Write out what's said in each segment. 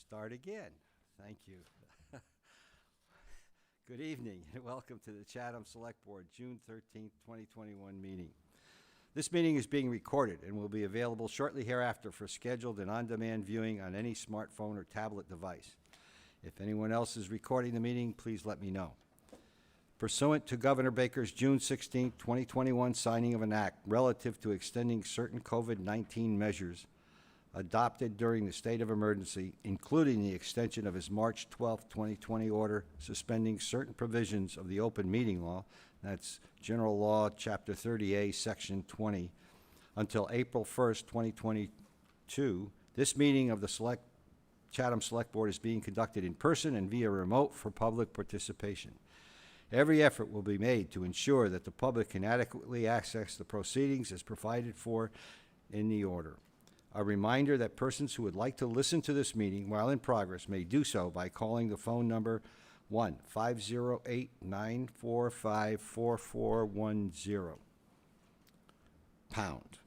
Start again. Thank you. Good evening and welcome to the Chatham Select Board June 13th, 2021 meeting. This meeting is being recorded and will be available shortly hereafter for scheduled and on-demand viewing on any smartphone or tablet device. If anyone else is recording the meeting, please let me know. Pursuant to Governor Baker's June 16, 2021 signing of an act relative to extending certain COVID-19 measures adopted during the state of emergency, including the extension of his March 12, 2020 order suspending certain provisions of the open meeting law, that's General Law, Chapter 30A, Section 20, until April 1st, 2022, this meeting of the Chatham Select Board is being conducted in person and via remote for public participation. Every effort will be made to ensure that the public can adequately access the proceedings as provided for in the order. A reminder that persons who would like to listen to this meeting while in progress may do so by calling the phone number 1-508-945-4410, pound,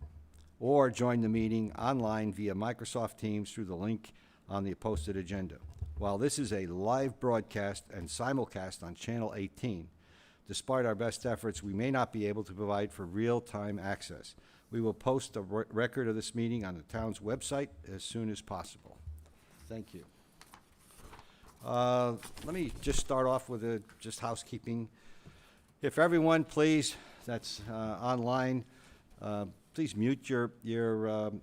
or join the meeting online via Microsoft Teams through the link on the posted agenda. While this is a live broadcast and simulcast on Channel 18, despite our best efforts, we may not be able to provide for real-time access. We will post a record of this meeting on the town's website as soon as possible. Thank you. Let me just start off with just housekeeping. If everyone, please, that's online, please mute your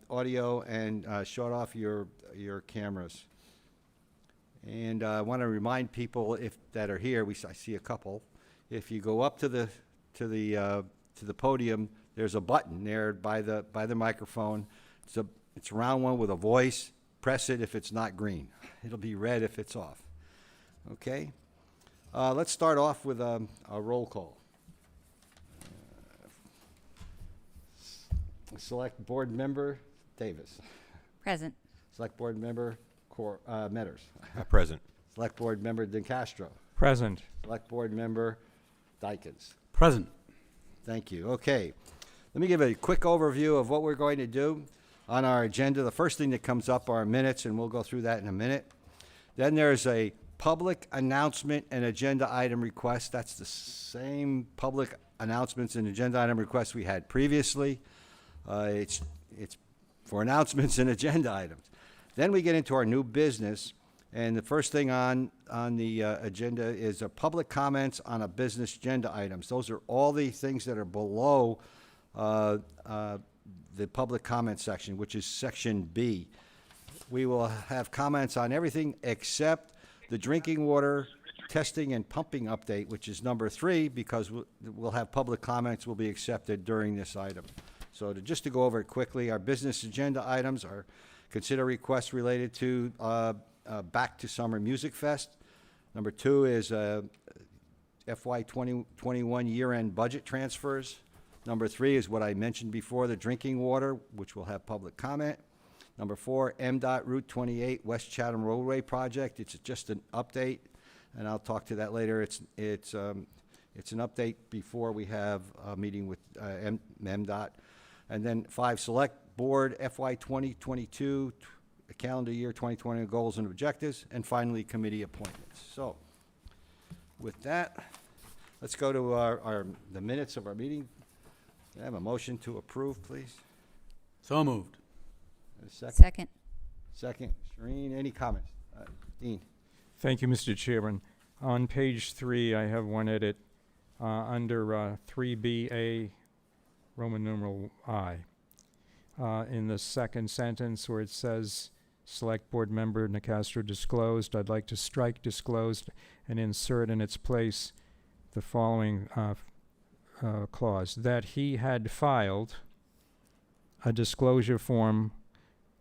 audio and shut off your cameras. And I want to remind people that are here. I see a couple. If you go up to the podium, there's a button there by the microphone. It's a round one with a voice. Press it if it's not green. It'll be red if it's off. Okay. Let's start off with a roll call. Select Board Member Davis. Present. Select Board Member Metters. Present. Select Board Member DeCastro. Present. Select Board Member Dykens. Present. Thank you. Okay. Let me give a quick overview of what we're going to do on our agenda. The first thing that comes up are minutes, and we'll go through that in a minute. Then there's a public announcement and agenda item request. That's the same public announcements and agenda item requests we had previously. It's for announcements and agenda items. Then we get into our new business, and the first thing on the agenda is public comments on a business agenda items. Those are all the things that are below the public comment section, which is section B. We will have comments on everything except the drinking water testing and pumping update, which is number 3, because we'll have public comments will be accepted during this item. So just to go over it quickly, our business agenda items are consider requests related to Back to Summer Music Fest. Number 2 is FY 2021 year-end budget transfers. Number 3 is what I mentioned before, the drinking water, which will have public comment. Number 4, MDOT Route 28 West Chatham Roadway Project. It's just an update, and I'll talk to that later. It's an update before we have a meeting with MDOT. And then 5, Select Board FY 2022 calendar year 2020 goals and objectives, and finally committee appointments. So with that, let's go to the minutes of our meeting. Can I have a motion to approve, please? So moved. A second. Second. Second. Shereen, any comments? Dean. Thank you, Mr. Chairman. On page 3, I have one edit under 3BA, Roman numeral I. In the second sentence where it says, Select Board Member Nicastro disclosed, I'd like to strike disclosed and insert in its place the following clause, that he had filed a disclosure form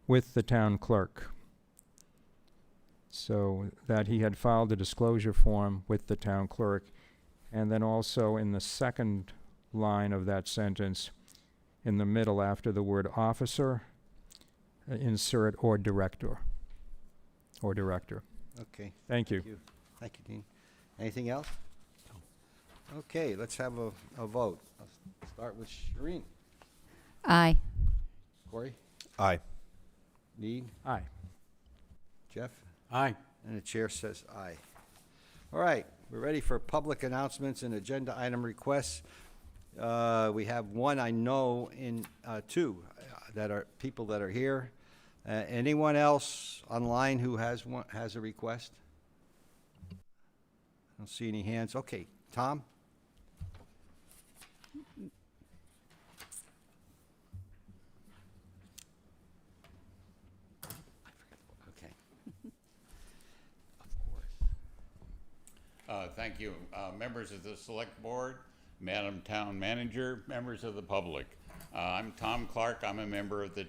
with the town clerk. So that he had filed a disclosure form with the town clerk. And then also in the second line of that sentence, in the middle after the word officer, insert or director. Or director. Okay. Thank you. Thank you, Dean. Anything else? No. Okay, let's have a vote. I'll start with Shereen. Aye. Corey? Aye. Need? Aye. Jeff? Aye. And the chair says aye. All right, we're ready for public announcements and agenda item requests. We have one, I know, in, two, that are, people that are here. Anyone else online who has one, has a request? I don't see any hands. Okay, Tom? Okay. Thank you. Members of the Select Board, Madam Town Manager, members of the public. I'm Tom Clark. I'm a member of the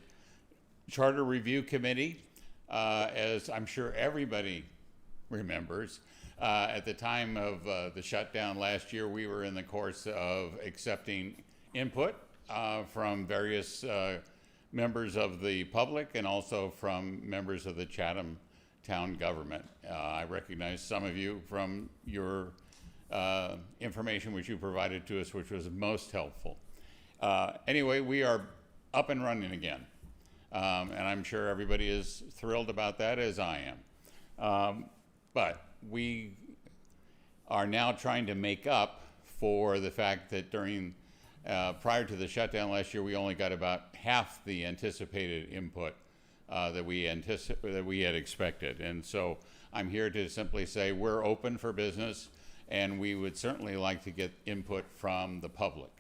Charter Review Committee. As I'm sure everybody remembers, at the time of the shutdown last year, we were in the course of accepting input from various members of the public and also from members of the Chatham town government. I recognize some of you from your information which you provided to us, which was most helpful. Anyway, we are up and running again. And I'm sure everybody is thrilled about that, as I am. But we are now trying to make up for the fact that during, prior to the shutdown last year, we only got about half the anticipated input that we had expected. And so I'm here to simply say we're open for business, and we would certainly like to get input from the public.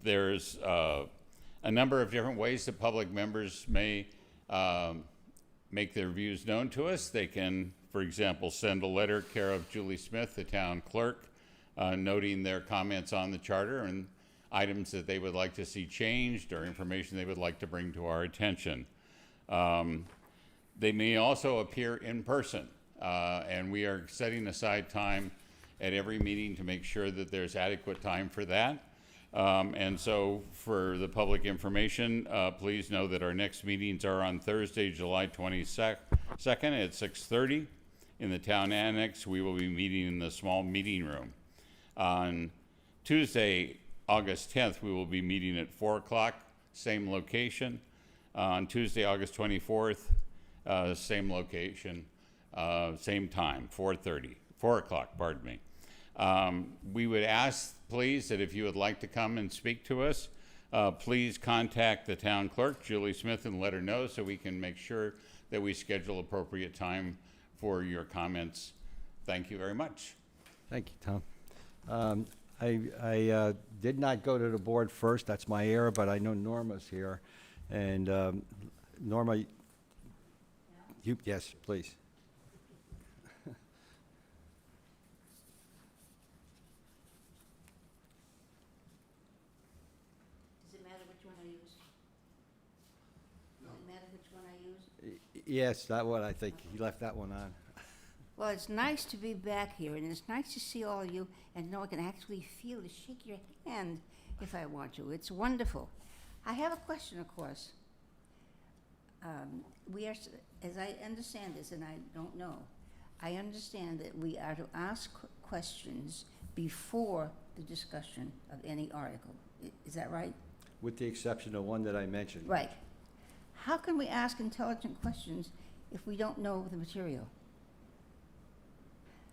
There's a number of different ways that public members may make their views known to us. They can, for example, send a letter care of Julie Smith, the town clerk, noting their comments on the charter and items that they would like to see changed or information they would like to bring to our attention. They may also appear in person, and we are setting aside time at every meeting to make sure that there's adequate time for that. And so for the public information, please know that our next meetings are on Thursday, July 22nd at 6:30 in the town annex. We will be meeting in the small meeting room. On Tuesday, August 10th, we will be meeting at 4 o'clock, same location. On Tuesday, August 24th, same location, same time, 4 o'clock, pardon me. We would ask, please, that if you would like to come and speak to us, please contact the town clerk, Julie Smith, and let her know so we can make sure that we schedule appropriate time for your comments. Thank you very much. Thank you, Tom. I did not go to the board first. That's my error, but I know Norma's here. And Norma, you, yes, please. Does it matter which one I use? Does it matter which one I use? Yes, that one, I think. He left that one on. Well, it's nice to be back here, and it's nice to see all of you and know I can actually feel to shake your hand if I want to. It's wonderful. I have a question, of course. As I understand this, and I don't know, I understand that we are to ask questions before the discussion of any article. Is that right? With the exception of one that I mentioned. Right. How can we ask intelligent questions if we don't know the material?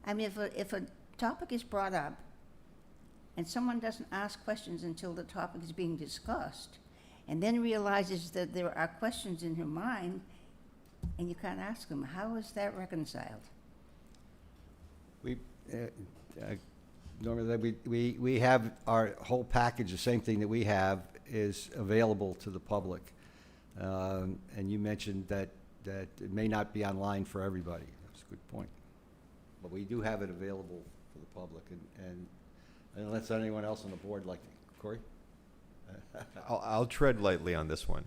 I mean, if a topic is brought up and someone doesn't ask questions until the topic is being discussed and then realizes that there are questions in her mind and you can't ask them, how is that reconciled? Normally, we have our whole package, the same thing that we have is available to the public. And you mentioned that it may not be online for everybody. That's a good point. But we do have it available for the public. And unless anyone else on the board like to, Corey? I'll tread lightly on this one.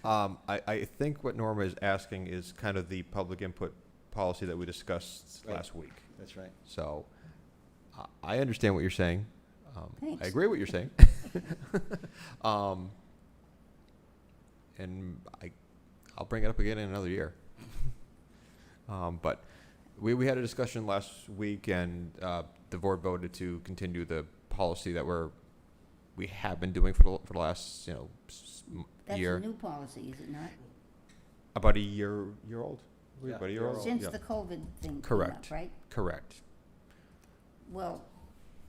I think what Norma is asking is kind of the public input policy that we discussed Right. last week. That's right. So I understand what you're saying. Thanks. I agree with what you're saying. And I'll bring it up again in another year. But we had a discussion last week, and the board voted to continue the policy that we have been doing for the last That's year. a new policy, is it not? About a year old. Everybody, Yeah, you're they're all, Since yeah. the COVID thing came up, Correct. right? Correct. Well,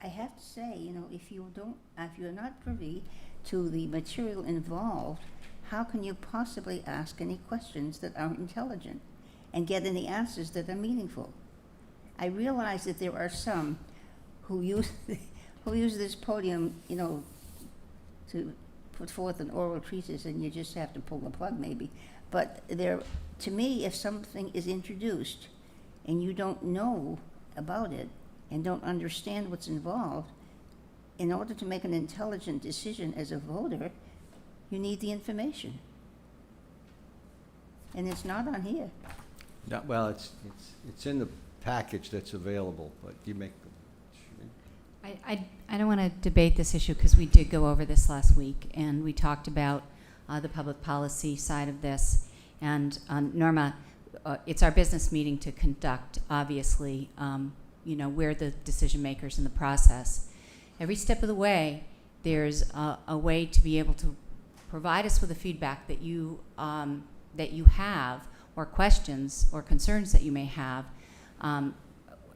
I have to say, if you're not privy to the material involved, how can you possibly ask any questions that are intelligent and get any answers that are meaningful? I realize that there are some who use this podium, to put forth an oral treatise, and you just have to pull the plug maybe. But to me, if something is introduced and you don't know about it and don't understand what's involved, in order to make an intelligent decision as a voter, you need the information. And it's not on here. No, well, it's in the package that's available, but you make, I don't want to debate this issue because we did go over this last week, and we talked about the public policy side of this. And Norma, it's our business meeting to conduct, obviously. We're the decision makers in the process. Every step of the way, there's a way to be able to provide us with the feedback that you have, or questions or concerns that you may have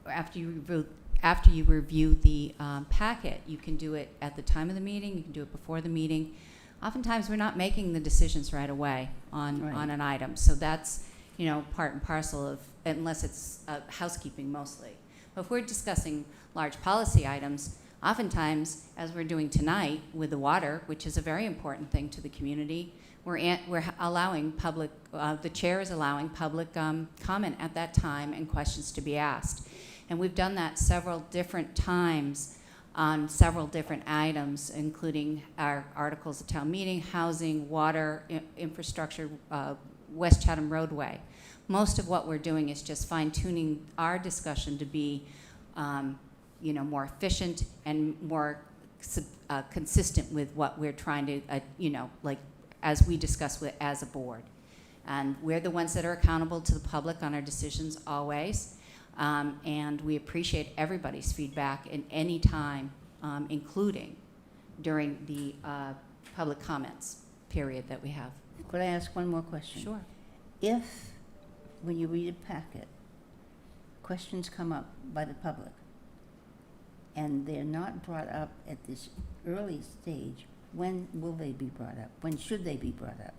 after you review the packet. You can do it at the time of the meeting. You can do it before the meeting. Oftentimes, we're not making the decisions right away on an item. So that's, part and parcel of, unless it's housekeeping mostly. But if we're discussing large policy items, oftentimes, as we're doing tonight with the water, which is a very important thing to the community, we're allowing public, the chair is allowing public comment at that time and questions to be asked. And we've done that several different times on several different items, including our articles of town meeting, housing, water, infrastructure, West Chatham roadway. Most of what we're doing is just fine-tuning our discussion to be more efficient and more consistent with what we're trying to, as we discuss as a board. And we're the ones that are accountable to the public on our decisions always. And we appreciate everybody's feedback in any time, including during the public comments period that we have. Could I ask one more question? Sure. If, when you read a packet, questions come up by the public, and they're not brought up at this early stage, when will they be brought up? When should they be brought up?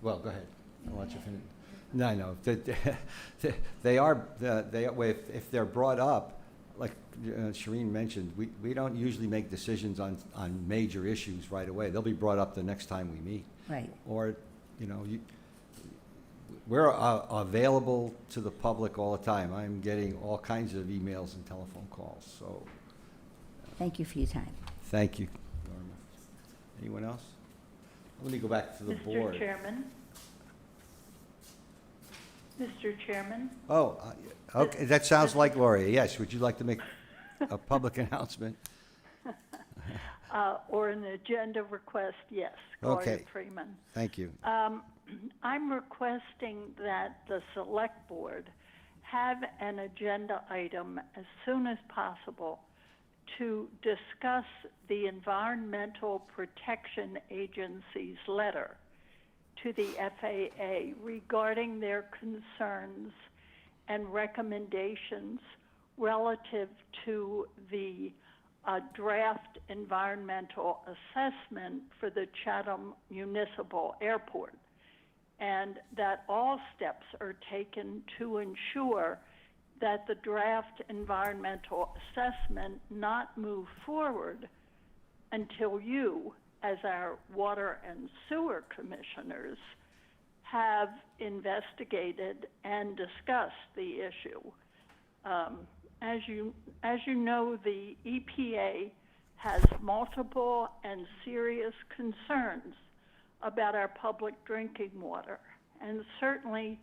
well, go ahead. I'll let you finish. No. They are, if they're brought up, like Shireen mentioned, we don't usually make decisions on major issues right away. They'll be brought up the next time we meet. Right. Or, we're available to the public all the time. I'm getting all kinds of emails and telephone calls, so Thank you for your time. thank you, Norma. Anyone else? Let me go back to the board. Mr. Chairman? Mr. Chairman? Oh, okay, that sounds like Gloria. Yes, would you like to make a public announcement? Or an agenda request, yes. Gloria Okay. Freeman. Thank you. I'm requesting that the Select Board have an agenda item as soon as possible to discuss the Environmental Protection Agency's letter to the FAA regarding their concerns and recommendations relative to the draft environmental assessment for the Chatham Municipal Airport, and that all steps are taken to ensure that the draft environmental assessment not move forward until you, as our water and sewer commissioners, have investigated and discussed the issue. As you know, the EPA has multiple and serious concerns about our public drinking water, and certainly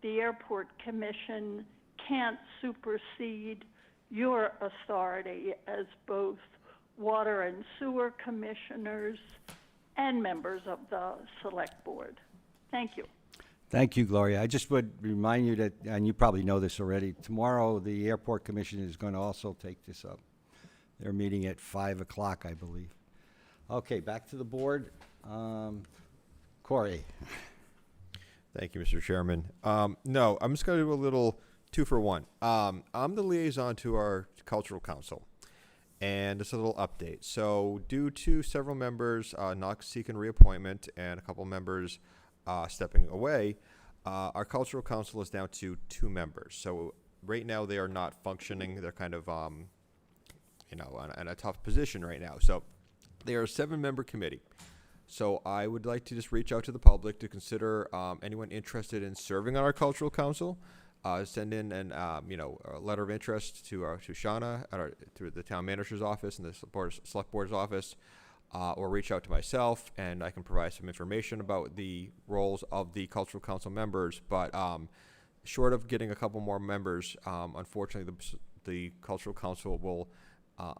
the Airport Commission can't supersede your authority as both water and sewer commissioners and members of the Select Board. Thank you. Thank you, Gloria. I just would remind you that, and you probably know this already, tomorrow the Airport Commission is going to also take this up. They're meeting at 5 o'clock, I believe. Okay, back to the board. Corey? Thank you, Mr. Chairman. No, I'm just going to do a little 2-for-1. I'm the liaison to our cultural council, and just a little update. So, due to several members not seeking reappointment and a couple members stepping away, our cultural council is down to 2 members. So, right now they are not functioning. They're kind of, in a tough position right now. So, they are a 7-member committee. So I would like to just reach out to the public to consider anyone interested in serving on our cultural council. Send in a letter of interest to Shauna through the town manager's office and the select board's office, or reach out to myself, and I can provide some information about the roles of the cultural council members. But short of getting a couple more members, unfortunately, the cultural council will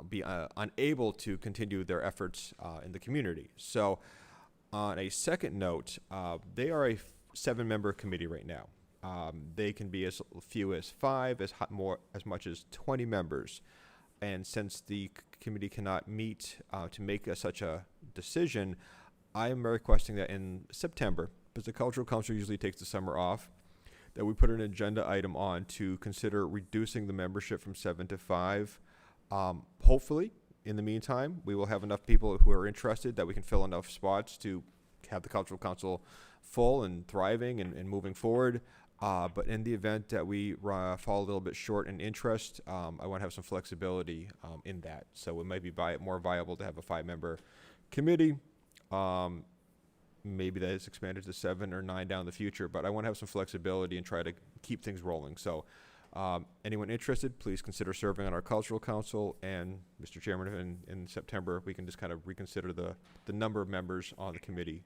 be unable to continue their efforts in the community. So, on a second note, they are a 7-member committee right now. They can be as few as 5, as much as 20 members. And since the committee cannot meet to make such a decision, I am requesting that in September, because the cultural council usually takes the summer off, that we put an agenda item on to consider reducing the membership from 7 to 5. Hopefully, in the meantime, we will have enough people who are interested that we can fill enough spots to have the cultural council full and thriving and moving forward. But in the event that we fall a little bit short in interest, I want to have some flexibility in that. So it might be more viable to have a 5-member committee. Maybe that is expanded to 7 or 9 down the future, but I want to have some flexibility and try to keep things rolling. So anyone interested, please consider serving on our cultural council. And Mr. Chairman, in September, we can just kind of reconsider the number of members on the committee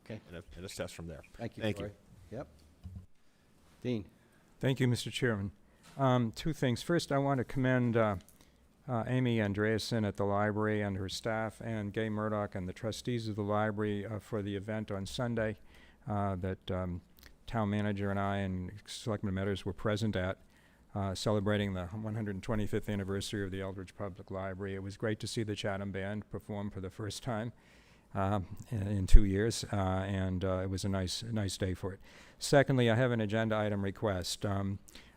Okay. and assess from there. Thank you, Thank Corey. Yep. Dean? Thank you, Mr. Chairman. 2 things. First, I want to commend Amy Andreasen at the library and her staff, and Gay Murdoch and the trustees of the library for the event on Sunday that town manager and I and Selectman Meadows were present at, celebrating the 125th anniversary of the Eldridge Public Library. It was great to see the Chatham Band perform for the first time in 2 years, and it was a nice day for it. Secondly, I have an agenda item request.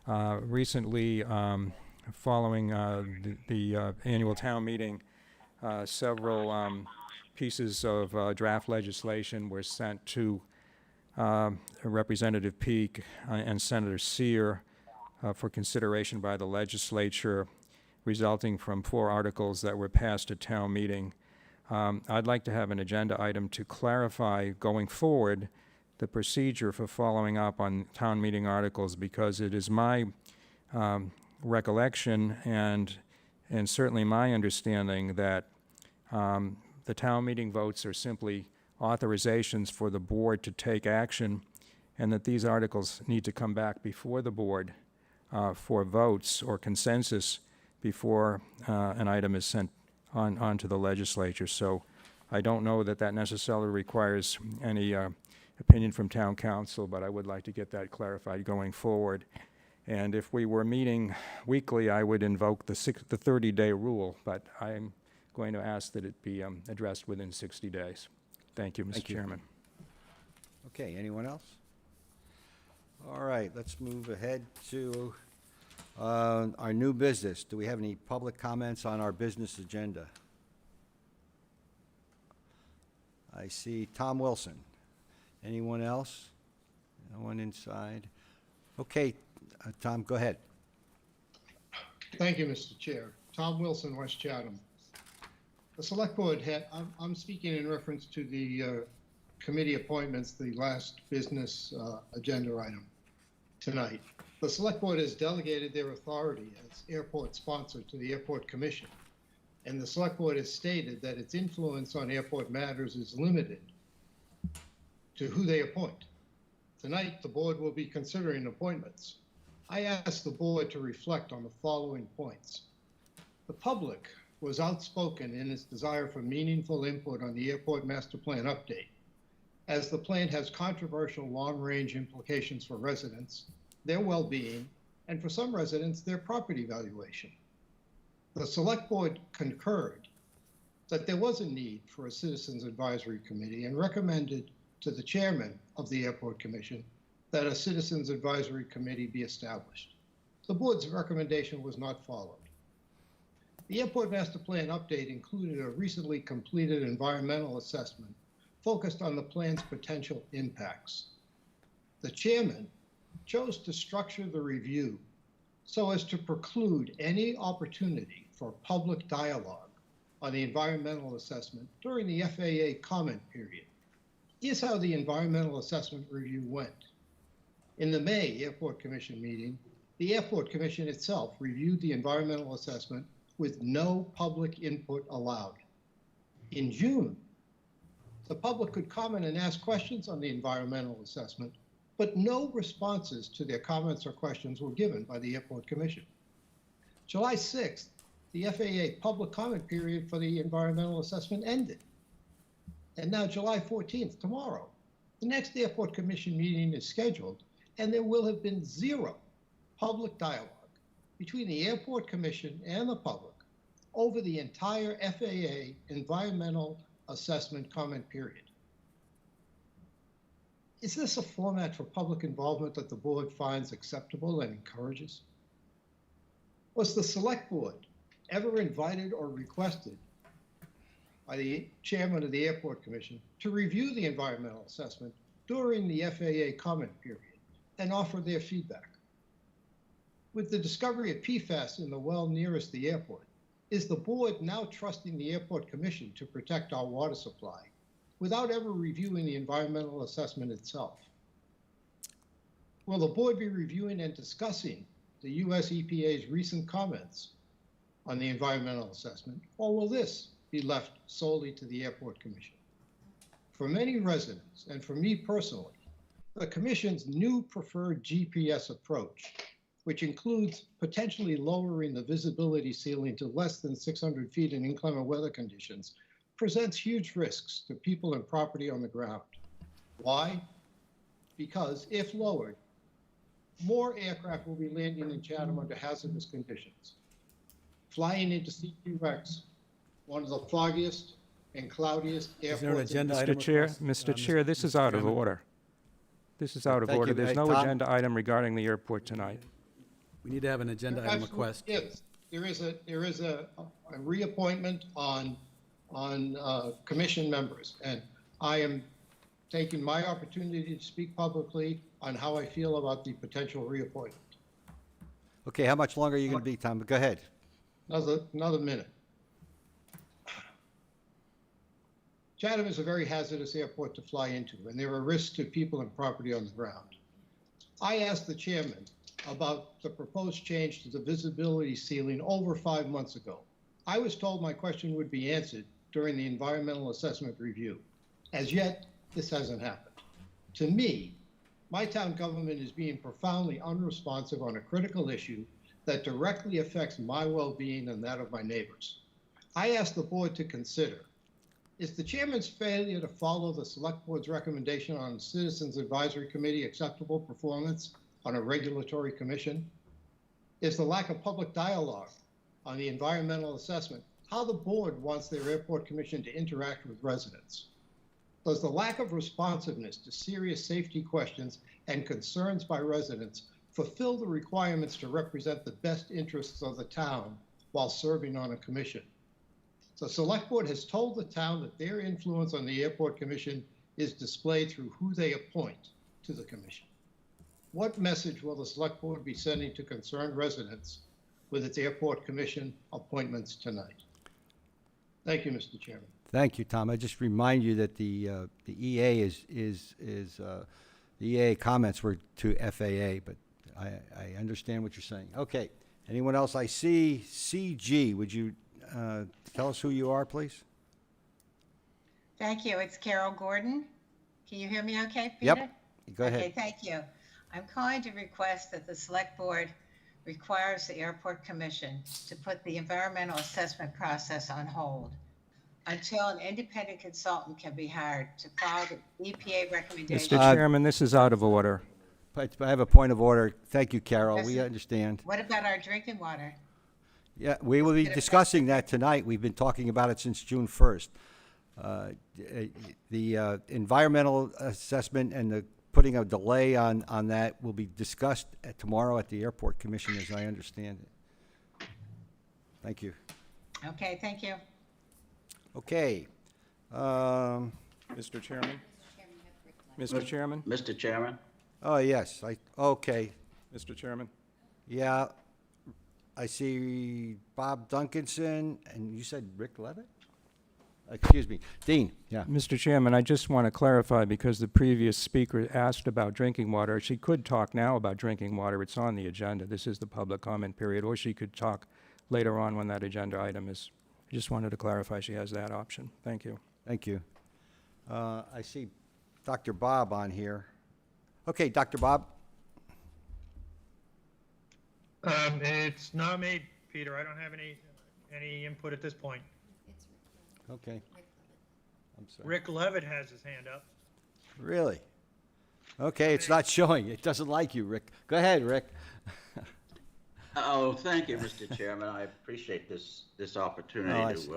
Recently, following the annual town meeting, several pieces of draft legislation were sent to Representative Peake and Senator Sear for consideration by the legislature, resulting from 4 articles that were passed at town meeting. I'd like to have an agenda item to clarify going forward the procedure for following up on town meeting articles, because it is my recollection and certainly my understanding that the town meeting votes are simply authorizations for the board to take action, and that these articles need to come back before the board for votes or consensus before an item is sent on to the legislature. So I don't know that that necessarily requires any opinion from town council, but I would like to get that clarified going forward. And if we were meeting weekly, I would invoke the 30-day rule, but I'm going to ask that it be addressed within 60 days. Thank you, Mr. Thank you. Chairman. Okay, anyone else? All right, let's move ahead to our new business. Do we have any public comments on our business agenda? I see Tom Wilson. Anyone else? No one inside? Okay, Tom, go ahead. Thank you, Mr. Chair. Tom Wilson, West Chatham. The Select Board had, I'm speaking in reference to the committee appointments, the last business agenda item tonight. The Select Board has delegated their authority as airport sponsor to the Airport Commission, and the Select Board has stated that its influence on airport matters is limited to who they appoint. Tonight, the board will be considering appointments. I ask the board to reflect on the following points. The public was outspoken in its desire for meaningful input on the airport master plan update, as the plan has controversial long-range implications for residents, their well-being, and for some residents, their property valuation. The Select Board concurred that there was a need for a Citizens Advisory Committee and recommended to the chairman of the Airport Commission that a Citizens Advisory Committee be established. The board's recommendation was not followed. The Airport Master Plan update included a recently completed environmental assessment focused on the plan's potential impacts. The chairman chose to structure the review so as to preclude any opportunity for public dialogue on the environmental assessment during the FAA comment period. Here's how the environmental assessment review went. In the May Airport Commission meeting, the Airport Commission itself reviewed the environmental assessment with no public input allowed. In June, the public could comment and ask questions on the environmental assessment, but no responses to their comments or questions were given by the Airport Commission. July 6th, the FAA public comment period for the environmental assessment ended. And now July 14th, tomorrow, the next Airport Commission meeting is scheduled, and there will have been zero public dialogue between the Airport Commission and the public over the entire FAA environmental assessment comment period. Is this a format for public involvement that the board finds acceptable and encourages? Was the select board ever invited or requested by the chairman of the Airport Commission to review the environmental assessment during the FAA comment period and offer their feedback? With the discovery of PFAS in the well nearest the airport, is the board now trusting the Airport Commission to protect our water supply without ever reviewing the environmental assessment itself? Will the board be reviewing and discussing the US EPA's recent comments on the environmental assessment, or will this be left solely to the Airport Commission? For many residents, and for me personally, the Commission's new preferred GPS approach, which includes potentially lowering the visibility ceiling to less than 600 feet in inclement weather conditions, presents huge risks to people and property on the ground. Why? Because if lowered, more aircraft will be landing in Chatham under hazardous conditions, flying into CQX, one of the foggiest and cloudiest Is there an airports. agenda Mr. item Chair, request? Mr. Chair, this is out of Chairman. order. This is out of Thank order. you. There's Hey, no Tom? agenda item regarding the airport tonight. We need to have an agenda item request. Yes, there is a reappointment on commission members, and I am taking my opportunity to speak publicly on how I feel about the potential reappointment. Okay, how much longer are you going to be, Tom? Go ahead. Another minute. Chatham is a very hazardous airport to fly into, and there are risks to people and property on the ground. I asked the chairman about the proposed change to the visibility ceiling over 5 months ago. I was told my question would be answered during the environmental assessment review. As yet, this hasn't happened. To me, my town government is being profoundly unresponsive on a critical issue that directly affects my well-being and that of my neighbors. I asked the board to consider, is the chairman's failure to follow the select board's recommendation on the Citizens Advisory Committee acceptable performance on a regulatory commission? Is the lack of public dialogue on the environmental assessment how the board wants their airport commission to interact with residents? Does the lack of responsiveness to serious safety questions and concerns by residents fulfill the requirements to represent the best interests of the town while serving on a commission? The select board has told the town that their influence on the airport commission is displayed through who they appoint to the commission. What message will the select board be sending to concerned residents with its airport commission appointments tonight? Thank you, Mr. Chairman. Thank you, Tom. I just remind you that the EA the EA comments were to FAA, but I understand what you're saying. Okay. Anyone else? I see CG. Would you tell us who you are, please? Thank you. It's Carol Gordon. Can you hear me okay, Peter? Yep. Go ahead. Okay, thank you. I'm calling to request that the select board requires the airport commission to put the environmental assessment process on hold until an independent consultant can be hired to follow the EPA recommendations. Mr. Chairman, this is out of order. But I have a point of order. Thank you, Carol. Yes, We sir. understand. What about our drinking water? Yeah, we will be discussing that tonight. We've been talking about it since June 1st. The environmental assessment and the putting a delay on that will be discussed tomorrow at the Airport Commission, as I understand it. Thank you. Okay, thank you. Okay. Mr. Chairman? Mr. Chairman? Mr. Chairman? Oh, yes, okay. Mr. Chairman? Yeah, I see Bob Duncanson, and you said Rick Levitt? Excuse me, Dean, yeah. Mr. Chairman, I just want to clarify, because the previous speaker asked about drinking water. She could talk now about drinking water. It's on the agenda. This is the public comment period, or she could talk later on when that agenda item is. I just wanted to clarify she has that option. Thank you. Thank you. I see Dr. Bob on here. Okay, Dr. Bob? It's not me, Peter. I don't have any input at this point. Okay. I'm sorry. Rick Levitt has his hand up. Really? Okay, it's not showing. It doesn't like you, Rick. Go ahead, Rick. Oh, thank you, Mr. Chairman. I appreciate this Oh, I opportunity see. to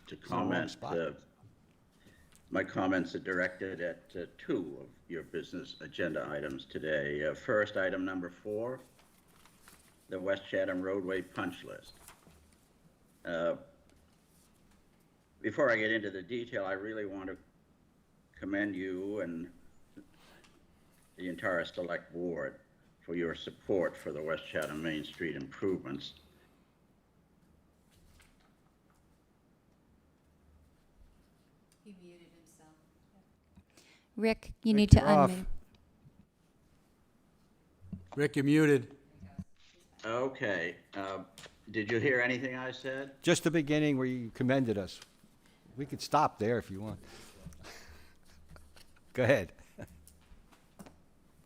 the wrong comment. spot. My comments are directed at two of your business agenda items today. First, item number 4, the West Chatham roadway punch list. Before I get into the detail, I really want to commend you and the entire select board for your support for the West Chatham Main Street improvements. He muted himself. Rick, you Rick, need to you're off. unmute. Rick, you're muted. Okay, did you hear anything I said? Just the beginning where you commended us. We could stop there if you want. Go ahead.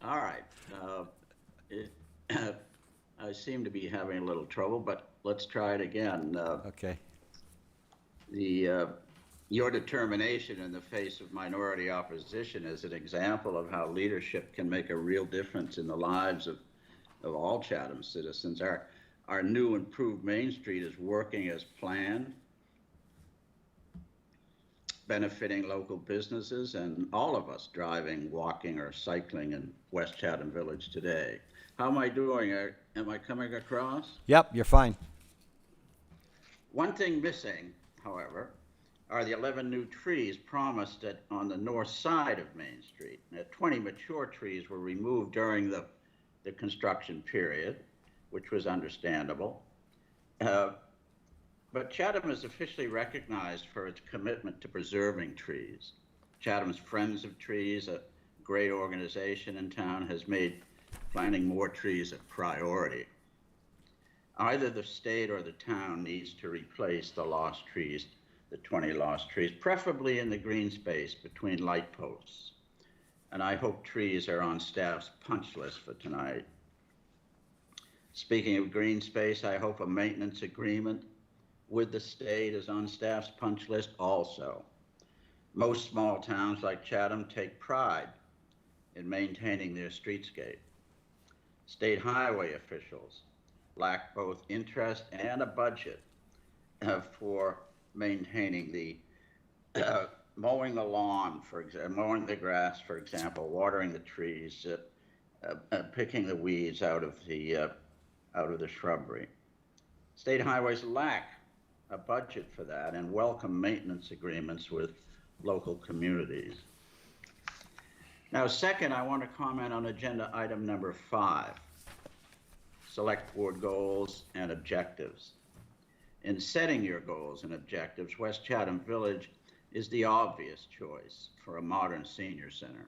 All right. I seem to be having a little trouble, but let's try it again. Okay. Your determination in the face of minority opposition is an example of how leadership can make a real difference in the lives of all Chatham citizens. Our new improved Main Street is working as planned, benefiting local businesses and all of us driving, walking, or cycling in West Chatham Village today. How am I doing? Am I coming across? Yep, you're fine. One thing missing, however, are the 11 new trees promised on the north side of Main Street. 20 mature trees were removed during the construction period, which was understandable. But Chatham is officially recognized for its commitment to preserving trees. Chatham's Friends of Trees, a great organization in town, has made planting more trees a priority. Either the state or the town needs to replace the lost trees, the 20 lost trees, preferably in the green space between light posts. And I hope trees are on staff's punch list for tonight. Speaking of green space, I hope a maintenance agreement with the state is on staff's punch list also. Most small towns like Chatham take pride in maintaining their streetscape. State highway officials lack both interest and a budget for maintaining the mowing the lawn, for example, mowing the grass, for example, watering the trees, picking the weeds out of the shrubbery. State highways lack a budget for that and welcome maintenance agreements with local communities. Now, second, I want to comment on agenda item number 5, select board goals and objectives. In setting your goals and objectives, West Chatham Village is the obvious choice for a modern senior center.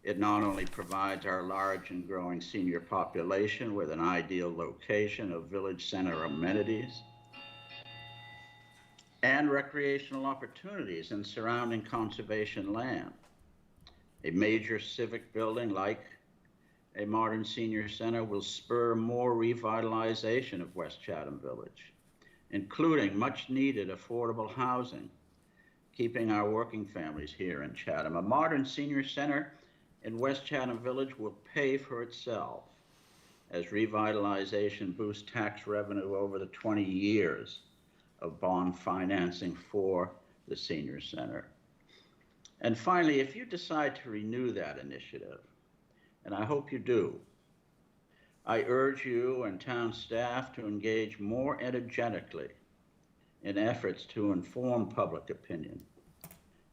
It not only provides our large and growing senior population with an ideal location of village center amenities and recreational opportunities in surrounding conservation land. A major civic building like a modern senior center will spur more revitalization of West Chatham Village, including much needed affordable housing, keeping our working families here in Chatham. A modern senior center in West Chatham Village will pay for itself as revitalization boosts tax revenue over the 20 years of bond financing for the senior center. And finally, if you decide to renew that initiative, and I hope you do, I urge you and town staff to engage more energetically in efforts to inform public opinion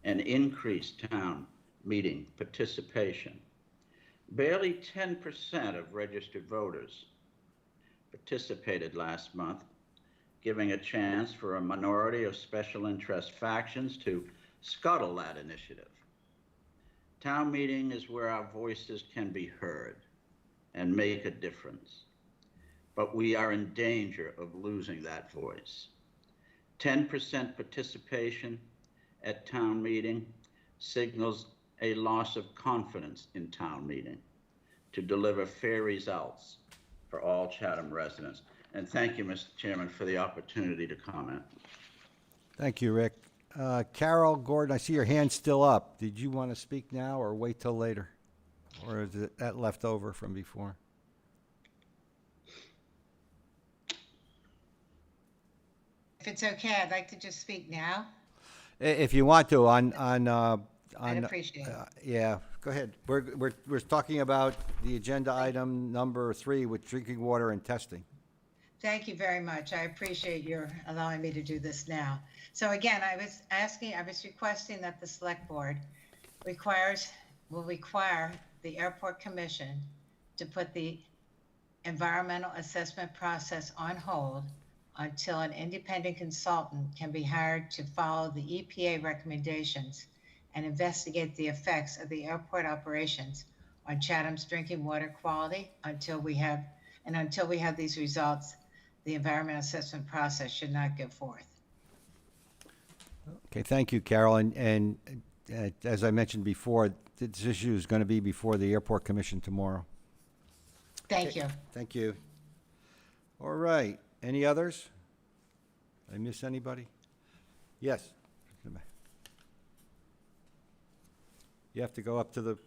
and increase town meeting participation. Barely 10% of registered voters participated last month, giving a chance for a minority of special interest factions to scuttle that initiative. Town meeting is where our voices can be heard and make a difference, but we are in danger of losing that voice. 10% participation at town meeting signals a loss of confidence in town meeting to deliver fair results for all Chatham residents. And thank you, Mr. Chairman, for the opportunity to comment. Thank you, Rick. Carol Gordon, I see your hand still up. Did you want to speak now or wait till later? Or is it that left over from before? If it's okay, I'd like to just speak now. If you want to, I'd appreciate it. yeah, go ahead. We're talking about the agenda item number 3 with drinking water and testing. Thank you very much. I appreciate your allowing me to do this now. So again, I was requesting that the select board will require the airport commission to put the environmental assessment process on hold until an independent consultant can be hired to follow the EPA recommendations and investigate the effects of the airport operations on Chatham's drinking water quality. Until we have these results, the environmental assessment process should not go forth. Okay, thank you, Carol. And as I mentioned before, this issue is going to be before the Airport Commission tomorrow. Thank you. Thank you. All right. Any others? Did I miss anybody? Yes. You have to go up to the...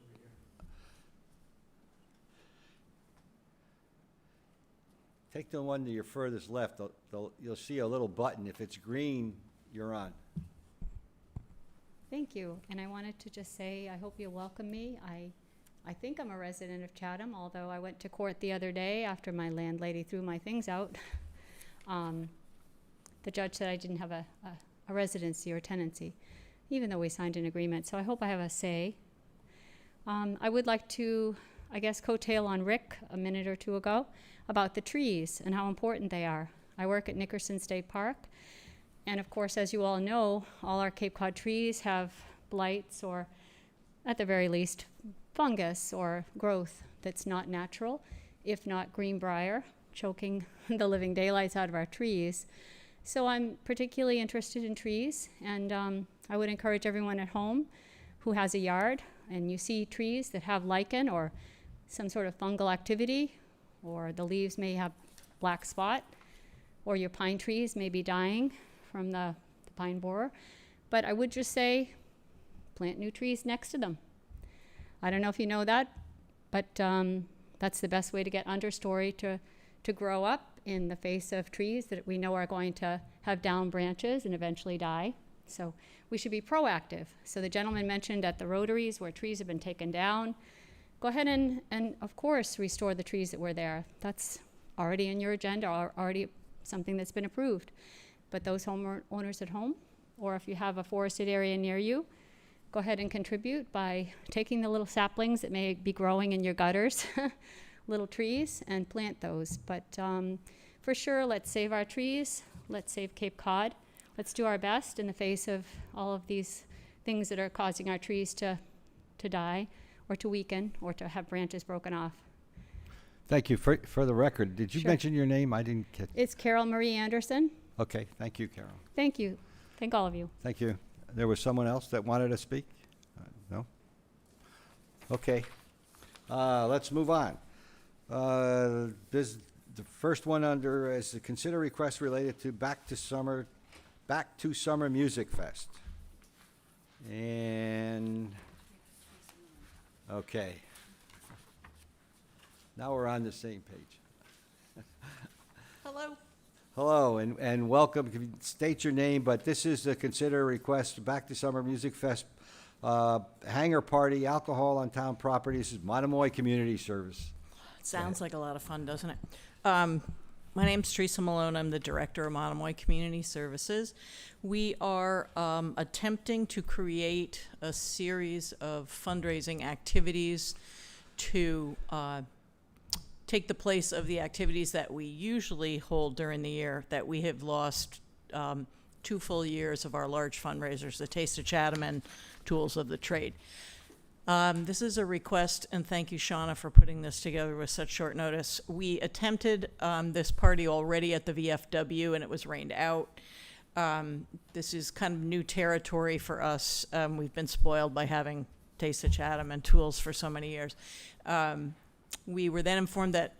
Take the one to your furthest left. You'll see a little button. If it's green, you're on. Thank you. And I wanted to just say, I hope you'll welcome me. I think I'm a resident of Chatham, although I went to court the other day after my landlady threw my things out. The judge said I didn't have a residency or tenancy, even though we signed an agreement. So I hope I have a say. I would like to, I guess, coattail on Rick a minute or two ago about the trees and how important they are. I work at Nickerson State Park, and of course, as you all know, all our Cape Cod trees have blights or, at the very least, fungus or growth that's not natural, if not greenbrier, choking the living daylights out of our trees. So I'm particularly interested in trees, and I would encourage everyone at home who has a yard and you see trees that have lichen or some sort of fungal activity, or the leaves may have black spot, or your pine trees may be dying from the pine borer. But I would just say plant new trees next to them. I don't know if you know that, but that's the best way to get understory to grow up in the face of trees that we know are going to have down branches and eventually die. So we should be proactive. So the gentleman mentioned at the rotaries where trees have been taken down, go ahead and of course restore the trees that were there. That's already in your agenda, or already something that's been approved. But those homeowners at home, or if you have a forested area near you, go ahead and contribute by taking the little saplings that may be growing in your gutters, little trees, and plant those. But for sure, let's save our trees. Let's save Cape Cod. Let's do our best in the face of all of these things that are causing our trees to die, or to weaken, or to have branches broken off. Thank you. For the record, did you Sure. mention your name? I didn't catch. It's Carol Marie Anderson. Okay, thank you, Carol. Thank you. Thank all of you. Thank you. There was someone else that wanted to speak? No? Okay. Let's move on. The first one under is to consider request related to Back to Summer Music Fest. And, okay. Now we're on the same page. Hello. Hello, and welcome. Can you state your name, but this is to consider a request Back to Summer Music Fest hangar party, alcohol on town property. This is Monomoy Community Service. Sounds like a lot of fun, doesn't it? My name's Teresa Malone. I'm the director of Monomoy Community Services. We are attempting to create a series of fundraising activities to take the place of the activities that we usually hold during the year, that we have lost 2 full years of our large fundraisers, the Taste of Chatham and Tools of the Trade. This is a request, and thank you, Shauna, for putting this together with such short notice. We attempted this party already at the VFW, and it was rained out. This is kind of new territory for us. We've been spoiled by having Taste of Chatham and Tools for so many years. We were then informed that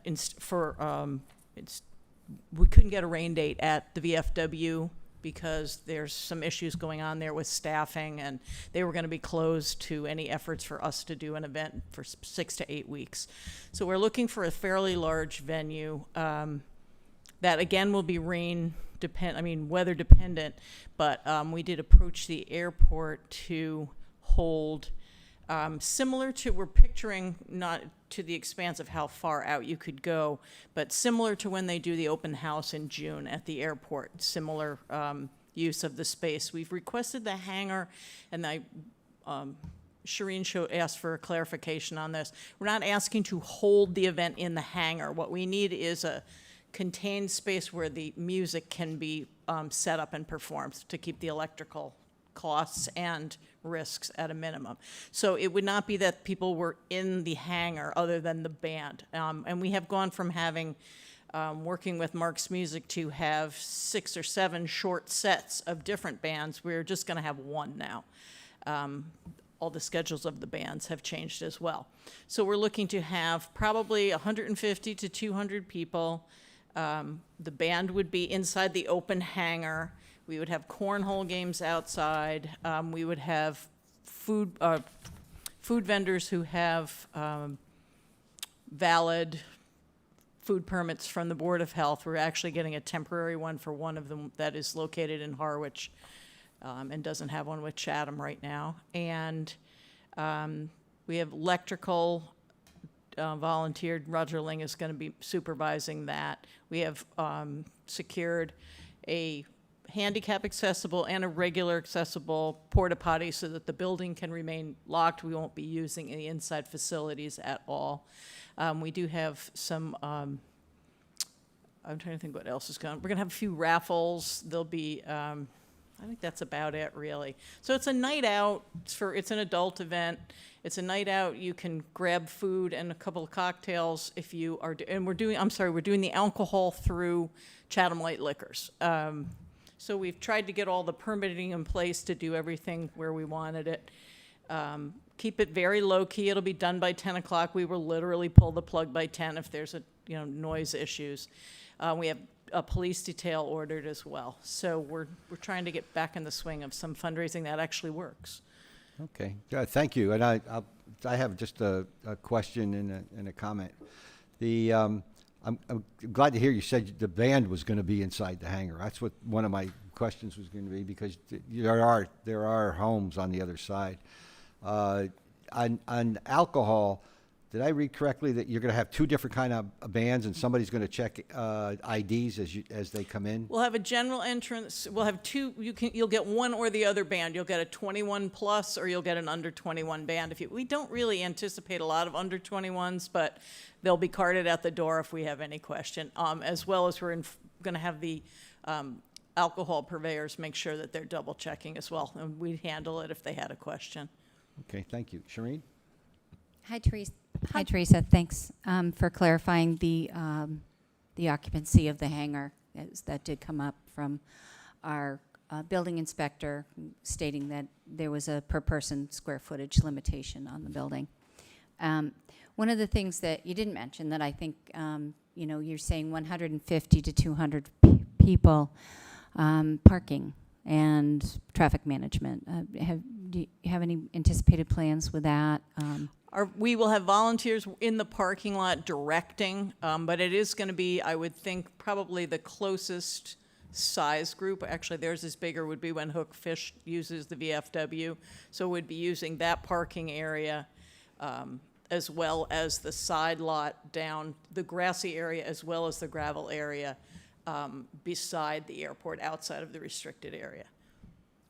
we couldn't get a rain date at the VFW because there's some issues going on there with staffing, and they were going to be closed to any efforts for us to do an event for 6 to 8 weeks. So we're looking for a fairly large venue that again will be weather dependent, but we did approach the airport to hold similar to, we're picturing not to the expanse of how far out you could go, but similar to when they do the open house in June at the airport, similar use of the space. We've requested the hangar, and Shireen asked for a clarification on this. We're not asking to hold the event in the hangar. What we need is a contained space where the music can be set up and performed to keep the electrical costs and risks at a minimum. So it would not be that people were in the hangar other than the band. And we have gone from having, working with Mark's Music, to have 6 or 7 short sets of different bands. We're just going to have one now. All the schedules of the bands have changed as well. So we're looking to have probably 150 to 200 people. The band would be inside the open hangar. We would have cornhole games outside. We would have food vendors who have valid food permits from the Board of Health. We're actually getting a temporary one for one of them that is located in Harwich and doesn't have one with Chatham right now. And we have electrical volunteered. Roger Ling is going to be supervising that. We have secured a handicap accessible and a regular accessible porta potty so that the building can remain locked. We won't be using any inside facilities at all. We do have some, I'm trying to think what else is going on. We're going to have a few raffles. There'll be, I think that's about it, really. So it's a night out. It's an adult event. It's a night out. You can grab food and a couple of cocktails if you are, and we're doing the alcohol through Chatham Light Liquors. So we've tried to get all the permitting in place to do everything where we wanted it. Keep it very low key. It'll be done by 10 o'clock. We will literally pull the plug by 10 if there's noise issues. We have a police detail ordered as well. So we're trying to get back in the swing of some fundraising that actually works. Okay, thank you. And I have just a question and a comment. I'm glad to hear you said the band was going to be inside the hangar. That's what one of my questions was going to be, because there are homes on the other side. On alcohol, did I read correctly that you're going to have 2 different kind of bands, and somebody's going to check IDs as they come in? We'll have a general entrance. We'll have 2. You'll get one or the other band. You'll get a 21 plus, or you'll get an under 21 band. We don't really anticipate a lot of under 21s, but they'll be carded at the door if we have any question. As well as we're going to have the alcohol purveyors make sure that they're double checking as well, and we'd handle it if they had a question. Okay, thank you. Shireen? Hi, Teresa. Hi, Teresa. Thanks for clarifying the occupancy of the hangar. That did come up from our building inspector, stating that there was a per person square footage limitation on the building. One of the things that you didn't mention that I think, you're saying 150 to 200 people, parking and traffic management. Do you have any anticipated plans with that? We will have volunteers in the parking lot directing, but it is going to be, I would think, probably the closest size group. Actually, theirs is bigger, would be when Hook Fish uses the VFW. So we'd be using that parking area as well as the side lot down, the grassy area as well as the gravel area beside the airport, outside of the restricted area.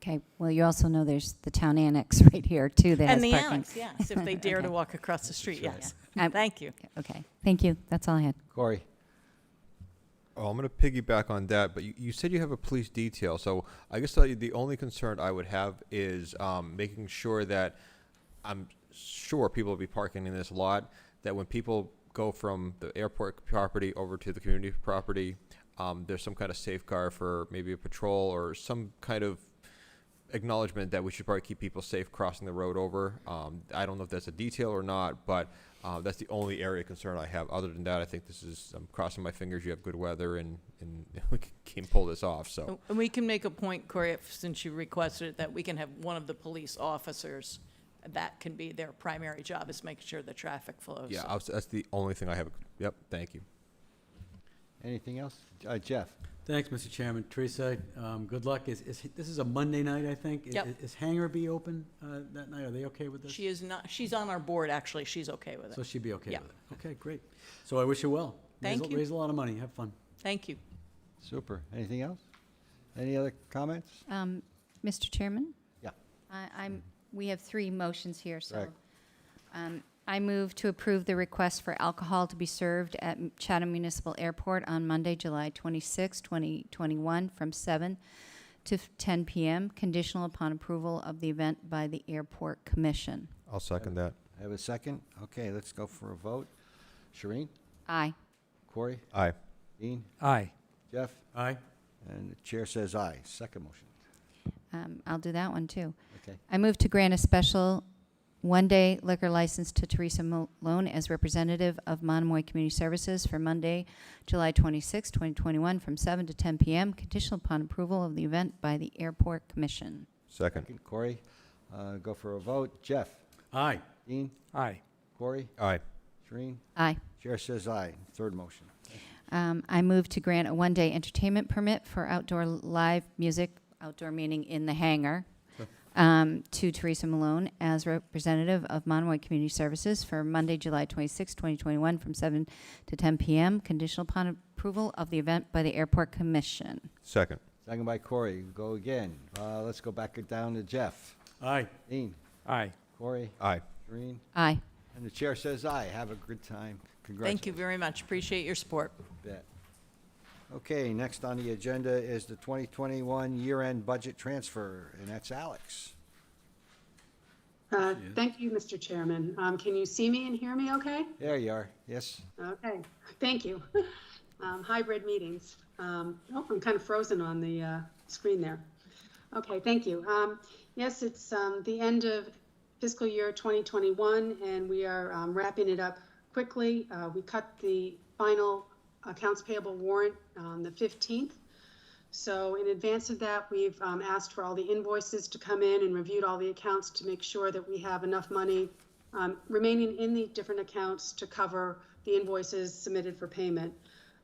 Okay, well, you also know there's the town annex right here, too, that has And the parking. annex, yes, if they dare to Okay. walk across the street, yes. Um, Thank you. Okay, thank you, that's all I had. Corey? Oh, I'm going to piggyback on that, but you said you have a police detail. So I guess the only concern I would have is making sure that I'm sure people will be parking in this lot, that when people go from the airport property over to the community property, there's some kind of safeguard for maybe a patrol or some kind of acknowledgement that we should probably keep people safe crossing the road over. I don't know if that's a detail or not, but that's the only area of concern I have. Other than that, I think I'm crossing my fingers you have good weather and we can pull this off. So And we can make a point, Corey, since you requested it, that we can have one of the police officers, that can be their primary job, is making sure the traffic flows. yeah, that's the only thing I have. Yep, thank you. Anything else? Jeff? Thanks, Mr. Chairman. Teresa, good luck. This is a Monday night, I think. Yep. Is Hangar be open that night? Are they okay with this? She is not, she's on our board, actually, she's okay with So it. she'd be okay Yeah. with it. Okay, great. So I wish you well. Thank you. Raise a lot of money. Have fun. Thank you. Super. Anything else? Any other comments? Mr. Chairman? Yeah. We have three motions here, so. Correct. I move to approve the request for alcohol to be served at Chatham Municipal Airport on Monday, July 26, 2021, from 7 to 10 p.m., conditional upon approval of the event by the Airport Commission. I'll second that. Have a second? Okay, let's go for a vote. Shireen? Aye. Corey? Aye. Dean? Aye. Jeff? Aye. And the chair says aye. Second motion. I'll do that one, too. Okay. I move to grant a special one-day liquor license to Teresa Malone as representative of Monomoy Community Services for Monday, July 26, 2021, from 7 to 10 p.m., conditional upon approval of the event by the Airport Commission. Second. Corey? Go for a vote. Jeff? Aye. Dean? Aye. Corey? Aye. Shireen? Aye. Chair says aye. Third motion. I move to grant a one-day entertainment permit for outdoor live music, outdoor meaning in the hangar, to Teresa Malone as representative of Monomoy Community Services for Monday, July 26, 2021, from 7 to 10 p.m., conditional upon approval of the event by the Airport Commission. Second. Second by Corey. Go again. Let's go back down to Jeff. Aye. Dean? Aye. Corey? Aye. Shireen? Aye. And the chair says aye. Have a good time. Congratulations. Thank you very much. Appreciate your support. Bet. Okay, next on the agenda is the 2021 year-end budget transfer, and that's Alex. Thank you, Mr. Chairman. Can you see me and hear me okay? There you are. Yes. Okay, thank you. Hybrid meetings. Oh, I'm kind of frozen on the screen there. Okay, thank you. Yes, it's the end of fiscal year 2021, and we are wrapping it up quickly. We cut the final accounts payable warrant on the 15th. So in advance of that, we've asked for all the invoices to come in and reviewed all the accounts to make sure that we have enough money remaining in the different accounts to cover the invoices submitted for payment.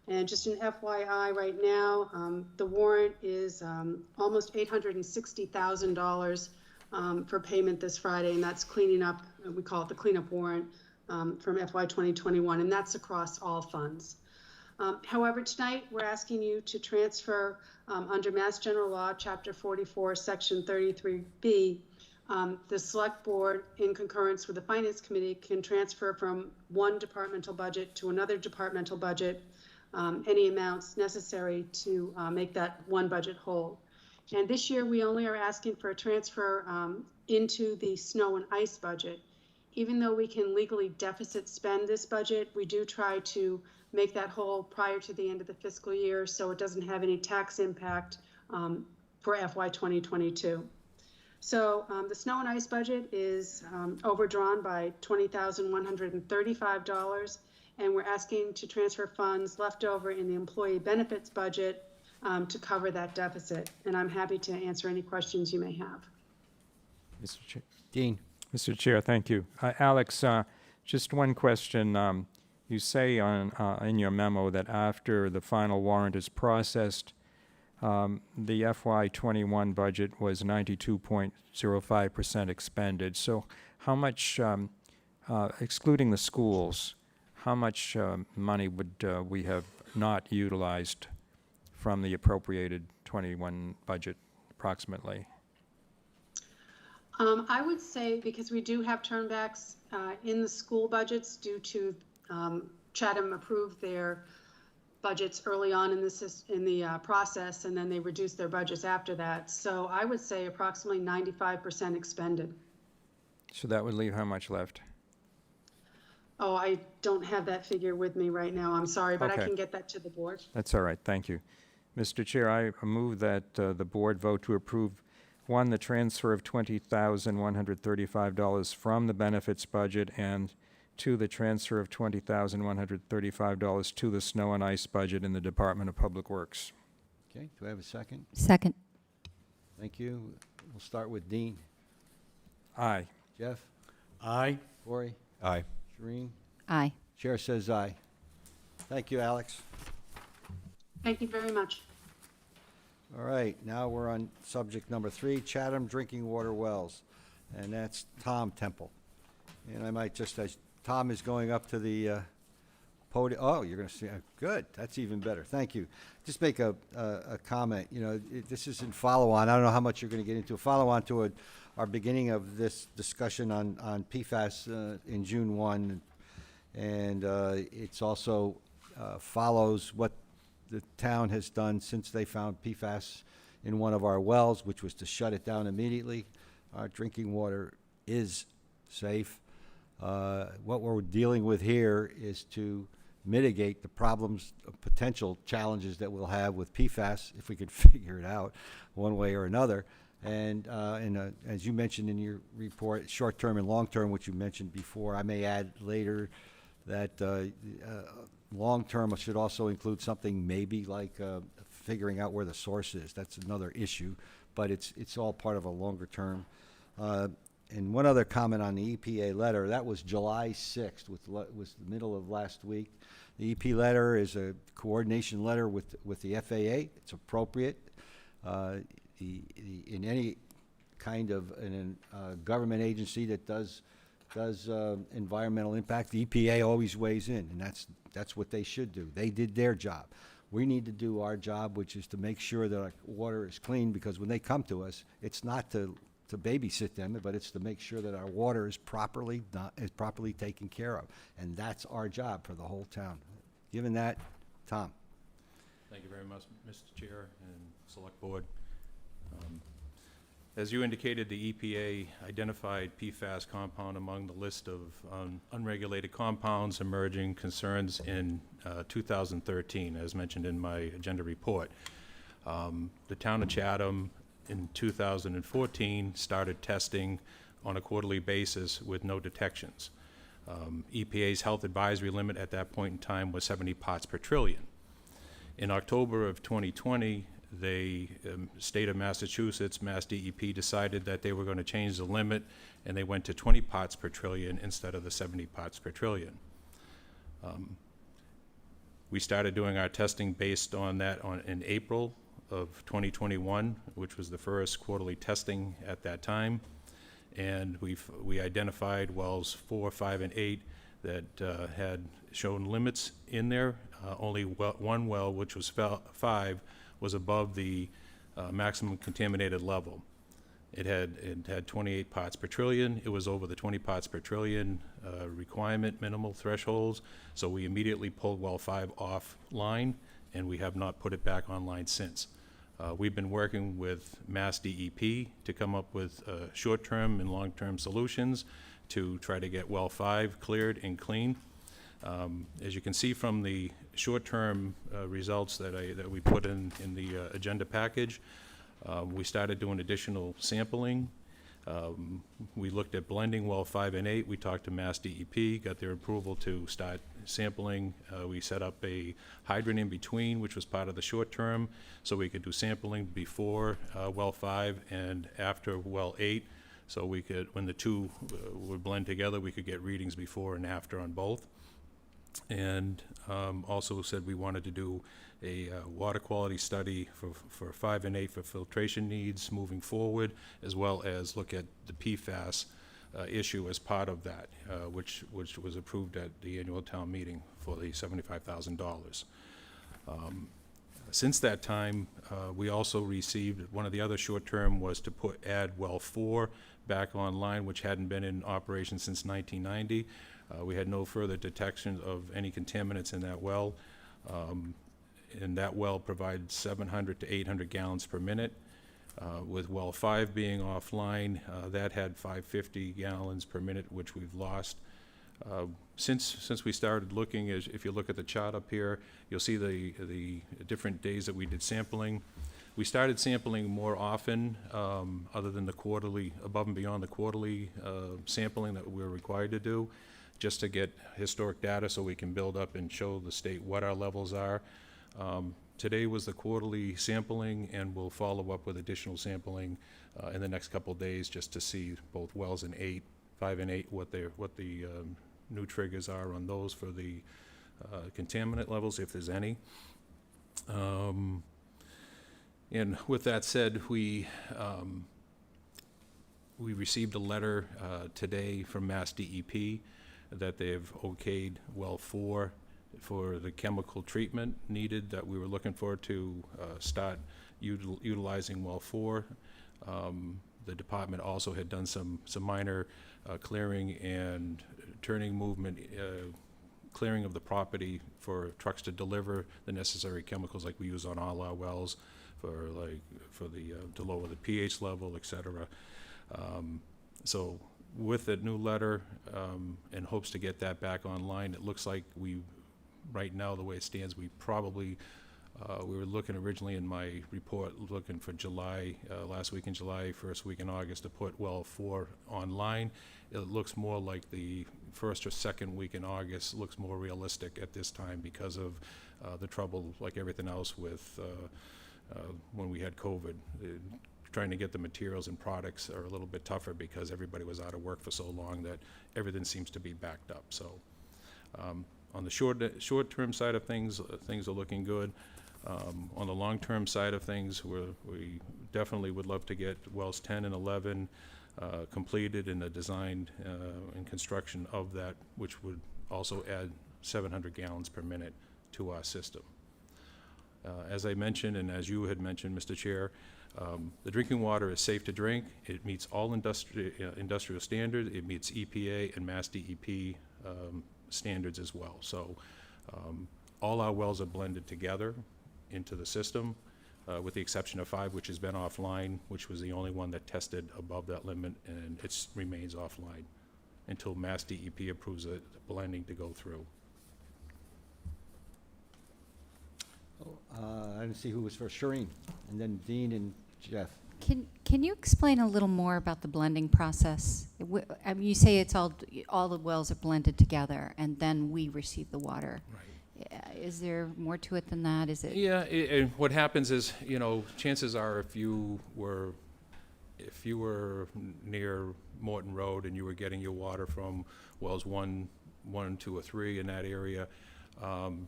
And just an FYI right now, the warrant is almost $860,000 for payment this Friday, and that's cleaning up, we call it the cleanup warrant from FY 2021, and that's across all funds. However, tonight we're asking you to transfer under Mass General Law, Chapter 44, Section 33B, the Select Board, in concurrence with the Finance Committee, can transfer from one departmental budget to another departmental budget any amounts necessary to make that one budget whole. And this year we only are asking for a transfer into the snow and ice budget. Even though we can legally deficit spend this budget, we do try to make that whole prior to the end of the fiscal year so it doesn't have any tax impact for FY 2022. So the snow and ice budget is overdrawn by $20,135, and we're asking to transfer funds left over in the employee benefits budget to cover that deficit. And I'm happy to answer any questions you may have. Mr. Chair. Dean? Mr. Chair, thank you. Alex, just one question. You say in your memo that after the final warrant is processed, the FY21 budget was 92.05% expended. So how much, excluding the schools, how much money would we have not utilized from the appropriated 21 budget approximately? I would say, because we do have turnbacks in the school budgets due to Chatham approved their budgets early on in the process, and then they reduced their budgets after that. So I would say approximately 95% expended. So that would leave how much left? Oh, I don't have that figure with me right now. I'm sorry, but Okay. I can get that to the board. That's all right, thank you. Mr. Chair, I move that the board vote to approve, one, the transfer of $20,135 from the benefits budget, and two, the transfer of $20,135 to the snow and ice budget in the Department of Public Works. Okay, do I have a second? Second. Thank you. We'll start with Dean. Aye. Jeff? Aye. Corey? Aye. Shereen? Aye. Chair says aye. Thank you, Alex. Thank you very much. All right, now we're on subject number 3, Chatham drinking water wells, and that's Tom Temple. And I might just, as Tom is going up to the podium, oh, you're going to see, good, that's even better, thank you. Just make a comment, you know, this is in follow-on, I don't know how much you're going to get into, follow-on to our beginning of this discussion on PFAS in June 1, and it's also follows what the town has done since they found PFAS in one of our wells, which was to shut it down immediately. Our drinking water is safe. What we're dealing with here is to mitigate the problems, potential challenges that we'll have with PFAS if we could figure it out one way or another. And as you mentioned in your report, short-term and long-term, which you mentioned before, I may add later that long-term should also include something maybe like figuring out where the source is. That's another issue, but it's all part of a longer term. And one other comment on the EPA letter, that was July 6th, was the middle of last week. The EP letter is a coordination letter with the FAA. It's appropriate. In any kind of government agency that does environmental impact, the EPA always weighs in, and that's what they should do. They did their job. We need to do our job, which is to make sure that our water is clean, because when they come to us, it's not to babysit them, but it's to make sure that our water is properly taken care of, and that's our job for the whole town. Given that, Tom. Thank you very much, Mr. Chair and Select Board. As you indicated, the EPA identified PFAS compound among the list of unregulated compounds emerging concerns in 2013, as mentioned in my agenda report. The town of Chatham in 2014 started testing on a quarterly basis with no detections. EPA's health advisory limit at that point in time was 70 parts per trillion. In October of 2020, the state of Massachusetts, Mass DEP, decided that they were going to change the limit, and they went to 20 parts per trillion instead of the 70 parts per trillion. We started doing our testing based on that in April of 2021, which was the first quarterly testing at that time, and we identified wells 4, 5, and 8 that had shown limits in there. Only one well, which was 5, was above the maximum contaminated level. It had 28 parts per trillion. It was over the 20 parts per trillion requirement, minimal thresholds. So we immediately pulled well 5 offline, and we have not put it back online since. We've been working with Mass DEP to come up with short-term and long-term solutions to try to get well 5 cleared and clean. As you can see from the short-term results that we put in the agenda package, we started doing additional sampling. We looked at blending well 5 and 8. We talked to Mass DEP, got their approval to start sampling. We set up a hydrant in between, which was part of the short term, so we could do sampling before well 5 and after well 8, So we could, when the two would blend together, we could get readings before and after on both. And also said we wanted to do a water quality study for 5 and 8 for filtration needs moving forward, as well as look at the PFAS issue as part of that, which was approved at the annual town meeting for the $75,000. Since that time, we also received, one of the other short-term was to add well 4 back online, which hadn't been in operation since 1990. We had no further detection of any contaminants in that well. And that well provides 700 to 800 gallons per minute. With well 5 being offline, that had 550 gallons per minute, which we've lost. Since we started looking, if you look at the chart up here, you'll see the different days that we did sampling. We started sampling more often, other than the quarterly, above and beyond the quarterly sampling that we're required to do, just to get historic data so we can build up and show the state what our levels are. Today was the quarterly sampling, and we'll follow up with additional sampling in the next couple of days just to see both wells in 5 and 8, what the new triggers are on those for the contaminant levels, if there's any. And with that said, we received a letter today from Mass DEP that they've okayed well 4 for the chemical treatment needed that we were looking for to start utilizing well 4. The department also had done some minor clearing and turning movement, clearing of the property for trucks to deliver the necessary chemicals like we use on all our wells to lower the pH level, et cetera. So with the new letter and hopes to get that back online, it looks like right now, the way it stands, we probably, we were looking originally in my report, looking for July, last week in July, first week in August, to put well 4 online. It looks more like the first or second week in August looks more realistic at this time because of the trouble, like everything else, with when we had COVID. Trying to get the materials and products are a little bit tougher because everybody was out of work for so long that everything seems to be backed up. So on the short-term side of things, things are looking good. On the long-term side of things, we definitely would love to get wells 10 and 11 completed in the design and construction of that, which would also add 700 gallons per minute to our system. As I mentioned, and as you had mentioned, Mr. Chair, the drinking water is safe to drink. It meets all industrial standards. It meets EPA and Mass DEP standards as well. So all our wells are blended together into the system, with the exception of 5, which has been offline, which was the only one that tested above that limit, and it remains offline until Mass DEP approves the blending to go through. I didn't see who was first. Shireen, and then Dean and Jeff. Can you explain a little more about the blending process? I mean, you say it's all the wells are blended together, and then we receive the water. Right. Is there more to it than that? Is it? Yeah. What happens is, chances are, if you were near Morton Road and you were getting your water from wells 1, 2, or 3 in that area,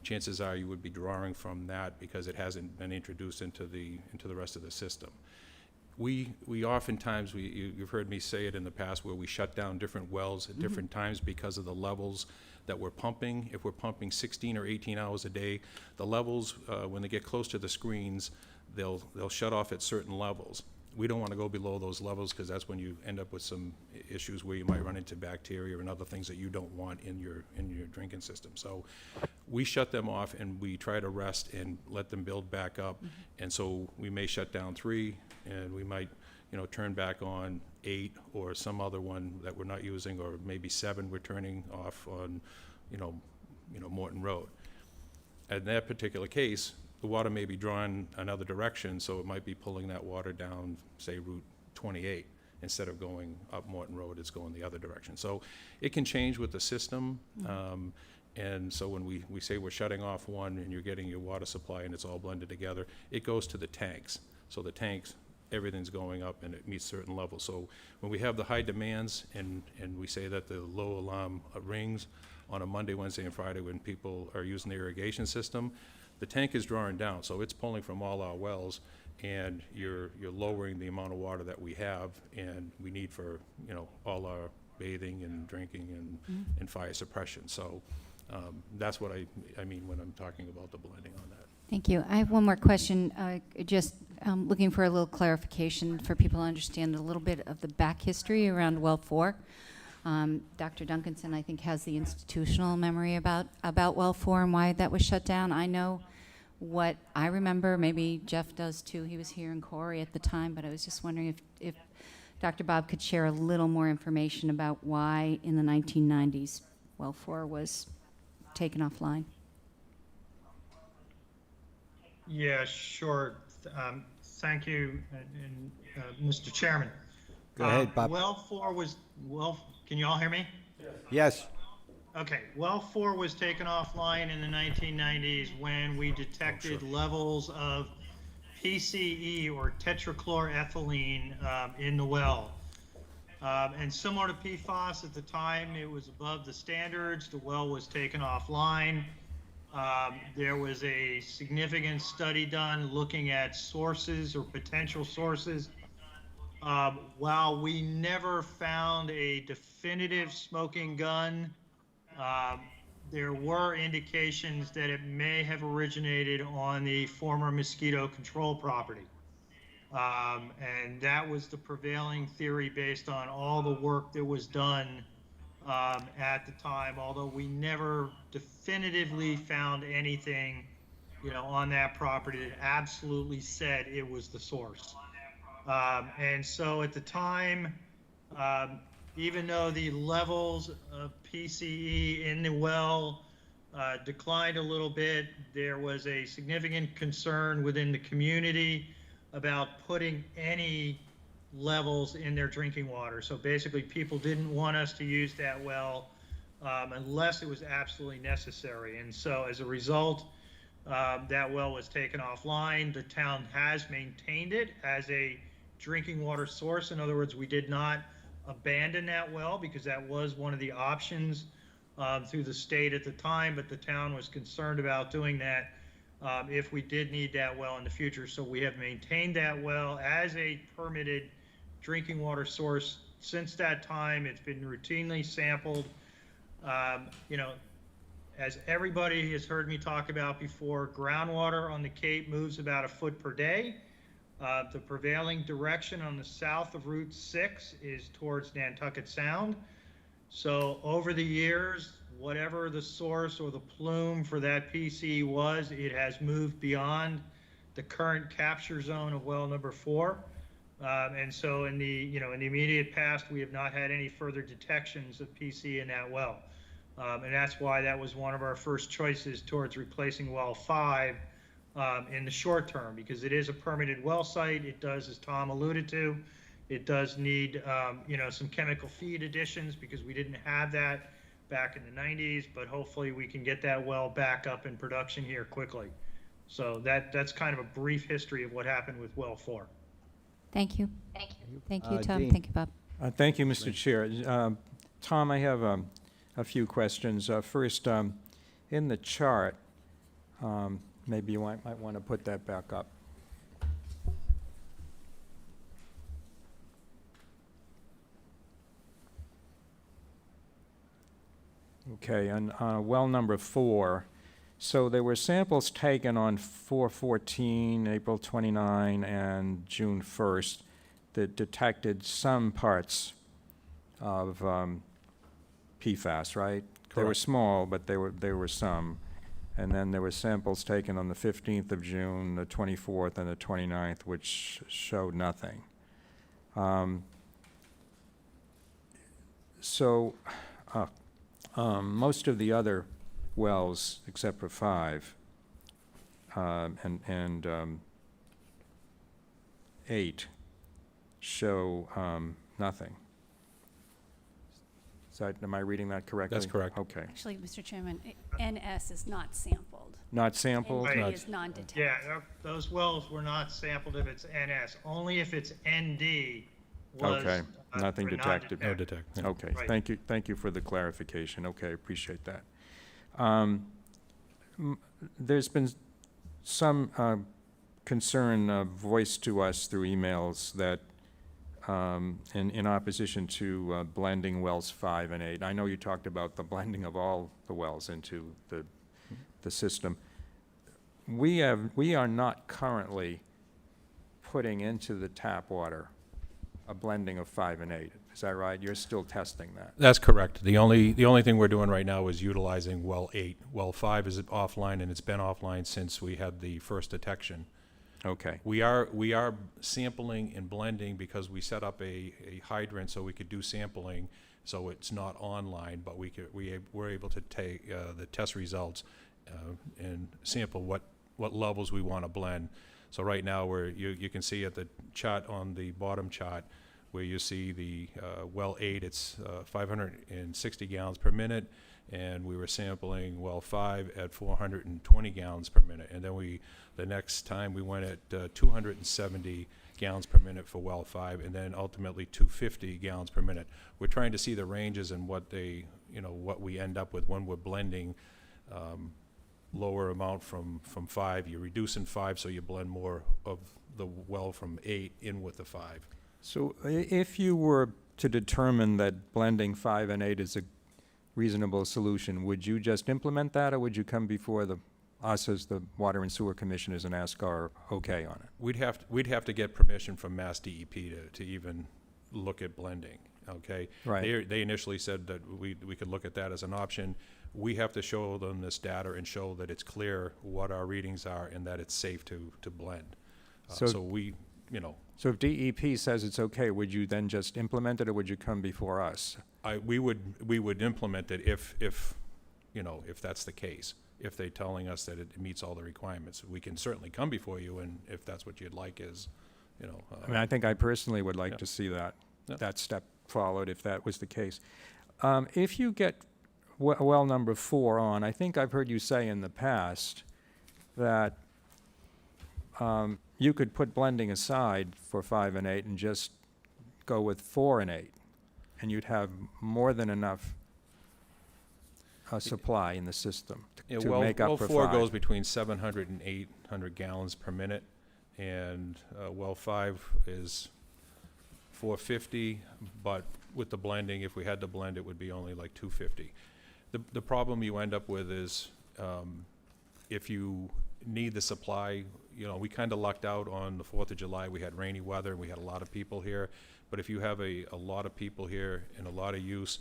chances are you would be drawing from that because it hasn't been introduced into the rest of the system. We oftentimes, you've heard me say it in the past, where we shut down different wells at different times because of the levels that we're pumping. If we're pumping 16 or 18 hours a day, the levels, when they get close to the screens, they'll shut off at certain levels. We don't want to go below those levels because that's when you end up with some issues where you might run into bacteria and other things that you don't want in your drinking system. So we shut them off and we try to rest and let them build back up. Mm-hmm. And so we may shut down 3 and we might, turn back on 8 or some other one that we're not using, or maybe 7 we're turning off on, Morton Road. In that particular case, the water may be drawn another direction, so it might be pulling that water down, say, Route 28. Instead of going up Morton Road, it's going the other direction. So it can change with the system. Mm-hmm. And so when we say we're shutting off one and you're getting your water supply and it's all blended together, it goes to the tanks. So the tanks everything's going up and it meets certain levels. So when we have the high demands and we say that the low alarm rings on a Monday, Wednesday, and Friday when people are using the irrigation system, the tank is drawing down, so it's pulling from all our wells, and you're lowering the amount of water that we have and we need for, you know, all our bathing and drinking and fire suppression. So that's what I mean when I'm talking about the blending on that. Thank you. I have one more question, just looking for a little clarification for people to understand a little bit of the back history around Well 4. Dr. Duncanson, I think, has the institutional memory about Well 4 and why that was shut down. I know what I remember, maybe Jeff does too. He was here in Corey at the time, but I was just wondering if Dr. Bob could share a little more information about why in the 1990s Well 4 was taken offline. Yeah, sure. Thank you, Mr. Chairman. Go ahead, Bob. Well 4 can you all hear me? Yes. Okay, Well 4 was taken offline in the 1990s when we detected levels of PCE, or tetrachloroethylene, in the well. And similar to PFAS at the time, it was above the standards. The well was taken offline. There was a significant study done looking at sources or potential sources. While we never found a definitive smoking gun, there were indications that it may have originated on the former mosquito control property. And that was the prevailing theory based on all the work that was done at the time, although we never definitively found anything, you know, on that property that absolutely said it was the source. And so at the time, even though the levels of PCE in the well declined a little bit, there was a significant concern within the community about putting any levels in their drinking water. So basically, people didn't want us to use that well unless it was absolutely necessary. And so as a result, that well was taken offline. The town has maintained it as a drinking water source. In other words, we did not abandon that well because that was one of the options through the state at the time, but the town was concerned about doing that if we did need that well in the future. So we have maintained that well as a permitted drinking water source since that time. It's been routinely sampled. You know, as everybody has heard me talk about before, groundwater on the Cape moves about a foot per day. The prevailing direction on the south of Route 6 is towards Nantucket Sound. So over the years, whatever the source or the plume for that PCE was, it has moved beyond the current capture zone of well number 4. And so in the immediate past, we have not had any further detections of PCE in that well. And that's why that was one of our first choices towards replacing well 5 in the short term, because it is a permitted well site. It does, as Tom alluded to, it does need some chemical feed additions because we didn't have that back in the 90s, but hopefully we can get that well back up in production here quickly. So that's kind of a brief history of what happened with well 4. Thank you. Thank you, Tom. Dean. Thank you, Bob. Thank you, Mr. Chair. Tom, I have a few questions. First, in the chart, maybe you might want to put that back up. Okay, and well number 4. So there were samples taken on 4/14, April 29, and June 1st that detected some parts of PFAS, right? They were Correct. small, but there were some. And then there were samples taken on the 15th of June, the 24th, and the 29th, which showed nothing. Most of the other wells, except for 5 and 8, show nothing. Is that, am I reading that correctly? That's correct. Okay. Actually, Mr. Chairman, NS is not sampled. Not sampled? Right. ND is non-detected. Yeah, those wells were not sampled if it's NS. Only if it's ND was. Okay, nothing were detected. No detect. yeah. Okay, Right. thank you for the clarification. Okay, appreciate that. There's been some concern voiced to us through emails that in opposition to blending wells 5 and 8. I know you talked about the blending of all the wells into the system. We are not currently putting into the tap water a blending of 5 and 8. Is that right? You're still testing that? That's correct. The only thing we're doing right now is utilizing well 8. Well 5 is offline, and it's been offline since we had the first detection. Okay. We are sampling and blending because we set up a hydrant so we could do sampling, so it's not online, but we're able to take the test results and sample what levels we want to blend. So right now you can see at the chart on the bottom chart where you see the well 8, it's 560 gallons per minute, and we were sampling well 5 at 420 gallons per minute, and then the next time we went at 270 gallons per minute for well 5, and then ultimately 250 gallons per minute. We're trying to see the ranges and what we end up with when we're blending lower amount from 5. You're reducing 5, so you blend more of the well from 8 in with the 5. So if you were to determine that blending 5 and 8 is a reasonable solution, would you just implement that, or would you come before us as the Water and Sewer Commissioners and ask our okay on it? We'd have to get permission from Mass DEP to even look at blending, okay? Right. They initially said that we could look at that as an option. We have to show them this data and show that it's clear what our readings are and that it's safe to blend. So we, So if DEP says it's okay, would you then just implement it, or would you come before us? we would implement it if that's the case. If they're telling us that it meets all the requirements, we can certainly come before you, and if that's what you'd like is, I mean, I think I personally would like Yeah. to see that, Yeah. that step followed if that was the case. If you get well number 4 on, I think I've heard you say in the past that you could put blending aside for 5 and 8 and just go with 4 and 8, and you'd have more than enough supply in the system to make up well for 4 5. goes between 700 and 800 gallons per minute, and well 5 is 450, but with the blending, if we had to blend, it would be only like 250. The problem you end up with is if you need the supply, we kind of lucked out on the 4th of July. We had rainy weather, we had a lot of people here, but if you have a lot of people here and a lot of use,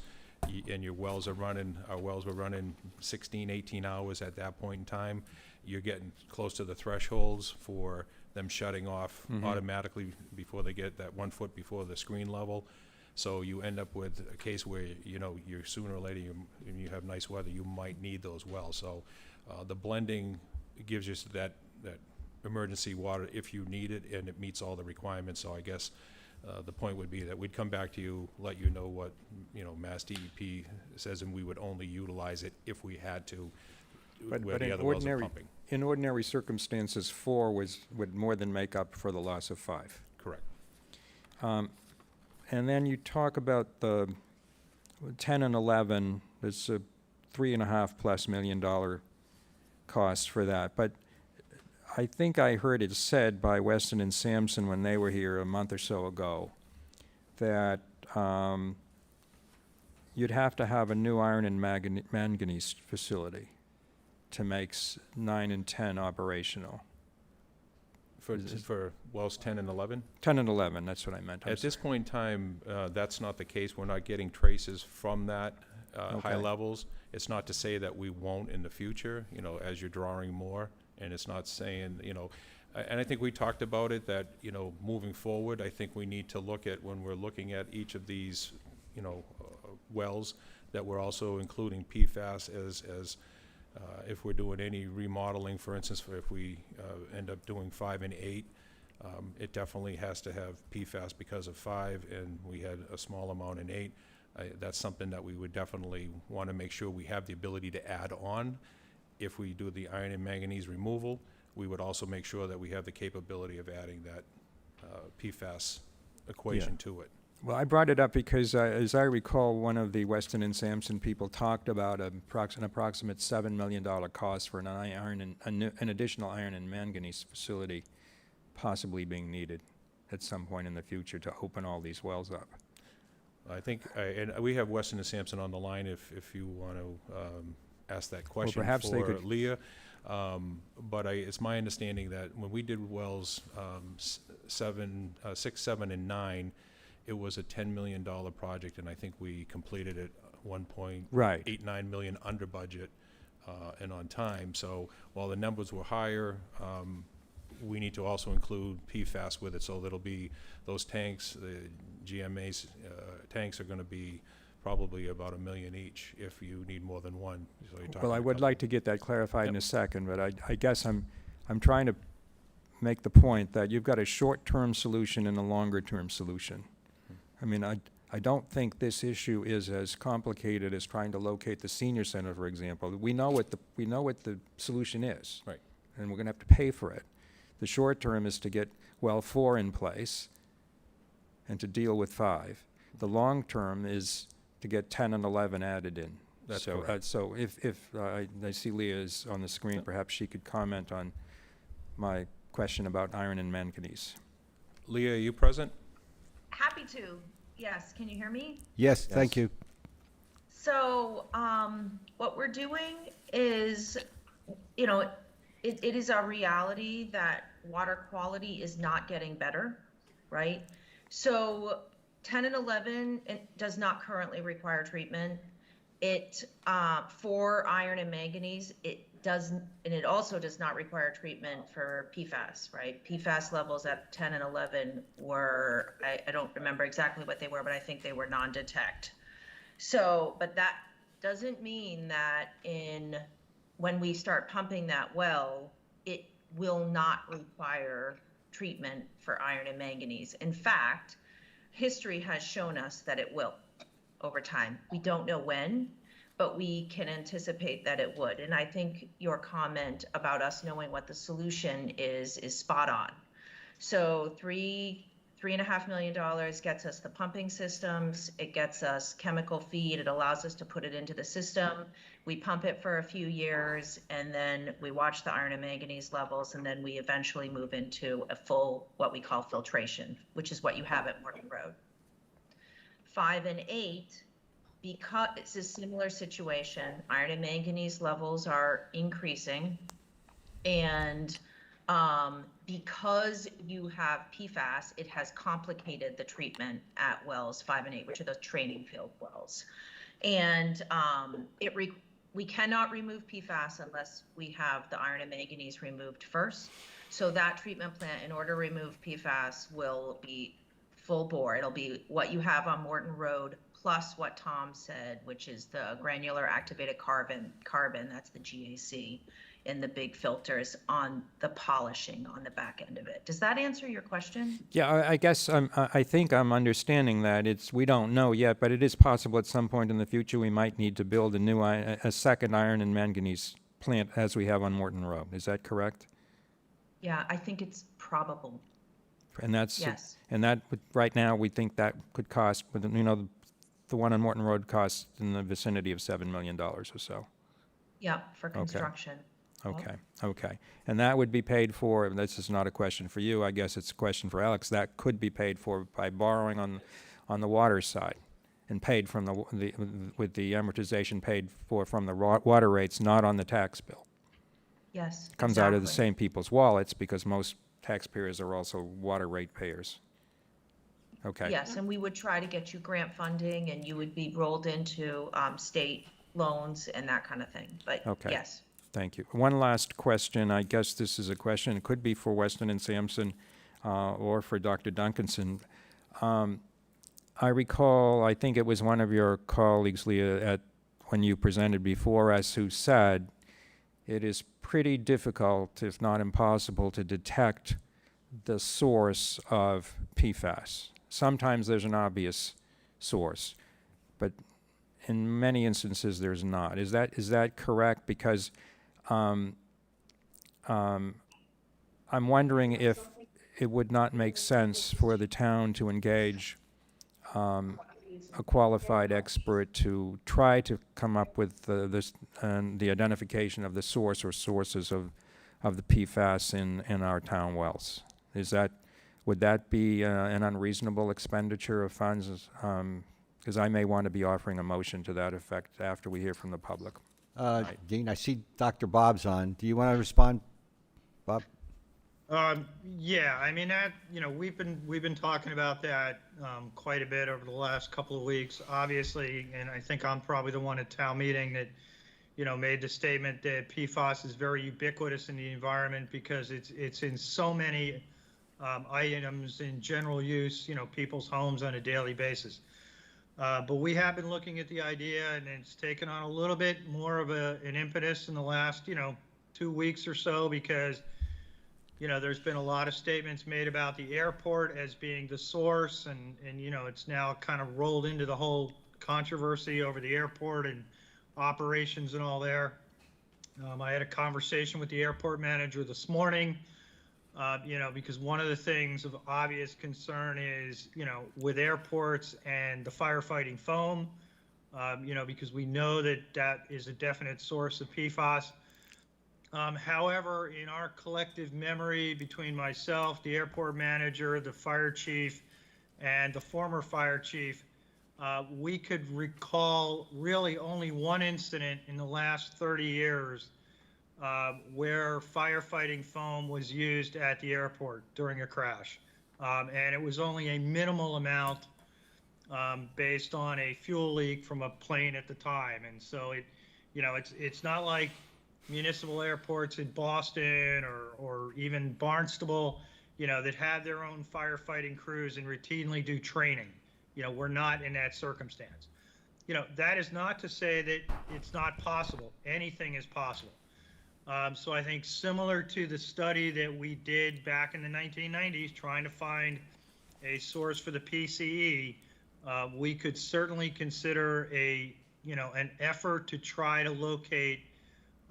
and your wells are running, our wells were running 16, 18 hours at that point in time, you're getting close to the thresholds for them shutting off automatically before they get that 1 foot before the screen level. So you end up with a case where, you're sooner or later, and you have nice weather, you might need those wells. So the blending gives you that emergency water if you need it, and it meets all the requirements. So I guess the point would be that we'd come back to you, let you know what, Mass DEP says, and we would only utilize it if we had to, where the other wells are pumping. In ordinary circumstances, 4 would more than make up for the loss of 5. Correct. And then you talk about the 10 and 11, there's a $3.5+ million cost for that. But I think I heard it said by Weston and Sampson when they were here a month or so ago that you'd have to have a new iron and manganese facility to make 9 and 10 operational. For wells 10 and 11? 10 and 11, that's what I meant. At this point in time, that's not the case. We're not getting traces from that high Okay. levels. It's not to say that we won't in the future, as you're drawing more. And it's not saying, and I think we talked about it, that, moving forward, I think we need to look at, when we're looking at each of these, wells, that we're also including PFAS as if we're doing any remodeling, for instance, if we end up doing 5 and 8, it definitely has to have PFAS because of 5, and we had a small amount in 8. That's something that we would definitely want to make sure we have the ability to add on. If we do the iron and manganese removal, we would also make sure that we have the capability of adding that PFAS equation to it. Well, I brought it up because, as I recall, one of the Weston and Sampson people talked about an approximate $7 million cost for an additional iron and manganese facility possibly being needed at some point in the future to open all these wells up. I think, and we have Weston and Sampson on the line if you want to ask that question perhaps they for could- Leah. But it's my understanding that when we did wells 6, 7, and 9, it was a $10 million project, and I think we completed it 1.89 million under budget and on time. So while the numbers were higher, we need to also include PFAS with it. So there'll be those tanks, the GMA's tanks are going to be probably about $1 million each if you need more than one. So you're talking Well, I a would couple. like to get that clarified in a second, but I guess I'm trying to make the point that you've got a short-term solution and a longer-term solution. I mean, I don't think this issue is as complicated as trying to locate the senior center, for example. We know what the solution is. Right. And we're gonna have to pay for it. The short term is to get well 4 in place and to deal with 5. The long term is to get 10 and 11 added in. That's So, correct. so if I see Leah is on the screen, perhaps she could comment on my question about iron and manganese. Leah, are you present? Happy to. Yes. Can you hear me? Yes, thank you. So, what we're doing is, it is our reality that water quality is not getting better, right? So 10 and 11 does not currently require treatment. It, for iron and manganese, it doesn't, and it also does not require treatment for PFAS, right? PFAS levels at 10 and 11 were, I don't remember exactly what they were, but I think they were non-detect. So, but that doesn't mean that when we start pumping that well, it will not require treatment for iron and manganese. In fact, history has shown us that it will over time. We don't know when, but we can anticipate that it would. And I think your comment about us knowing what the solution is spot on. So $3.5 million gets us the pumping systems. It gets us chemical feed. It allows us to put it into the system. We pump it for a few years, and then we watch the iron and manganese levels, and then we eventually move into a full, what we call filtration, which is what you have at Morton Road. 5 and 8, because it's a similar situation, iron and manganese levels are increasing, and because you have PFAS, it has complicated the treatment at wells 5 and 8, which are the training field wells. And we cannot remove PFAS unless we have the iron and manganese removed first. So that treatment plant, in order to remove PFAS, will be full bore. It'll be what you have on Morton Road plus what Tom said, which is the granular activated carbon, that's the GAC, in the big filters on the polishing on the back end of it. Does that answer your question? Yeah, I guess I think I'm understanding that we don't know yet, but it is possible at some point in the future we might need to build a second iron and manganese plant as we have on Morton Road. Is that correct? Yeah, I think it's probable. And that's Yes. And that right now we think that could cost, the one on Morton Road costs in the vicinity of $7 million or so. Yeah, for construction. Okay. And that would be paid for, and this is not a question for you, I guess it's a question for Alex, that could be paid for by borrowing on the water side and paid from with the amortization paid for from the water rates, not on the tax bill. Yes, Comes out of the exactly. same people's wallets because most taxpayers are also water rate payers. Okay. Yes, and we would try to get you grant funding, and you would be rolled into state loans and that kind of thing. But Okay. yes. Thank you. One last question. I guess this is a question. It could be for Weston and Sampson or for Dr. Duncanson. I recall, I think it was one of your colleagues, Leah, when you presented before us, who said it is pretty difficult, if not impossible, to detect the source of PFAS. Sometimes there's an obvious source, but in many instances there's not. Is that correct? Because I'm wondering if it would not make sense for the town to engage a qualified expert to try to come up with the identification of the source or sources of the PFAS in our town wells. Would that be an unreasonable expenditure of funds? Because I may want to be offering a motion to that effect after we hear from the public. Dean, I see Dr. Bob's on. Do you want to respond, Bob? Yeah, I mean that, we've been talking about that quite a bit over the last couple of weeks, obviously, and I think I'm probably the one at town meeting that, made the statement that PFAS is very ubiquitous in the environment because it's in so many items in general use, people's homes on a daily basis. But we have been looking at the idea, and it's taken on a little bit more of an impetus in the last, 2 weeks or so, because there's been a lot of statements made about the airport as being the source, and it's now kind of rolled into the whole controversy over the airport and operations and all there. I had a conversation with the airport manager this morning, because one of the things of obvious concern is, with airports and the firefighting foam, because we know that is a definite source of PFAS. However, in our collective memory between myself, the airport manager, the fire chief, and the former fire chief, we could recall really only one incident in the last 30 years where firefighting foam was used at the airport during a crash. And it was only a minimal amount based on a fuel leak from a plane at the time. And so it's not like municipal airports in Boston or even Barnstable, that have their own firefighting crews and routinely do training. We're not in that circumstance. That is not to say that it's not possible. Anything is possible. So I think similar to the study that we did back in the 1990s, trying to find a source for the PCE, we could certainly consider an effort to try to locate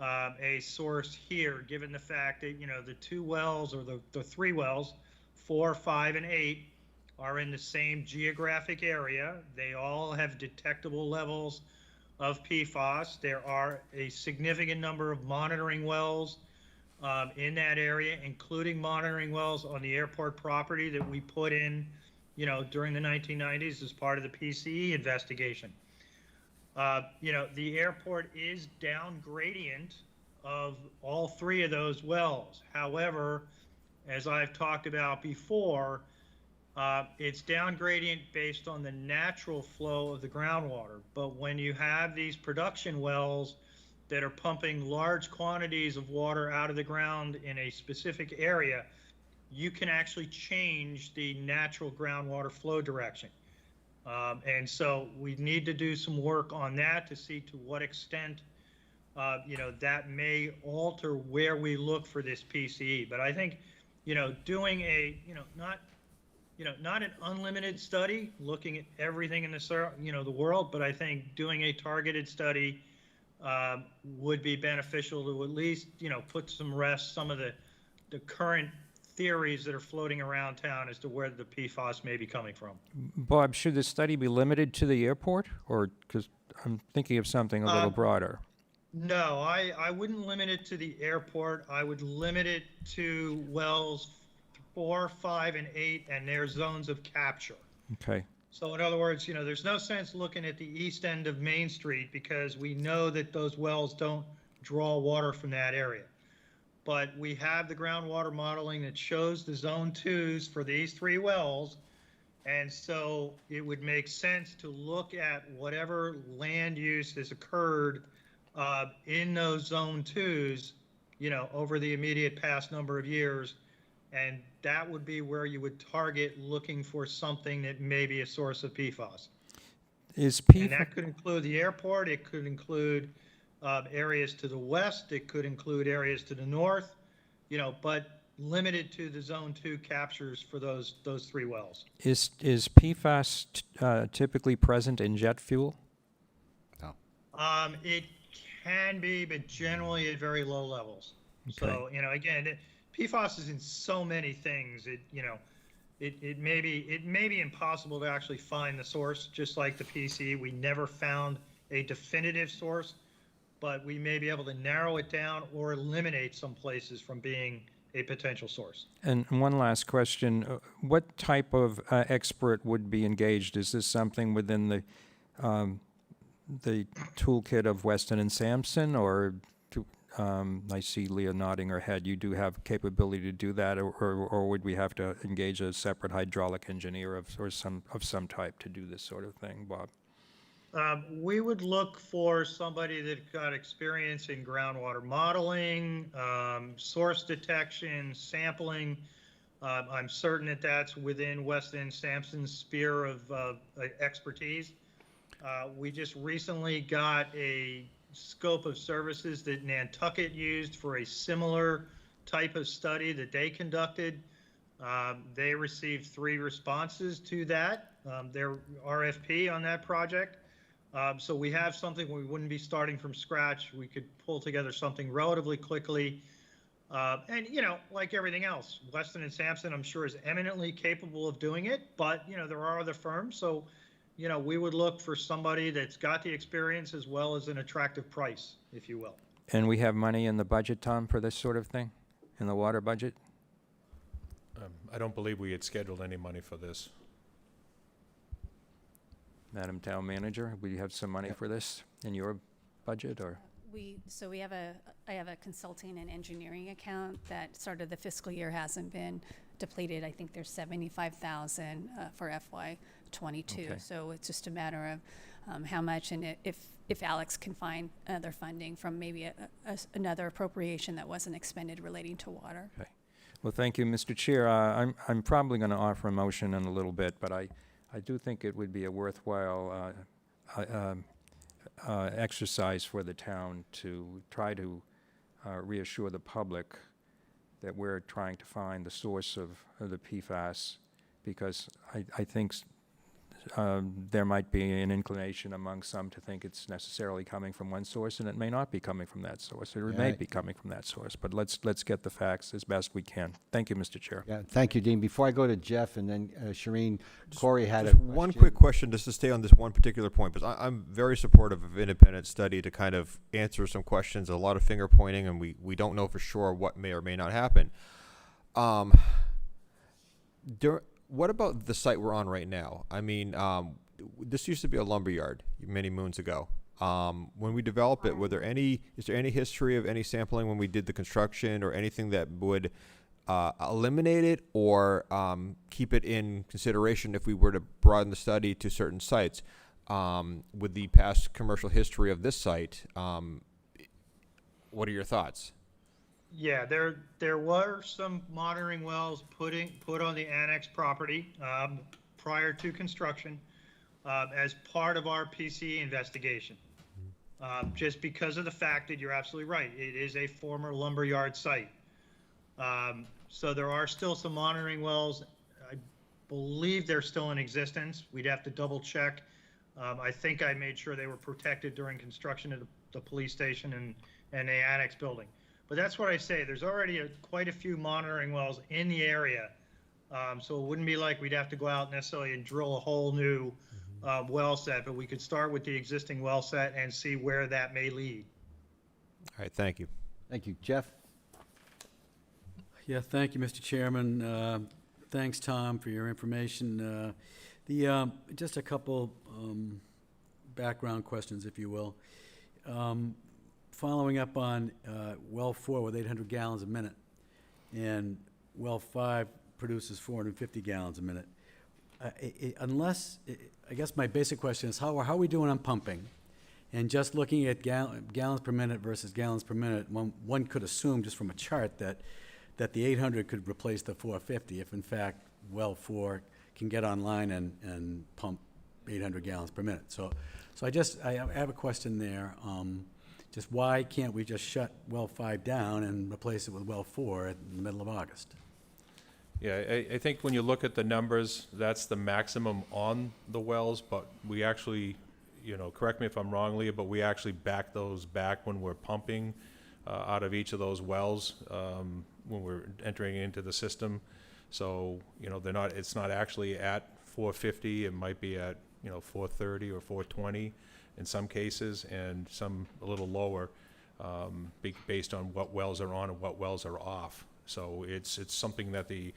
a source here, given the fact that, the 2 wells or the 3 wells, 4, 5, and 8, are in the same geographic area. They all have detectable levels of PFAS. There are a significant number of monitoring wells in that area, including monitoring wells on the airport property that we put in, during the 1990s as part of the PCE investigation. The airport is down gradient of all 3 of those wells. However, as I've talked about before, it's down gradient based on the natural flow of the groundwater. But when you have these production wells that are pumping large quantities of water out of the ground in a specific area, you can actually change the natural groundwater flow direction. And so we need to do some work on that to see to what extent, that may alter where we look for this PCE. But I think, doing a, not an unlimited study, looking at everything in the world, but I think doing a targeted study would be beneficial to at least, put some rest some of the current theories that are floating around town as to where the PFAS may be coming from. Bob, should the study be limited to the airport, or, because I'm thinking of something a little broader? No, I wouldn't limit it to the airport. I would limit it to wells 4, 5, and 8 and their zones of capture. Okay. So in other words, there's no sense looking at the east end of Main Street because we know that those wells don't draw water from that area. But we have the groundwater modeling that shows the zone 2s for these 3 wells. And so it would make sense to look at whatever land use has occurred in those zone 2s, over the immediate past number of years. And that would be where you would target looking for something that may be a source of PFAS. And that could include the airport. It could include areas to the west. It could include areas to the north. But limited to the Zone 2 captures for those 3 wells. Is PFAS typically present in jet fuel? No. It can be, but generally at very low levels. So, again, PFAS is in so many things. It may be impossible to actually find the source, just like the PCE. We never found a definitive source, but we may be able to narrow it down or eliminate some places from being a potential source. And one last question. What type of expert would be engaged? Is this something within the toolkit of Weston and Sampson, or I see Leah nodding her head. You do have capability to do that, or would we have to engage a separate hydraulic engineer of some type to do this sort of thing, Bob? We would look for somebody that got experience in groundwater modeling, source detection, sampling. I'm certain that that's within Weston and Sampson's sphere of expertise. We just recently got a scope of services that Nantucket used for a similar type of study that they conducted. They received 3 responses to that, their RFP on that project. So we have something where we wouldn't be starting from scratch. We could pull together something relatively quickly. And, like everything else, Weston and Sampson, I'm sure, is eminently capable of doing it, but, there are other firms. So, we would look for somebody that's got the experience as well as an attractive price, if you will. And we have money in the budget, Tom, for this sort of thing, in the water budget? I don't believe we had scheduled any money for this. Madam Town Manager, we have some money for this in your budget, or? I have a consulting and engineering account that started the fiscal year hasn't been depleted. I think there's 75,000 for FY22. Okay. So it's just a matter of how much, and if Alex can find other funding from maybe another appropriation that wasn't expended relating to water. Okay. Well, thank you, Mr. Chair. I'm probably going to offer a motion in a little bit, but I do think it would be a worthwhile exercise for the town to try to reassure the public that we're trying to find the source of the PFAS, because I think there might be an inclination among some to think it's necessarily coming from one source, and it may not be coming from that source, or it may be coming from that source. But let's get the facts as best we can. Thank you, Mr. Chair. Yeah, thank you, Dean. Before I go to Jeff and then Shireen, Corey had Just one quick question, just to stay on this one particular point, because I'm very supportive of independent study to kind of answer some questions, a lot of finger pointing, and we don't know for sure what may or may not happen. What about the site we're on right now? I mean, this used to be a lumber yard many moons ago. When we developed it, is there any history of any sampling when we did the construction, or anything that would eliminate it or keep it in consideration if we were to broaden the study to certain sites? With the past commercial history of this site, what are your thoughts? Yeah, there were some monitoring wells put on the annex property prior to construction as part of our PCE investigation. Just because of the fact that you're absolutely right, it is a former lumberyard site. So there are still some monitoring wells. I believe they're still in existence. We'd have to double check. I think I made sure they were protected during construction of the police station and the annex building. But that's what I say. There's already quite a few monitoring wells in the area. So it wouldn't be like we'd have to go out necessarily and drill a whole new well set, but we could start with the existing well set and see where that may lead. All right, thank you. Thank you. Jeff? Yeah, thank you, Mr. Chairman. Thanks, Tom, for your information. Just a couple background questions, if you will. Following up on well 4 with 800 gallons a minute, and well 5 produces 450 gallons a minute. I guess my basic question is, how are we doing on pumping? And just looking at gallons per minute versus gallons per minute, one could assume just from a chart that the 800 could replace the 450 if in fact well 4 can get online and pump 800 gallons per minute. So I have a question there. Just why can't we just shut well 5 down and replace it with well 4 in the middle of August? Yeah, I think when you look at the numbers, that's the maximum on the wells, but we actually, correct me if I'm wrong, Leah, but we actually back those back when we're pumping out of each of those wells when we're entering into the system. So, it's not actually at 450, it might be at, 430 or 420 in some cases, and some a little lower based on what wells are on and what wells are off. So it's something that the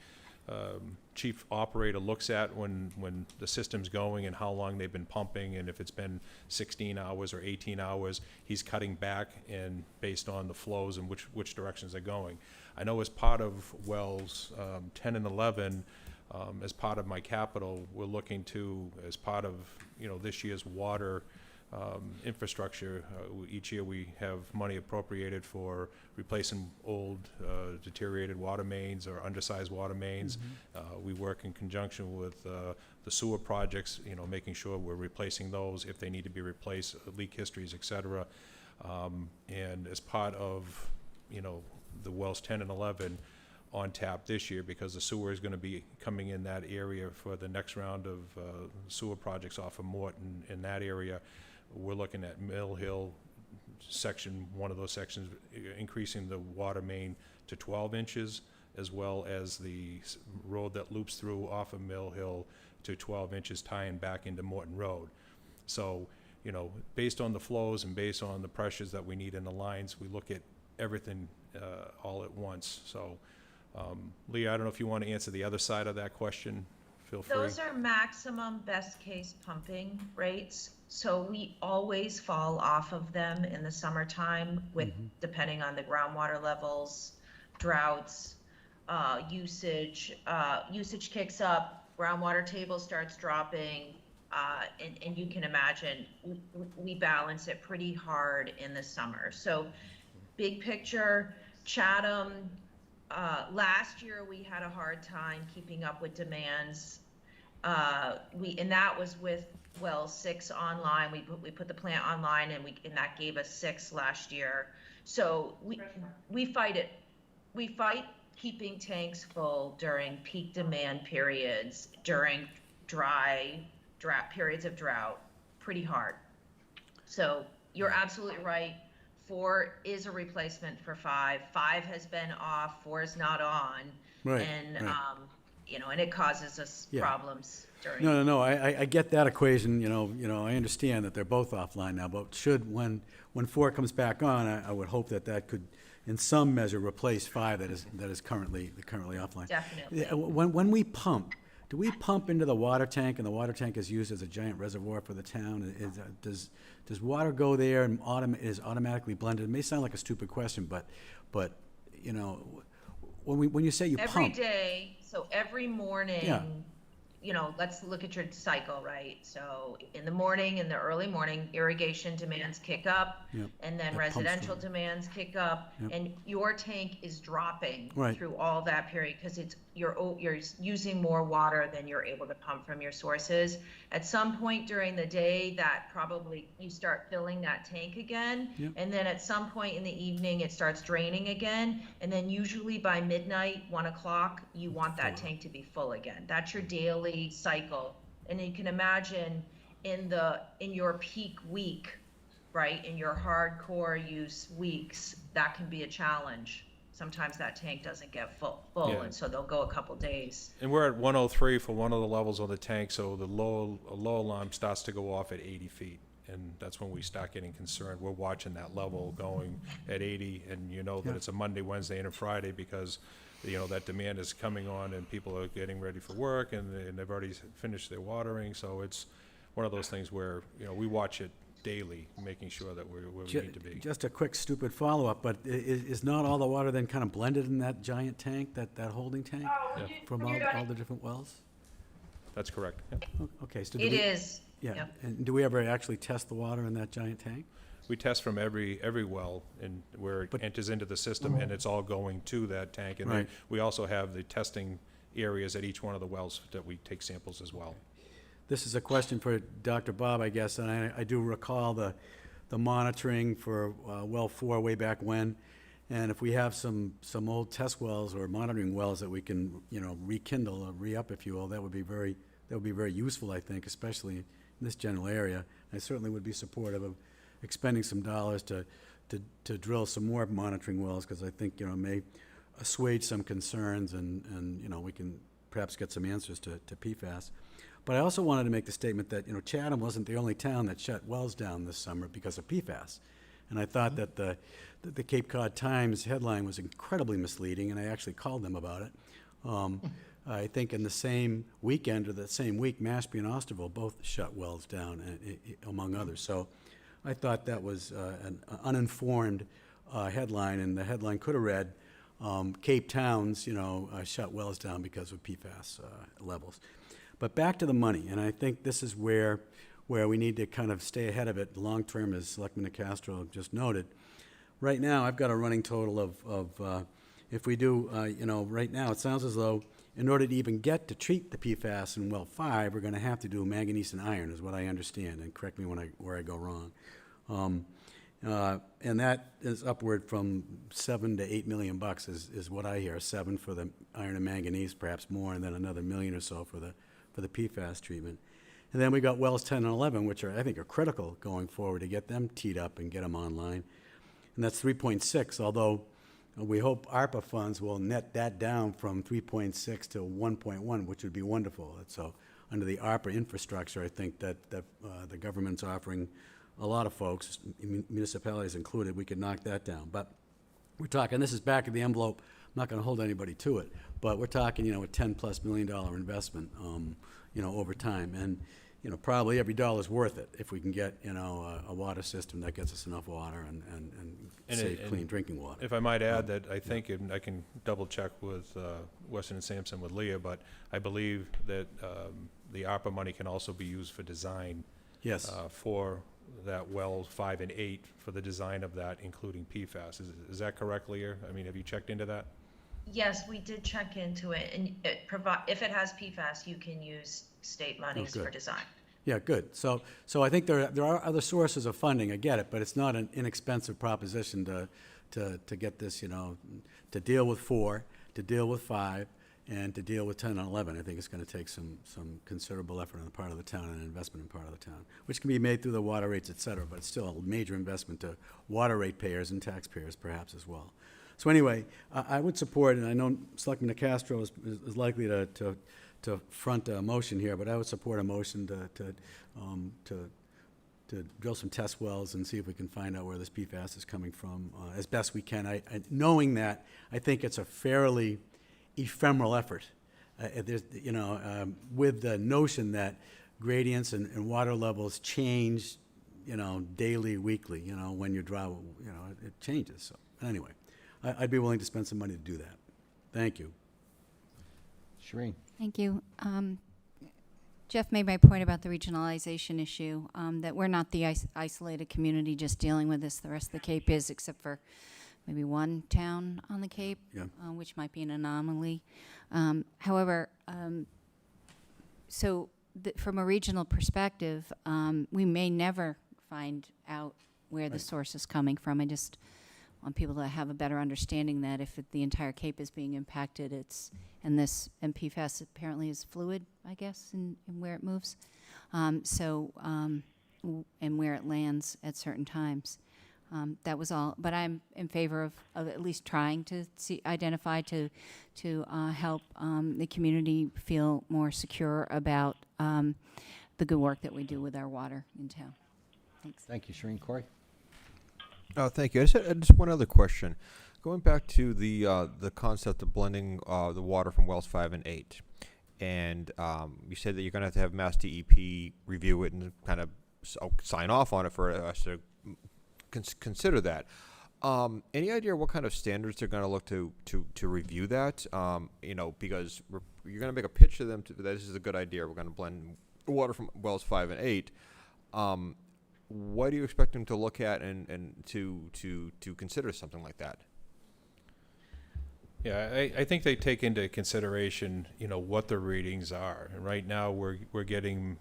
chief operator looks at when the system's going and how long they've been pumping, and if it's been 16 hours or 18 hours, he's cutting back and based on the flows and which directions they're going. I know as part of wells 10 and 11, as part of my capital, we're looking to, as part of this year's water infrastructure, each year we have money appropriated for replacing old deteriorated water mains or undersized water mains. We work in conjunction with the sewer projects, making sure we're replacing those if they need to be replaced, leak histories, et cetera. And as part of the wells 10 and 11 on tap this year, because the sewer is going to be coming in that area for the next round of sewer projects off of Morton in that area. We're looking at Mill Hill section, one of those sections, increasing the water main to 12 inches, as well as the road that loops through off of Mill Hill to 12 inches, tying back into Morton Road. So, based on the flows and based on the pressures that we need in the lines, we look at everything all at once. So, Leah, I don't know if you want to answer the other side of that question. Feel free. Those are maximum best case pumping rates. So we always fall off of them in the summertime with, depending on the groundwater levels, droughts, usage kicks up, groundwater table starts dropping, and you can imagine we balance it pretty hard in the summer. So big picture, Chatham, last year we had a hard time keeping up with demands. And that was with well 6 online. We put the plant online, and that gave us 6 last year. So we fight it. We fight keeping tanks full during peak demand periods, during drought periods of drought, pretty hard. So you're absolutely right. 4 is a replacement for 5. 5 has been off. 4 is not on. Right. And right. And it causes us problems during. No, I get that equation, I understand that they're both offline now, but when 4 comes back on, I would hope that could, in some measure, replace 5 that is currently offline. Definitely. When we pump, do we pump into the water tank, and the water tank is used as a giant reservoir for the town? Does water go there and is automatically blended? It may sound like a stupid question, but when you say you Every pump. day, so every morning, Yeah. Let's look at your cycle, right? So in the morning, in the early morning, irrigation demands kick up, Yep. and then That pumps residential through. demands kick up, Yep. and your tank is dropping Right. through all that period because you're using more water than you're able to pump from your sources. At some point during the day, that probably you start filling that tank again, Yep. and then at some point in the evening, it starts draining again, and then usually by midnight, 1 o'clock, you want that tank to be full again. That's your daily cycle. And you can imagine in your peak week, right, in your hardcore use weeks, that can be a challenge. Sometimes that tank doesn't get full, Yeah. and so they'll go a couple days. And we're at 103 for one of the levels of the tank, so the low alarm starts to go off at 80 feet. And that's when we start getting concerned. We're watching that level going at 80, and that it's a Monday, Wednesday, and a Friday because, that demand is coming on and people are getting ready for work and they've already finished their watering. So it's one of those things where, we watch it daily, making sure that we're where we need to be. Just a quick stupid follow-up, but is not all the water then kind of blended in that giant tank, that holding tank? From all the different wells? That's correct. Yeah. Okay, so It is. Yeah, Yep. and do we ever actually test the water in that giant tank? We test from every well and where it enters into the system, and it's all going to that tank. And Right. we also have the testing areas at each one of the wells that we take samples as well. This is a question for Dr. Bob, I guess, and I do recall the the monitoring for well 4 way back when. And if we have some old test wells or monitoring wells that we can, rekindle or re-up, if you will, that would be very useful, I think, especially in this general area. I certainly would be supportive of expending some dollars to drill some more monitoring wells, because I think, it may assuage some concerns and we can perhaps get some answers to PFAS. But I also wanted to make the statement that, Chatham wasn't the only town that shut wells down this summer because of PFAS. And I thought that the Cape Cod Times headline was incredibly misleading, and I actually called them about it. I think in the same weekend or the same week, Mashpee and Osterville both shut wells down, among others. So I thought that was an uninformed headline, and the headline could have read, Cape Towns, shut wells down because of PFAS levels. But back to the money, and I think this is where we need to kind of stay ahead of it long term, as Selectman Castro just noted. Right now, I've got a running total of if we do, right now, it sounds as though in order to even get to treat the PFAS in well 5, we're going to have to do manganese and iron, is what I understand, and correct me where I go wrong. And that is upward from $7 to $8 million is what I hear. 7 for the iron and manganese, perhaps more, and then another $1 million or so for the PFAS treatment. And then we got wells 10 and 11, which I think are critical going forward to get them teed up and get them online. And that's 3.6, although we hope ARPA funds will net that down from 3.6 to 1.1, which would be wonderful. So under the ARPA infrastructure, I think that the government's offering a lot of folks, municipalities included, we could knock that down. But we're talking, this is back of the envelope, I'm not going to hold anybody to it, but we're talking, a $10+ million investment, over time. And, probably every dollar's worth it if we can get, a water system that gets us enough water and safe, clean drinking water. If I might add that I think, and I can double check with Weston and Sampson with Leah, but I believe that the ARPA money can also be used for design. Yes. For that well 5 and 8 for the design of that, including PFAS. Is that correct, Leah? I mean, have you checked into that? Yes, we did check into it, and if it has PFAS, you can use state monies for design. Yeah, good. So I think there are other sources of funding. I get it, but it's not an inexpensive proposition to get this, to deal with 4, to deal with 5, and to deal with 10 and 11. I think it's going to take some considerable effort on the part of the town and investment in part of the town, which can be made through the water rates, et cetera, but it's still a major investment to water rate payers and taxpayers perhaps as well. So anyway, I would support, and I know Selectman Castro is likely to front a motion here, but I would support a motion to drill some test wells and see if we can find out where this PFAS is coming from as best we can. Knowing that, I think it's a fairly ephemeral effort. With the notion that gradients and water levels change, daily, weekly. When you draw, it changes. So anyway, I'd be willing to spend some money to do that. Thank you. Shereen. Thank you. Jeff made my point about the regionalization issue, that we're not the isolated community just dealing with this. The rest of the Cape is, except for maybe one town on the Cape, which might be an anomaly. However, from a regional perspective, we may never find out where the source is coming from. I just want people to have a better understanding that if the entire Cape is being impacted, and PFAS apparently is fluid, I guess, in where it moves, and where it lands at certain times. That was all, but I'm in favor of at least trying to identify to help the community feel more secure about the good work that we do with our water in town. Thanks. Thank you, Shereen. Corey? Thank you. I just one other question. Going back to the concept of blending the water from wells 5 and 8, and you said that you're going to have Mass DEP review it and kind of sign off on it for us to consider that. Any idea what kind of standards they're going to look to review that? Because you're going to make a pitch to them that this is a good idea. We're going to blend water from wells 5 and 8. What do you expect them to look at and to consider something like that? Yeah, I think they take into consideration, what the readings are. And right now we're getting,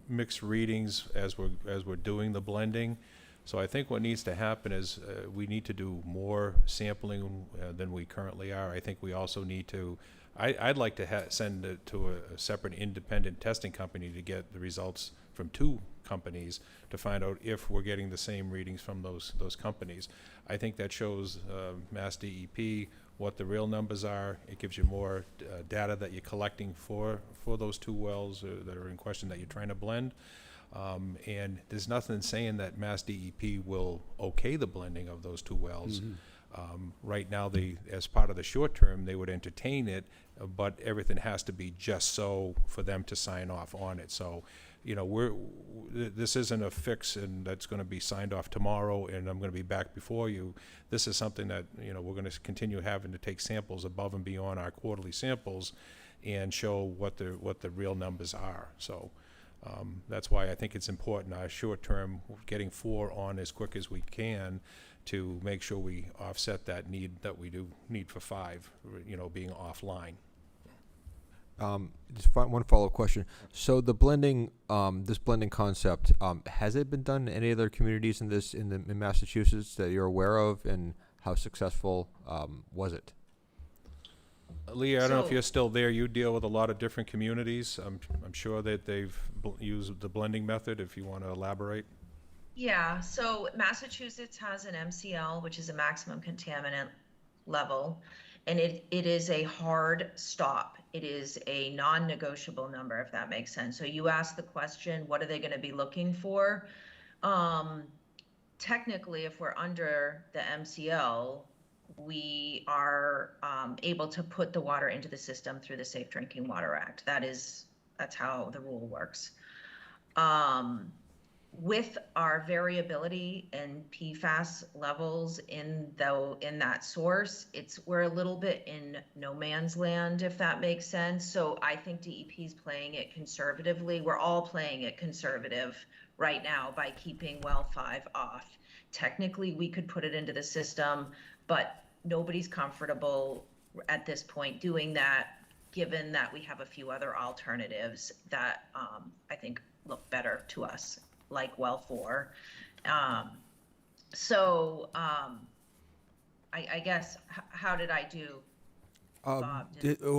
mixed readings as we're doing the blending. So I think what needs to happen is we need to do more sampling than we currently are. I think we also need to, I'd like to send it to a separate independent testing company to get the results from 2 companies to find out if we're getting the same readings from those companies. I think that shows Mass DEP what the real numbers are. It gives you more data that you're collecting for those 2 wells that are in question that you're trying to blend. And there's nothing saying that Mass DEP will okay the blending of those 2 wells. Right now, as part of the short term, they would entertain it, but everything has to be just so for them to sign off on it. So, you know, this isn't a fix and that's going to be signed off tomorrow and I'm going to be back before you. This is something that, you know, we're going to continue having to take samples above and beyond our quarterly samples and show what the real numbers are. So that's why I think it's important, our short term, getting 4 on as quick as we can to make sure we offset that need that we do need for 5, you know, being offline. Just one follow-up question. So the blending, this blending concept, has it been done in any other communities in Massachusetts that you're aware of, and how successful was it? Lee, I don't know if you're still there. You deal with a lot of different communities. I'm sure that they've used the blending method. If you want to elaborate. Yeah, so Massachusetts has an MCL, which is a maximum contaminant level, and it is a hard stop. It is a non-negotiable number, if that makes sense. So you ask the question, what are they going to be looking for? Technically, if we're under the MCL, we are able to put the water into the system through the Safe Drinking Water Act. That's how the rule works. With our variability in PFAS levels in that source, we're a little bit in no man's land, if that makes sense. So I think DEP is playing it conservatively. We're all playing it conservative right now by keeping well 5 off. Technically, we could put it into the system, but nobody's comfortable at this point doing that, given that we have a few other alternatives that I think look better to us, like well 4. I guess, how did I do, Bob?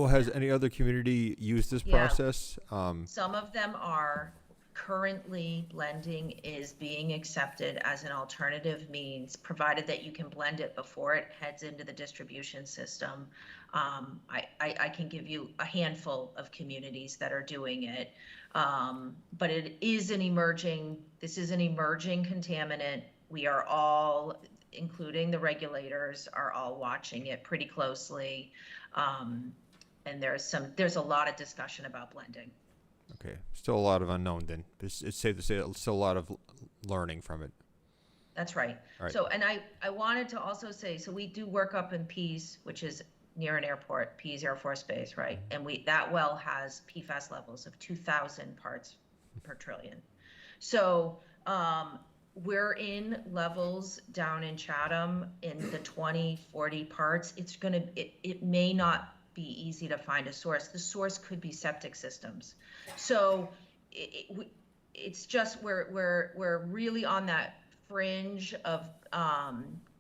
Has any other community used this Yeah. process? Some of them are. Currently, blending is being accepted as an alternative means, provided that you can blend it before it heads into the distribution system. I can give you a handful of communities that are doing it, but this is an emerging contaminant. We are all, including the regulators, are all watching it pretty closely, and there's a lot of discussion about blending. Okay, still a lot of unknown then. It's safe to say it's still a lot of learning from it. That's right. All right. So, and I wanted to also say, so we do work up in Pease, which is near an airport, Pease Air Force Base, right? And that well has PFAS levels of 2,000 parts per trillion. So we're in levels down in Chatham in the 20, 40 parts. It may not be easy to find a source. The source could be septic systems. So it's just we're really on that fringe of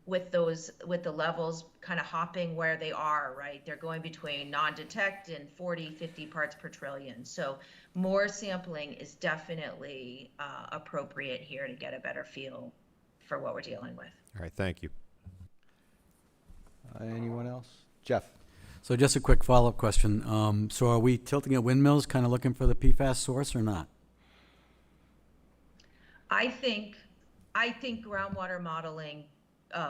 with the levels kind of hopping where they are, right? They're going between non-detect and 40, 50 parts per trillion. So more sampling is definitely appropriate here to get a better feel for what we're dealing with. All right, thank you. Anyone else? Jeff? So just a quick follow-up question. So are we tilting at windmills, kind of looking for the PFAS source or not? I think groundwater modeling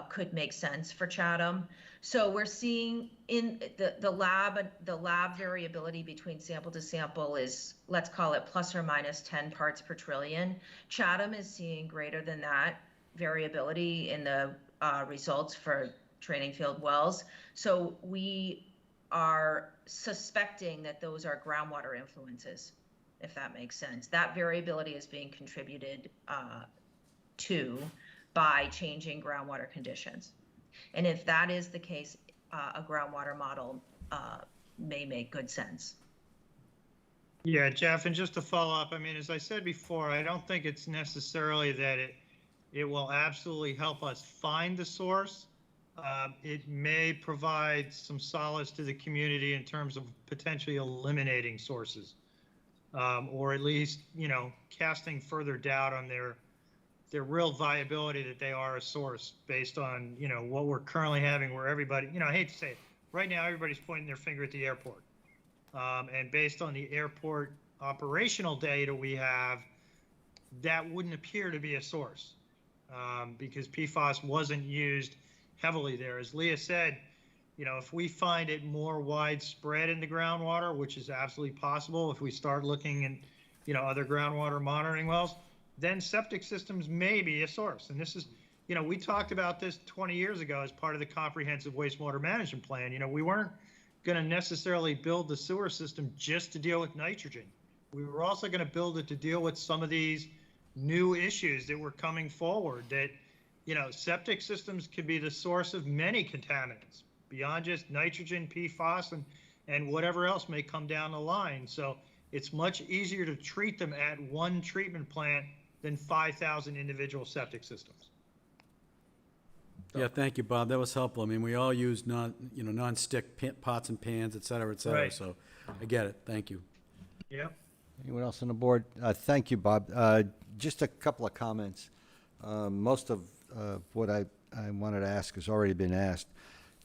could make sense for Chatham. So we're seeing in the lab variability between sample to sample is, let's call it plus or minus 10 parts per trillion. Chatham is seeing greater than that variability in the results for training field wells. So we are suspecting that those are groundwater influences, if that makes sense. That variability is being contributed to by changing groundwater conditions. And if that is the case, a groundwater model may make good sense. Yeah, Jeff, and just to follow up, I mean, as I said before, I don't think it's necessarily that it will absolutely help us find the source. It may provide some solace to the community in terms of potentially eliminating sources, or at least, casting further doubt on their real viability that they are a source based on, what we're currently having where everybody, I hate to say it, right now everybody's pointing their finger at the airport. And based on the airport operational data we have, that wouldn't appear to be a source, because PFAS wasn't used heavily there. As Leah said, if we find it more widespread in the groundwater, which is absolutely possible if we start looking in, other groundwater monitoring wells, then septic systems may be a source. And this is, we talked about this 20 years ago as part of the comprehensive wastewater management plan. We weren't going to necessarily build the sewer system just to deal with nitrogen. We were also going to build it to deal with some of these new issues that were coming forward, that, septic systems could be the source of many contaminants beyond just nitrogen, PFAS, and whatever else may come down the line. So it's much easier to treat them at one treatment plant than 5,000 individual septic systems. Yeah, thank you, Bob. That was helpful. I mean, we all use non-stick pots and pans, et cetera, Right. so I get it. Thank you. Yeah. Anyone else on the board? Thank you, Bob. Just a couple of comments. Most of what I wanted to ask has already been asked.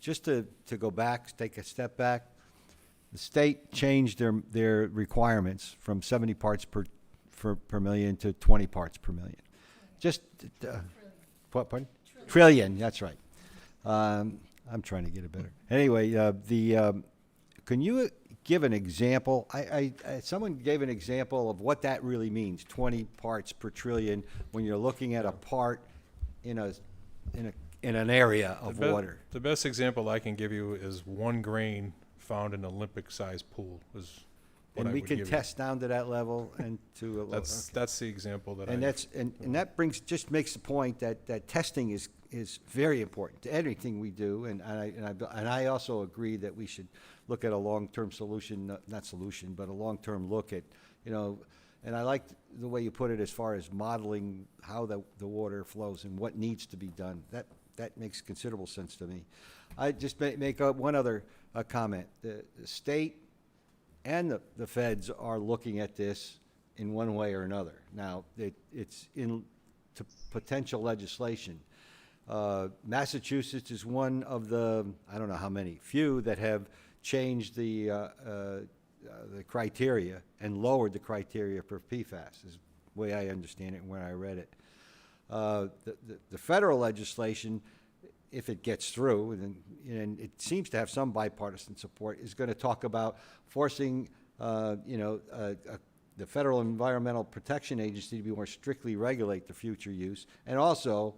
Just to go back, take a step back, the state changed their requirements from 70 parts per million to 20 parts per million. Just, what, pardon? Trillion, that's right. I'm trying to get it better. Anyway, can you give an example? Someone gave an example of what that really means, 20 parts per trillion, when you're looking at a part in an area of water. The best example I can give you is 1 grain found in an Olympic-sized pool is what And I we would can give you. test down to that level and to a That's the example that and that just makes the point that testing is very important to anything we do, and I also agree that we should look at a long-term solution, not solution, but a long-term look at, and I like the way you put it as far as modeling how the water flows and what needs to be done. That makes considerable sense to me. I just make one other comment. The state and the feds are looking at this in one way or another. Now, it's into potential legislation. Massachusetts is one of the, I don't know how many, few that have changed the criteria and lowered the criteria for PFAS, is the way I understand it and when I read it. The federal legislation, if it gets through, and it seems to have some bipartisan support, is going to talk about forcing, the Federal Environmental Protection Agency to be more strictly regulate the future use, and also,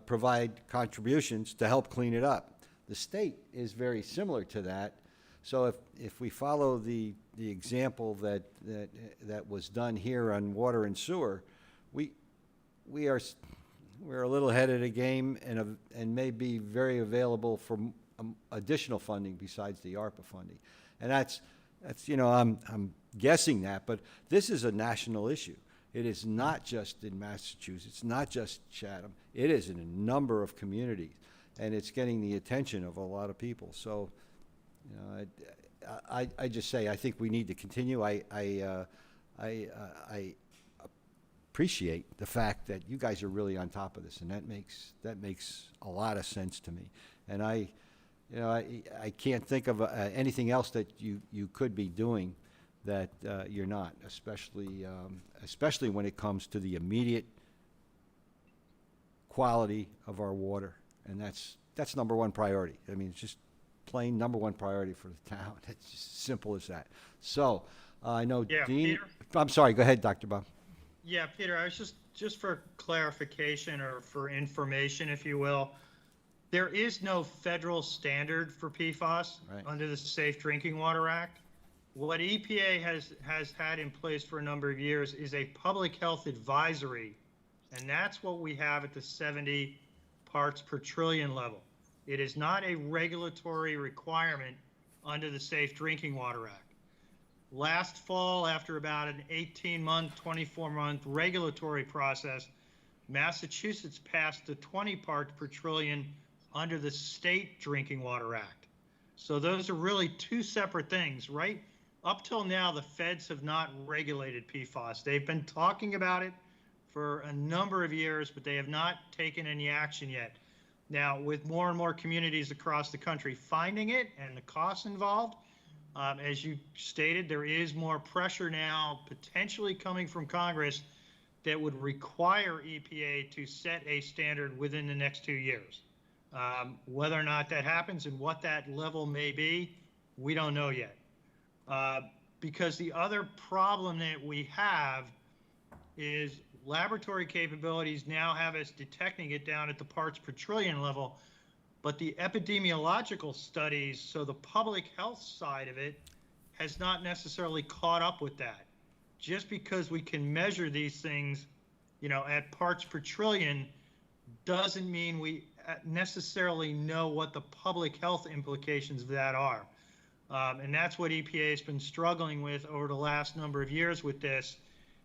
provide contributions to help clean it up. The state is very similar to that. So if we follow the example that was done here on water and sewer, we're a little ahead of the game and may be very available for additional funding besides the ARPA funding. And that's I'm guessing that, but this is a national issue. It is not just in Massachusetts, not just Chatham. It is in a number of communities, and it's getting the attention of a lot of people. So, I just say I think we need to continue. I appreciate the fact that you guys are really on top of this, and that makes a lot of sense to me. And I can't think of anything else that you could be doing that you're not, especially when it comes to the immediate quality of our water, and that's number one priority. I mean, it's just plain number one priority for the town. It's just simple as that. So I know Yeah, Dean. Peter? I'm sorry. Go ahead, Dr. Bob. Yeah, Peter, I was just for clarification or for information, if you will, there is no federal standard for PFAS under the Safe Drinking Water Act. What EPA has had in place for a number of years is a public health advisory, and that's what we have at the 70 parts per trillion level. It is not a regulatory requirement under the Safe Drinking Water Act. Last fall, after about an 18-month, 24-month regulatory process, Massachusetts passed the 20 parts per trillion under the State Drinking Water Act. So those are really two separate things, right? Up till now, the feds have not regulated PFAS. They've been talking about it for a number of years, but they have not taken any action yet. Now, with more and more communities across the country finding it and the costs involved, as you stated, there is more pressure now potentially coming from Congress that would require EPA to set a standard within the next 2 years. Whether or not that happens and what that level may be, we don't know yet. Because the other problem that we have is laboratory capabilities now have us detecting it down at the parts per trillion level, but the epidemiological studies, so the public health side of it, has not necessarily caught up with that. Just because we can measure these things, at parts per trillion doesn't mean we necessarily know what the public health implications of that are. And that's what EPA has been struggling with over the last number of years with this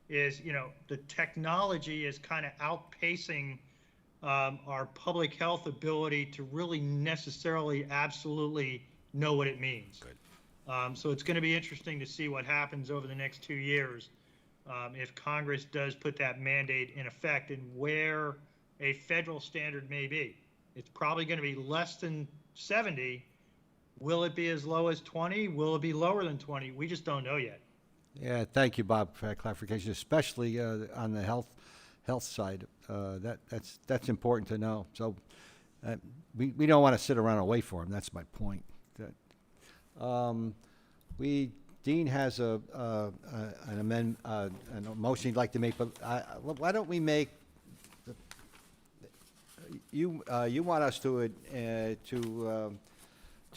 is, the technology is kind of outpacing our public health ability to really necessarily absolutely know what it means. So it's going to be interesting to see what happens over the next 2 years if Congress does put that mandate in effect and where a federal standard may be. It's probably going to be less than 70. Will it be as low as 20? Will it be lower than 20? We just don't know yet. Yeah, thank you, Bob, for that clarification, especially on the health side. That's important to know. So we don't want to sit around and wait for him. That's my point. Dean has an amendment, a motion he'd like to make, but why don't we make you want us to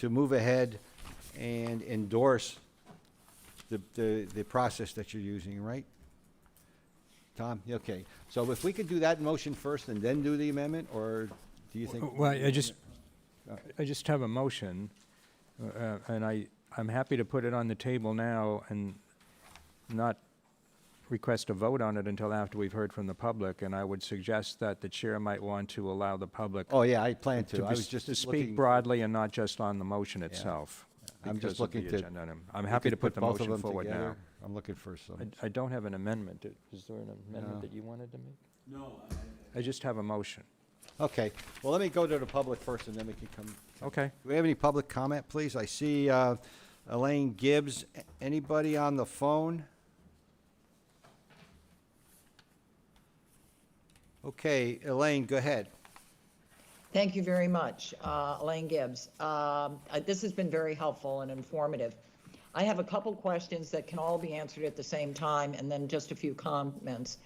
move ahead and endorse the process that you're using, right? Tom, okay. So if we could do that motion first and then do the amendment, or do you think? Well, I just have a motion, and I'm happy to put it on the table now and not request a vote on it until after we've heard from the public, and I would suggest that the chair might want to allow the public. Oh, yeah, I plan to. I was just to speak looking broadly and not just on the motion itself. I'm just because of the looking to. agenda item. I'm we happy could to put the both of motion them forward now. together. I'm looking for some. I don't have an amendment. Is there an amendment that you wanted to make? No. I just have a motion. Okay, well, let me go to the public first, and then we can come. Okay. Do we have any public comment, please? I see Elaine Gibbs. Anybody on the phone? Okay, Elaine, go ahead. Thank you very much, Elaine Gibbs. This has been very helpful and informative. I have a couple questions that can all be answered at the same time, and then just a few comments.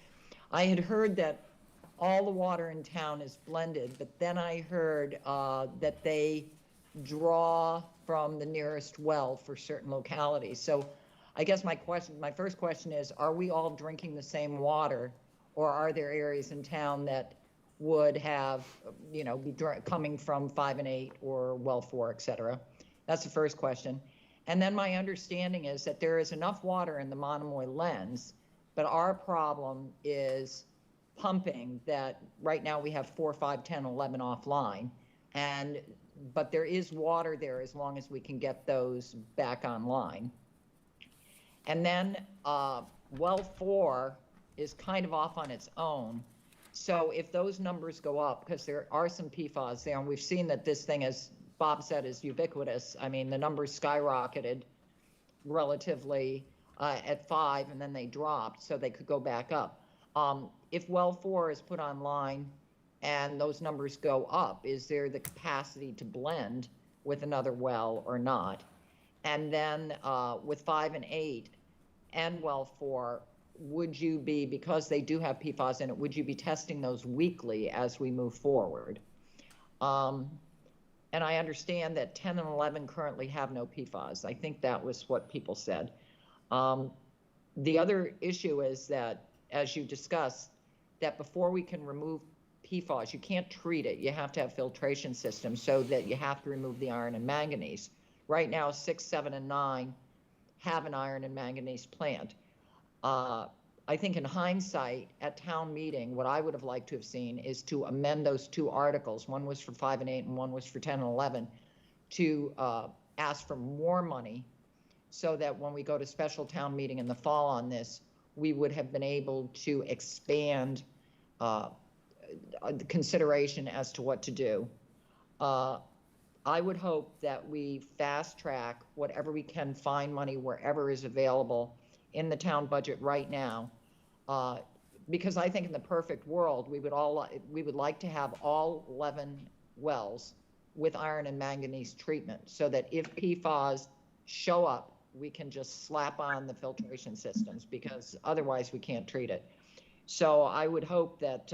I had heard that all the water in town is blended, but then I heard that they draw from the nearest well for certain localities. So I guess my first question is, are we all drinking the same water, or are there areas in town that would have, be coming from 5 and 8 or well 4, et cetera? That's the first question. And then my understanding is that there is enough water in the Monomoy lens, but our problem is pumping, that right now we have 4, 5, 10, 11 offline. But there is water there as long as we can get those back online. And then well 4 is kind of off on its own. So if those numbers go up, because there are some PFAS there, and we've seen that this thing, as Bob said, is ubiquitous. I mean, the numbers skyrocketed relatively at 5, and then they dropped, so they could go back up. If well 4 is put online and those numbers go up, is there the capacity to blend with another well or not? And then with 5 and 8 and well 4, would you be, because they do have PFAS in it, would you be testing those weekly as we move forward? And I understand that 10 and 11 currently have no PFAS. I think that was what people said. The other issue is that, as you discussed, that before we can remove PFAS, you can't treat it. You have to have filtration systems, so that you have to remove the iron and manganese. Right now, 6, 7, and 9 have an iron and manganese plant. I think in hindsight, at town meeting, what I would have liked to have seen is to amend those two articles. One was for 5 and 8 and one was for 10 and 11, to ask for more money so that when we go to special town meeting in the fall on this, we would have been able to expand the consideration as to what to do. I would hope that we fast track whatever we can, find money wherever is available in the town budget right now, because I think in the perfect world, we would like to have all 11 wells with iron and manganese treatment, so that if PFAS show up, we can just slap on the filtration systems, because otherwise we can't treat it. So I would hope that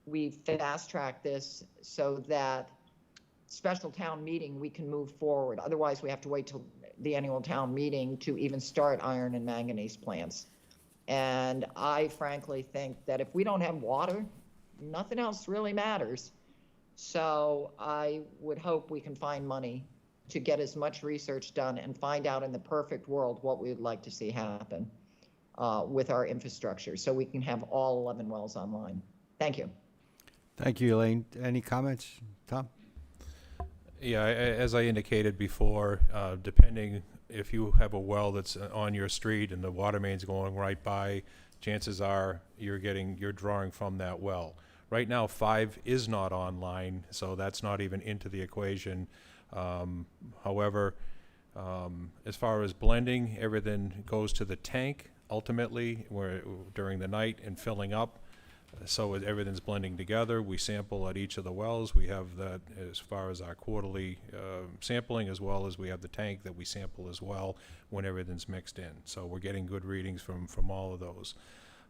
we fast track this so that special town meeting we can move forward. Otherwise, we have to wait till the annual town meeting to even start iron and manganese plants. And I frankly think that if we don't have water, nothing else really matters. So I would hope we can find money to get as much research done and find out in the perfect world what we would like to see happen with our infrastructure, so we can have all 11 wells online. Thank you. Thank you, Elaine. Any comments, Tom? Yeah, as I indicated before, depending if you have a well that's on your street and the water main's going right by, chances are you're drawing from that well. Right now, 5 is not online, so that's not even into the equation. However, as far as blending, everything goes to the tank ultimately during the night and filling up. So everything's blending together. We sample at each of the wells. We have that as far as our quarterly sampling, as well as we have the tank that we sample as well when everything's mixed in. So we're getting good readings from all of those.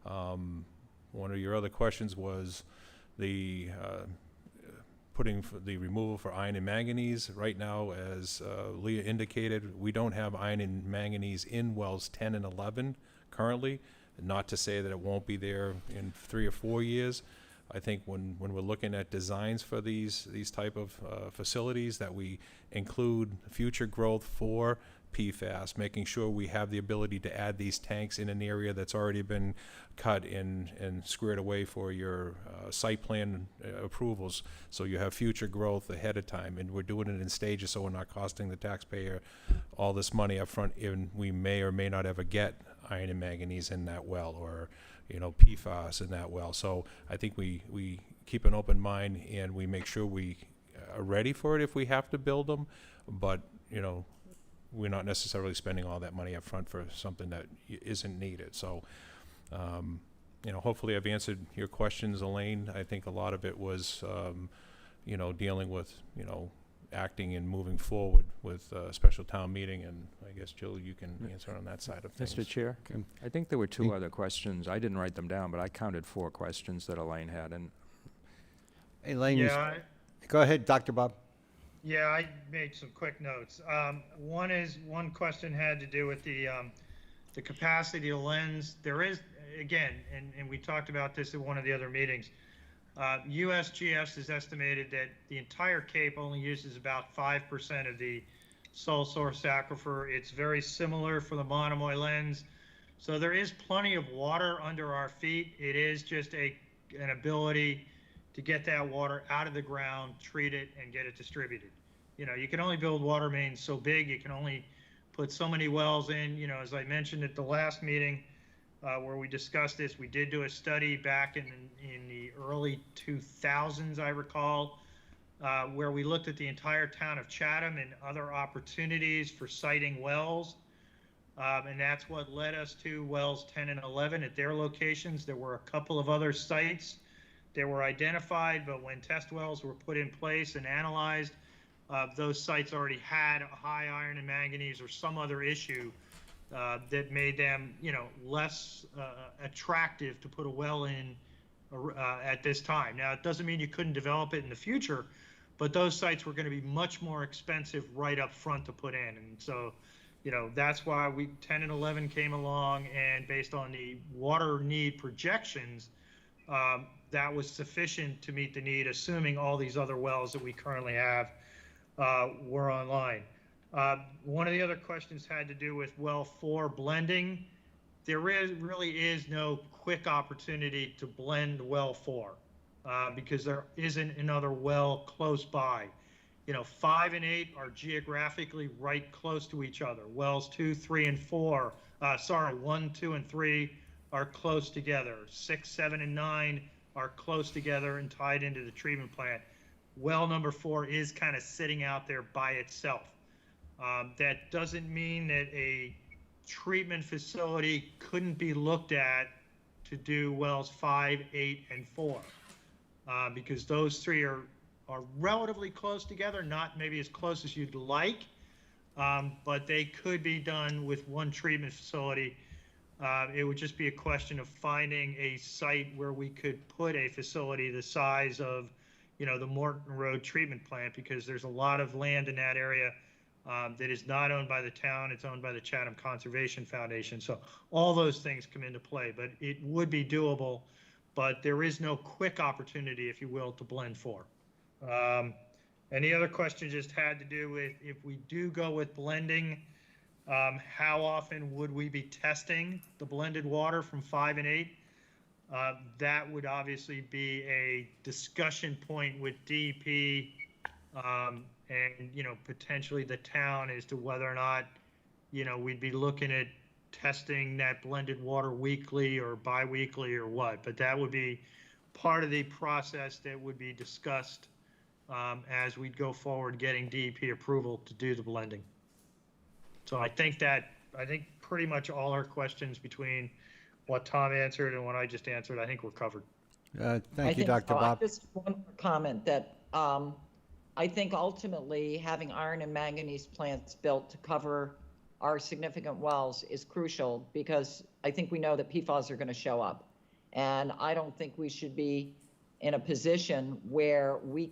One of your other questions was the putting for the removal for iron and manganese. Right now, as Leah indicated, we don't have iron and manganese in wells 10 and 11 currently. Not to say that it won't be there in 3 or 4 years. I think when we're looking at designs for these type of facilities, that we include future growth for PFAS, making sure we have the ability to add these tanks in an area that's already been cut and squared away for your site plan approvals, so you have future growth ahead of time. And we're doing it in stages, so we're not costing the taxpayer all this money up front, and we may or may not ever get iron and manganese in that well, or PFAS in that well. So I think we keep an open mind, and we make sure we are ready for it if we have to build them, but we're not necessarily spending all that money up front for something that isn't needed. So hopefully I've answered your questions, Elaine. I think a lot of it was dealing with acting and moving forward with a special town meeting, and I guess, Jill, you can answer on that side of things. Mr. Chair, I think there were 2 other questions. I didn't write them down, but I counted 4 questions that Elaine had. And Elaine, go ahead, Dr. Bob. Yeah, I made some quick notes. One question had to do with the capacity of the lens. There is, again, and we talked about this at one of the other meetings, USGS has estimated that the entire Cape only uses about 5% of the sole source aquifer. It's very similar for the Monomoy lens. So there is plenty of water under our feet. It is just an ability to get that water out of the ground, treat it, and get it distributed. You can only build water mains so big. You can only put so many wells in. As I mentioned at the last meeting, where we discussed this, we did do a study back in the early 2000s, I recall, where we looked at the entire town of Chatham and other opportunities for siting wells. And that's what led us to wells 10 and 11 at their locations. There were a couple of other sites that were identified, but when test wells were put in place and analyzed, those sites already had a high iron and manganese or some other issue that made them, less attractive to put a well in at this time. Now, it doesn't mean you couldn't develop it in the future, but those sites were going to be much more expensive right up front to put in. And so, that's why 10 and 11 came along, and based on the water need projections, that was sufficient to meet the need, assuming all these other wells that we currently have were online. One of the other questions had to do with well 4 blending. There really is no quick opportunity to blend well 4 because there isn't another well close by. 5 and 8 are geographically right close to each other. Wells 2, 3, and 4, 1, 2, and 3 are close together. 6, 7, and 9 are close together and tied into the treatment plant. Well number 4 is kind of sitting out there by itself. That doesn't mean that a treatment facility couldn't be looked at to do wells 5, 8, and 4 because those 3 are relatively close together, not maybe as close as you'd like, but they could be done with one treatment facility. It would just be a question of finding a site where we could put a facility the size of, the Morton Road treatment plant, because there's a lot of land in that area that is not owned by the town. It's owned by the Chatham Conservation Foundation. So all those things come into play, but it would be doable, but there is no quick opportunity, if you will, to blend 4. And the other question just had to do with, if we do go with blending, how often would we be testing the blended water from 5 and 8? That would obviously be a discussion point with DEP and potentially the town as to whether or not we'd be looking at testing that blended water weekly or bi-weekly or what. But that would be part of the process that would be discussed as we'd go forward getting DEP approval to do the blending. So I think pretty much all our questions between what Tom answered and what I just answered, I think we're covered. Thank you, Dr. Bob. Just one more comment that I think ultimately having iron and manganese plants built to cover our significant wells is crucial, because I think we know that PFAS are going to show up. And I don't think we should be in a position where we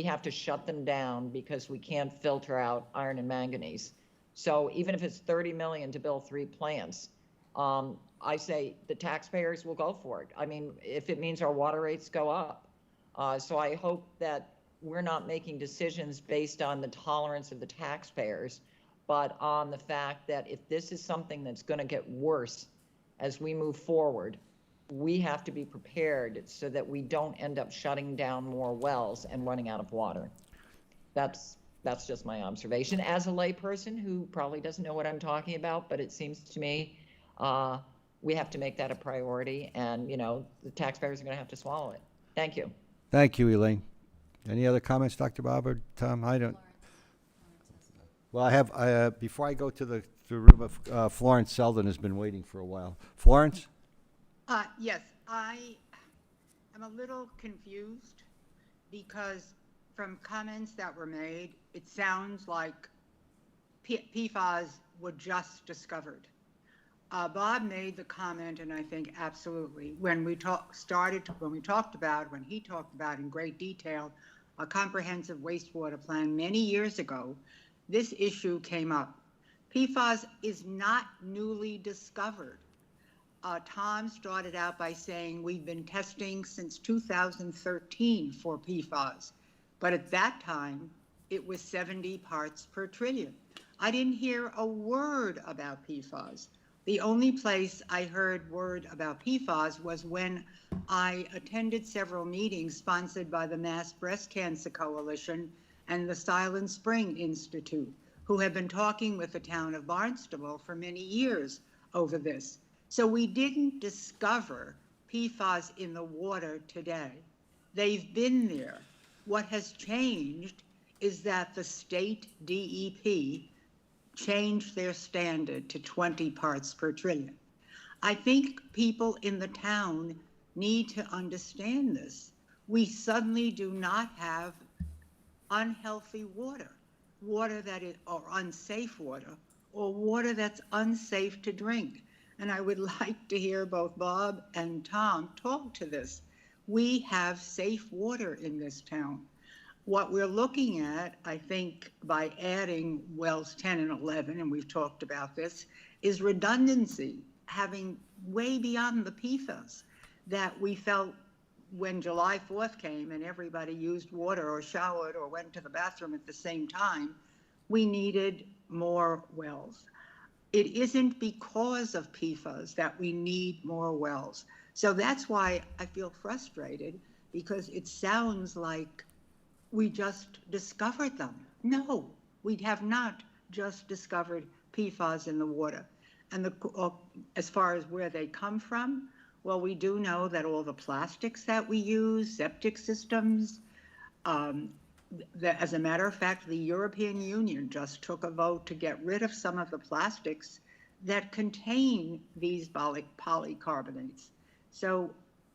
have to shut them down because we can't filter out iron and manganese. So even if it's $30 million to build 3 plants, I say the taxpayers will go for it. I mean, if it means our water rates go up. So I hope that we're not making decisions based on the tolerance of the taxpayers, but on the fact that if this is something that's going to get worse as we move forward, we have to be prepared so that we don't end up shutting down more wells and running out of water. That's just my observation as a layperson who probably doesn't know what I'm talking about, but it seems to me we have to make that a priority, and the taxpayers are going to have to swallow it. Thank you. Thank you, Elaine. Any other comments, Dr. Bob or Tom? I don't. Well, I have, before I go to the room of Florence Selden has been waiting for a while. Florence? Yes, I am a little confused because from comments that were made, it sounds like PFAS were just discovered. Bob made the comment, and I think absolutely, when he talked about in great detail a comprehensive wastewater plan many years ago, this issue came up. PFAS is not newly discovered. Tom started out by saying we've been testing since 2013 for PFAS, but at that time it was 70 parts per trillion. I didn't hear a word about PFAS. The only place I heard word about PFAS was when I attended several meetings sponsored by the Mass Breast Cancer Coalition and the Silent Spring Institute, who have been talking with the town of Barnstable for many years over this. So we didn't discover PFAS in the water today. They've been there. What has changed is that the state DEP changed their standard to 20 parts per trillion. I think people in the town need to understand this. We suddenly do not have unhealthy water, water that is, or unsafe water, or water that's unsafe to drink. And I would like to hear both Bob and Tom talk to this. We have safe water in this town. What we're looking at, I think, by adding wells 10 and 11, and we've talked about this, is redundancy, having way beyond the PFAS that we felt when July 4th came and everybody used water or showered or went to the bathroom at the same time. we needed more wells. It isn't because of PFAS that we need more wells. So that's why I feel frustrated, because it sounds like we just discovered them. No, we have not just discovered PFAS in the water. And as far as where they come from, well, we do know that all the plastics that we use, septic systems, as a matter of fact, the European Union just took a vote to get rid of some of the plastics that contain these polycarbonates. So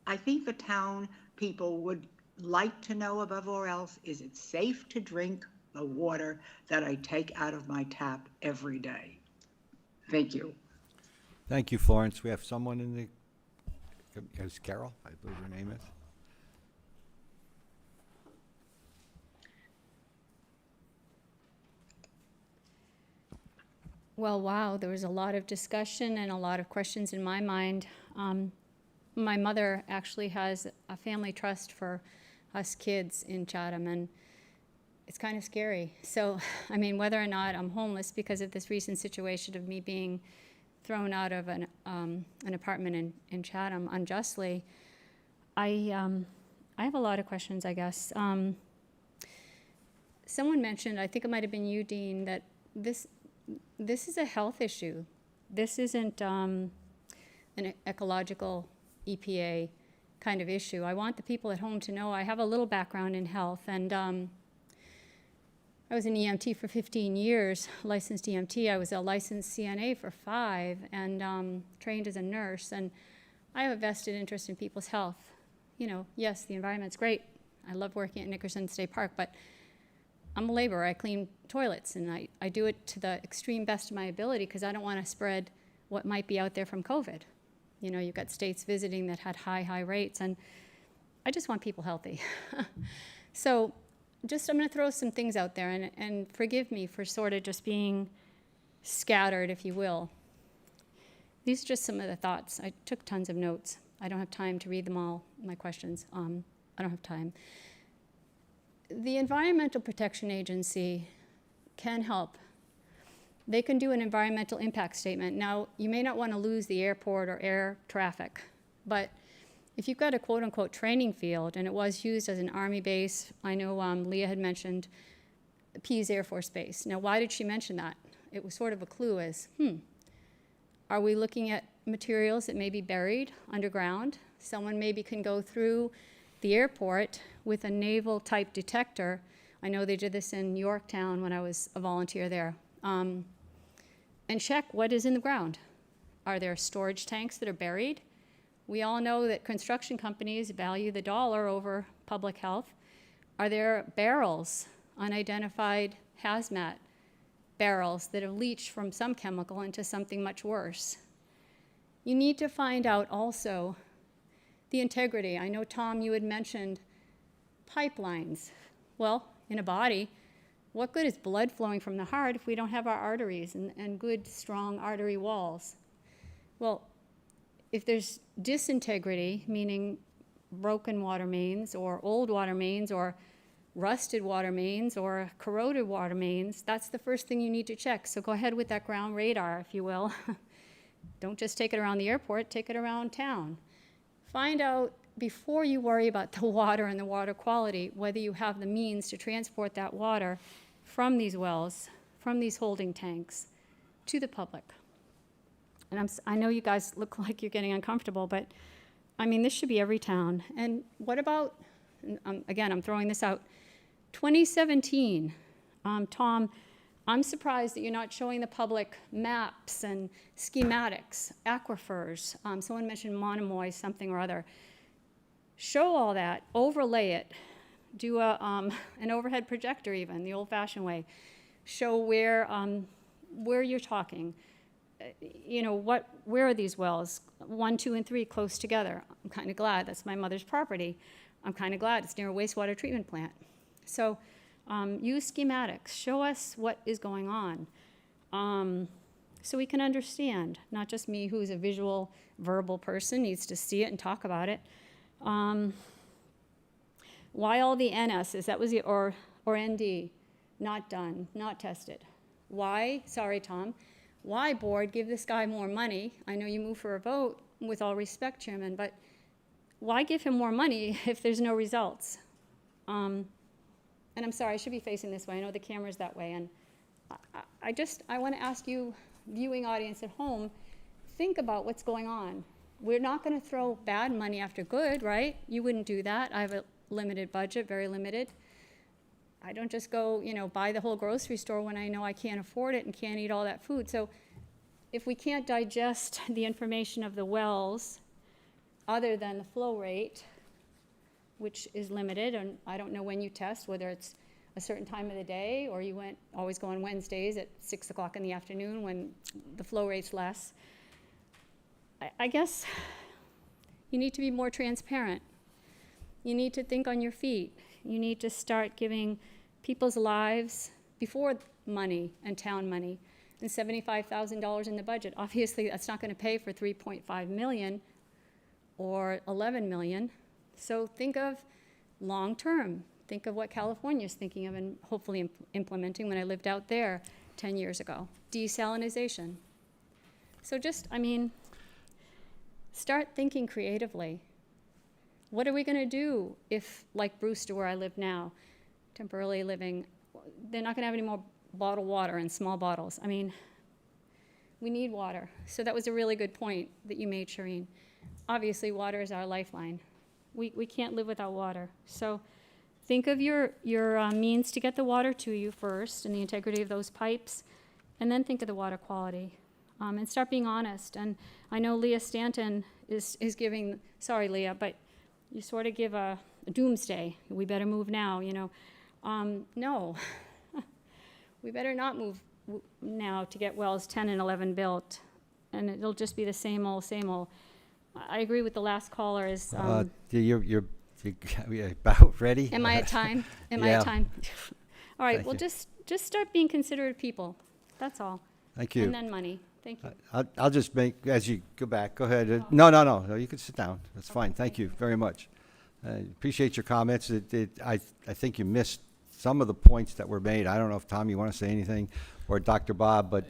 I think the town people would like to know above all else, is it safe to drink the water that I take out of my tap every day? Thank you. Thank you, Florence. We have someone in the, is Carol, I believe her name is. Well, wow, there was a lot of discussion and a lot of questions in my mind. My mother actually has a family trust for us kids in Chatham, and it's kind of scary. So, I mean, whether or not I'm homeless because of this recent situation of me being thrown out of an apartment in Chatham unjustly, I have a lot of questions, I guess. Someone mentioned, I think it might have been you, Dean, that this is a health issue. This isn't an ecological EPA kind of issue. I want the people at home to know I have a little background in health, and I was an EMT for 15 years, licensed EMT. I was a licensed CNA for 5, and trained as a nurse, and I have a vested interest in people's health. You know, yes, the environment's great. I love working at Nickerson State Park, but I'm a laborer. I clean toilets, and I do it to the extreme best of my ability because I don't want to spread what might be out there from COVID. You know, you've got states visiting that had high rates, and I just want people healthy. So I'm going to throw some things out there, and forgive me for sort of just being scattered, if you will. These are just some of the thoughts. I took tons of notes. I don't have time to read them all, my questions. I don't have time. The Environmental Protection Agency can help. They can do an environmental impact statement. Now, you may not want to lose the airport or air traffic, but if you've got a quote-unquote training field, and it was used as an Army base, I know Leah had mentioned Pease Air Force Base. Now, why did she mention that? It was sort of a clue as, are we looking at materials that may be buried underground? Someone maybe can go through the airport with a naval-type detector. I know they did this in Yorktown when I was a volunteer there. And check what is in the ground. Are there storage tanks that are buried? We all know that construction companies value the dollar over public health. Are there barrels, unidentified hazmat barrels that have leached from some chemical into something much worse? You need to find out also the integrity. I know, Tom, you had mentioned pipelines. Well, in a body, what good is blood flowing from the heart if we don't have our arteries and good, strong artery walls? Well, if there's disintegrity, meaning broken water mains or old water mains or rusted water mains or corroded water mains, that's the first thing you need to check. So go ahead with that ground radar, if you will. Don't just take it around the airport, take it around town. Find out, before you worry about the water and the water quality, whether you have the means to transport that water from these wells, from these holding tanks, to the public. And I know you guys look like you're getting uncomfortable, but I mean, this should be every town. And what about, again, I'm throwing this out, 2017, Tom, I'm surprised that you're not showing the public maps and schematics, aquifers. Someone mentioned Monomoy, something or other. Show all that, overlay it, do an overhead projector even, the old-fashioned way. Show where you're talking. You know, where are these wells? 1, 2, and 3 close together. I'm kind of glad. That's my mother's property. I'm kind of glad it's near a wastewater treatment plant. So use schematics. Show us what is going on so we can understand. Not just me, who's a visual, verbal person, needs to see it and talk about it. Why all the NSs? That was the, or ND. not done, not tested. Why? Sorry, Tom. Why, board, give this guy more money? I know you move for a vote, with all respect, Chairman, but why give him more money if there's no results? And I'm sorry, I should be facing this way. I know the camera's that way. And I want to ask you, viewing audience at home, think about what's going on. We're not going to throw bad money after good, right? You wouldn't do that. I have a limited budget, very limited. I don't just go, buy the whole grocery store when I know I can't afford it and can't eat all that food. So if we can't digest the information of the wells, other than the flow rate, which is limited, and I don't know when you test, whether it's a certain time of the day or you always go on Wednesdays at 6 o'clock in the afternoon when the flow rate's less. I guess you need to be more transparent. You need to think on your feet. You need to start giving people's lives before money and town money. And $75,000 in the budget. Obviously, that's not going to pay for 3.5 million or 11 million. So think of long term. Think of what California's thinking of and hopefully implementing when I lived out there 10 years ago. Desalinization. So start thinking creatively. What are we going to do if, like Brewster, where I live now, temporarily living, they're not going to have any more bottled water in small bottles. We need water. So that was a really good point that you made, Shireen. Obviously, water is our lifeline. We can't live without water. So think of your means to get the water to you first and the integrity of those pipes, and then think of the water quality. And start being honest. And I know Leah Stanton is giving, sorry, Leah, but you sort of give a doomsday. We better move now, No. We better not move now to get wells 10 and 11 built. And it'll just be the same old, same old. I agree with the last caller is... You're about ready? Am I at time? Am I Yeah. at time? All right, Thank well, you. just start being considerate of people. That's all. Thank you. And then money. Thank you. I'll just make, as you go back, go ahead. No, you can sit down. That's fine. Thank you very much. Appreciate your comments. I think you missed some of the points that were made. I don't know if, Tom, you want to say anything, or Dr. Bob, but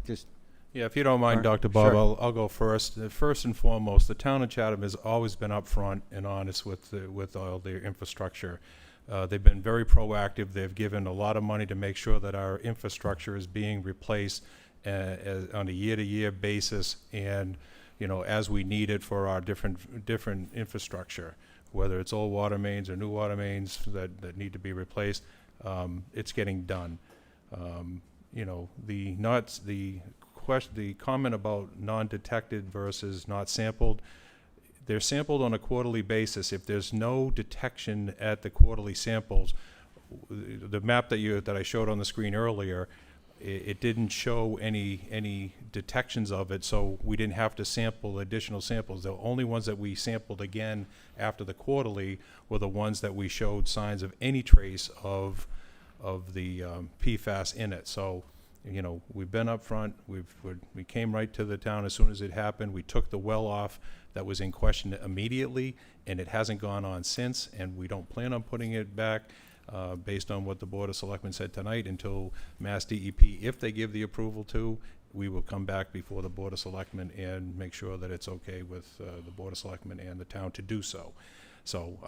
just... Yeah, if you don't mind, Sure. Dr. Bob, Sure. I'll go first. First and foremost, the town of Chatham has always been upfront and honest with all their infrastructure. They've been very proactive. They've given a lot of money to make sure that our infrastructure is being replaced on a year-to-year basis, and as we need it for our different infrastructure, whether it's old water mains or new water mains that need to be replaced. It's getting done. The comment about non-detected versus not sampled, they're sampled on a quarterly basis. If there's no detection at the quarterly samples, the map that I showed on the screen earlier, it didn't show any detections of it, so we didn't have to sample additional samples. The only ones that we sampled again after the quarterly were the ones that we showed signs of any trace of the PFAS in it. So, we've been up front. We came right to the town as soon as it happened. We took the well off that was in question immediately, and it hasn't gone on since, and we don't plan on putting it back based on what the Board of Selectmen said tonight until Mass DEP, if they give the approval to, we will come back before the Board of Selectmen and make sure that it's okay with the Board of Selectmen and the town to do so. So,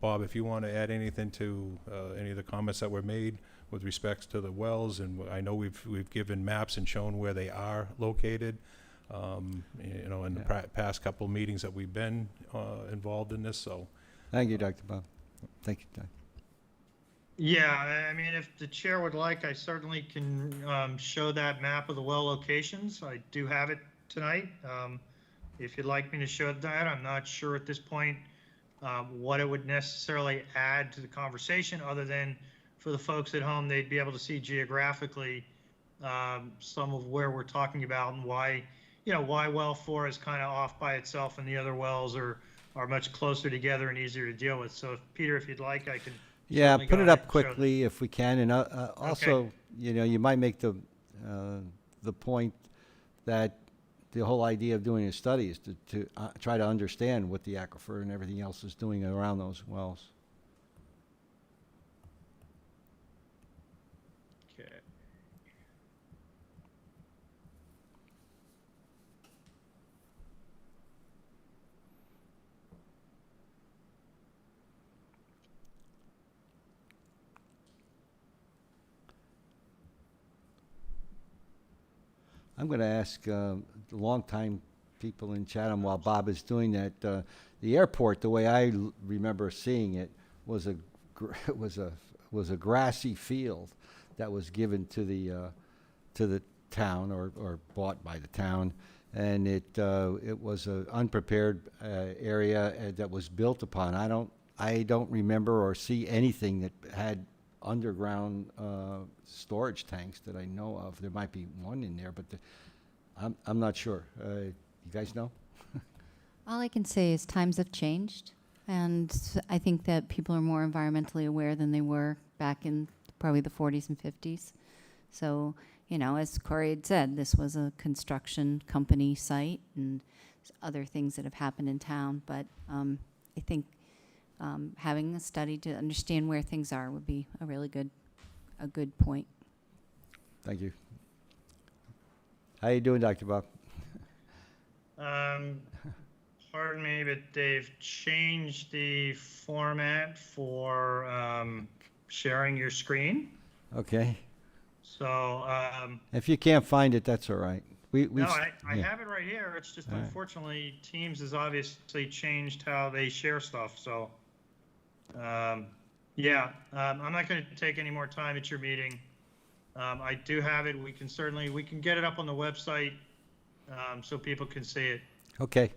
Bob, if you want to add anything to any of the comments that were made with respects to the wells, and I know we've given maps and shown where they are located, in the past couple of meetings that we've been involved in this. So, Thank you, Dr. Bob. Thank you, Doc. Yeah, if the chair would like, I certainly can show that map of the well locations. I do have it tonight. If you'd like me to show that, I'm not sure at this point what it would necessarily add to the conversation, other than for the folks at home, they'd be able to see geographically some of where we're talking about and why well 4 is kind of off by itself and the other wells are much closer together and easier to deal with. So, Peter, if you'd like, I can. Yeah, certainly put go it ahead up and show quickly if we can, and also, you might make the point that the whole idea of doing a study is to try to understand what the aquifer and everything else is doing around those wells. I'm going to ask the longtime people in Chatham while Bob is doing that. The airport, the way I remember seeing it, was a was a grassy field that was given to the town or bought by the town, and it was an unprepared area that was built upon. I don't remember or see anything that had underground storage tanks that I know of. There might be one in there, but I'm not sure. You guys know? All I can say is times have changed, and I think that people are more environmentally aware than they were back in probably the 40s and 50s. So, you know, as Corey had said, this was a construction company site and other things that have happened in town. But I think having a study to understand where things are would be a really good point. Thank you. How you doing, Dr. Bob? Pardon me, but they've changed the format for sharing your screen. Okay. So, If you can't find it, that's all right. no, I have it right here. It's just unfortunately Teams has obviously changed how they share stuff. So, yeah, I'm not going to take any more time at your meeting. I do have it. We can get it up on the website so people can see it. Okay.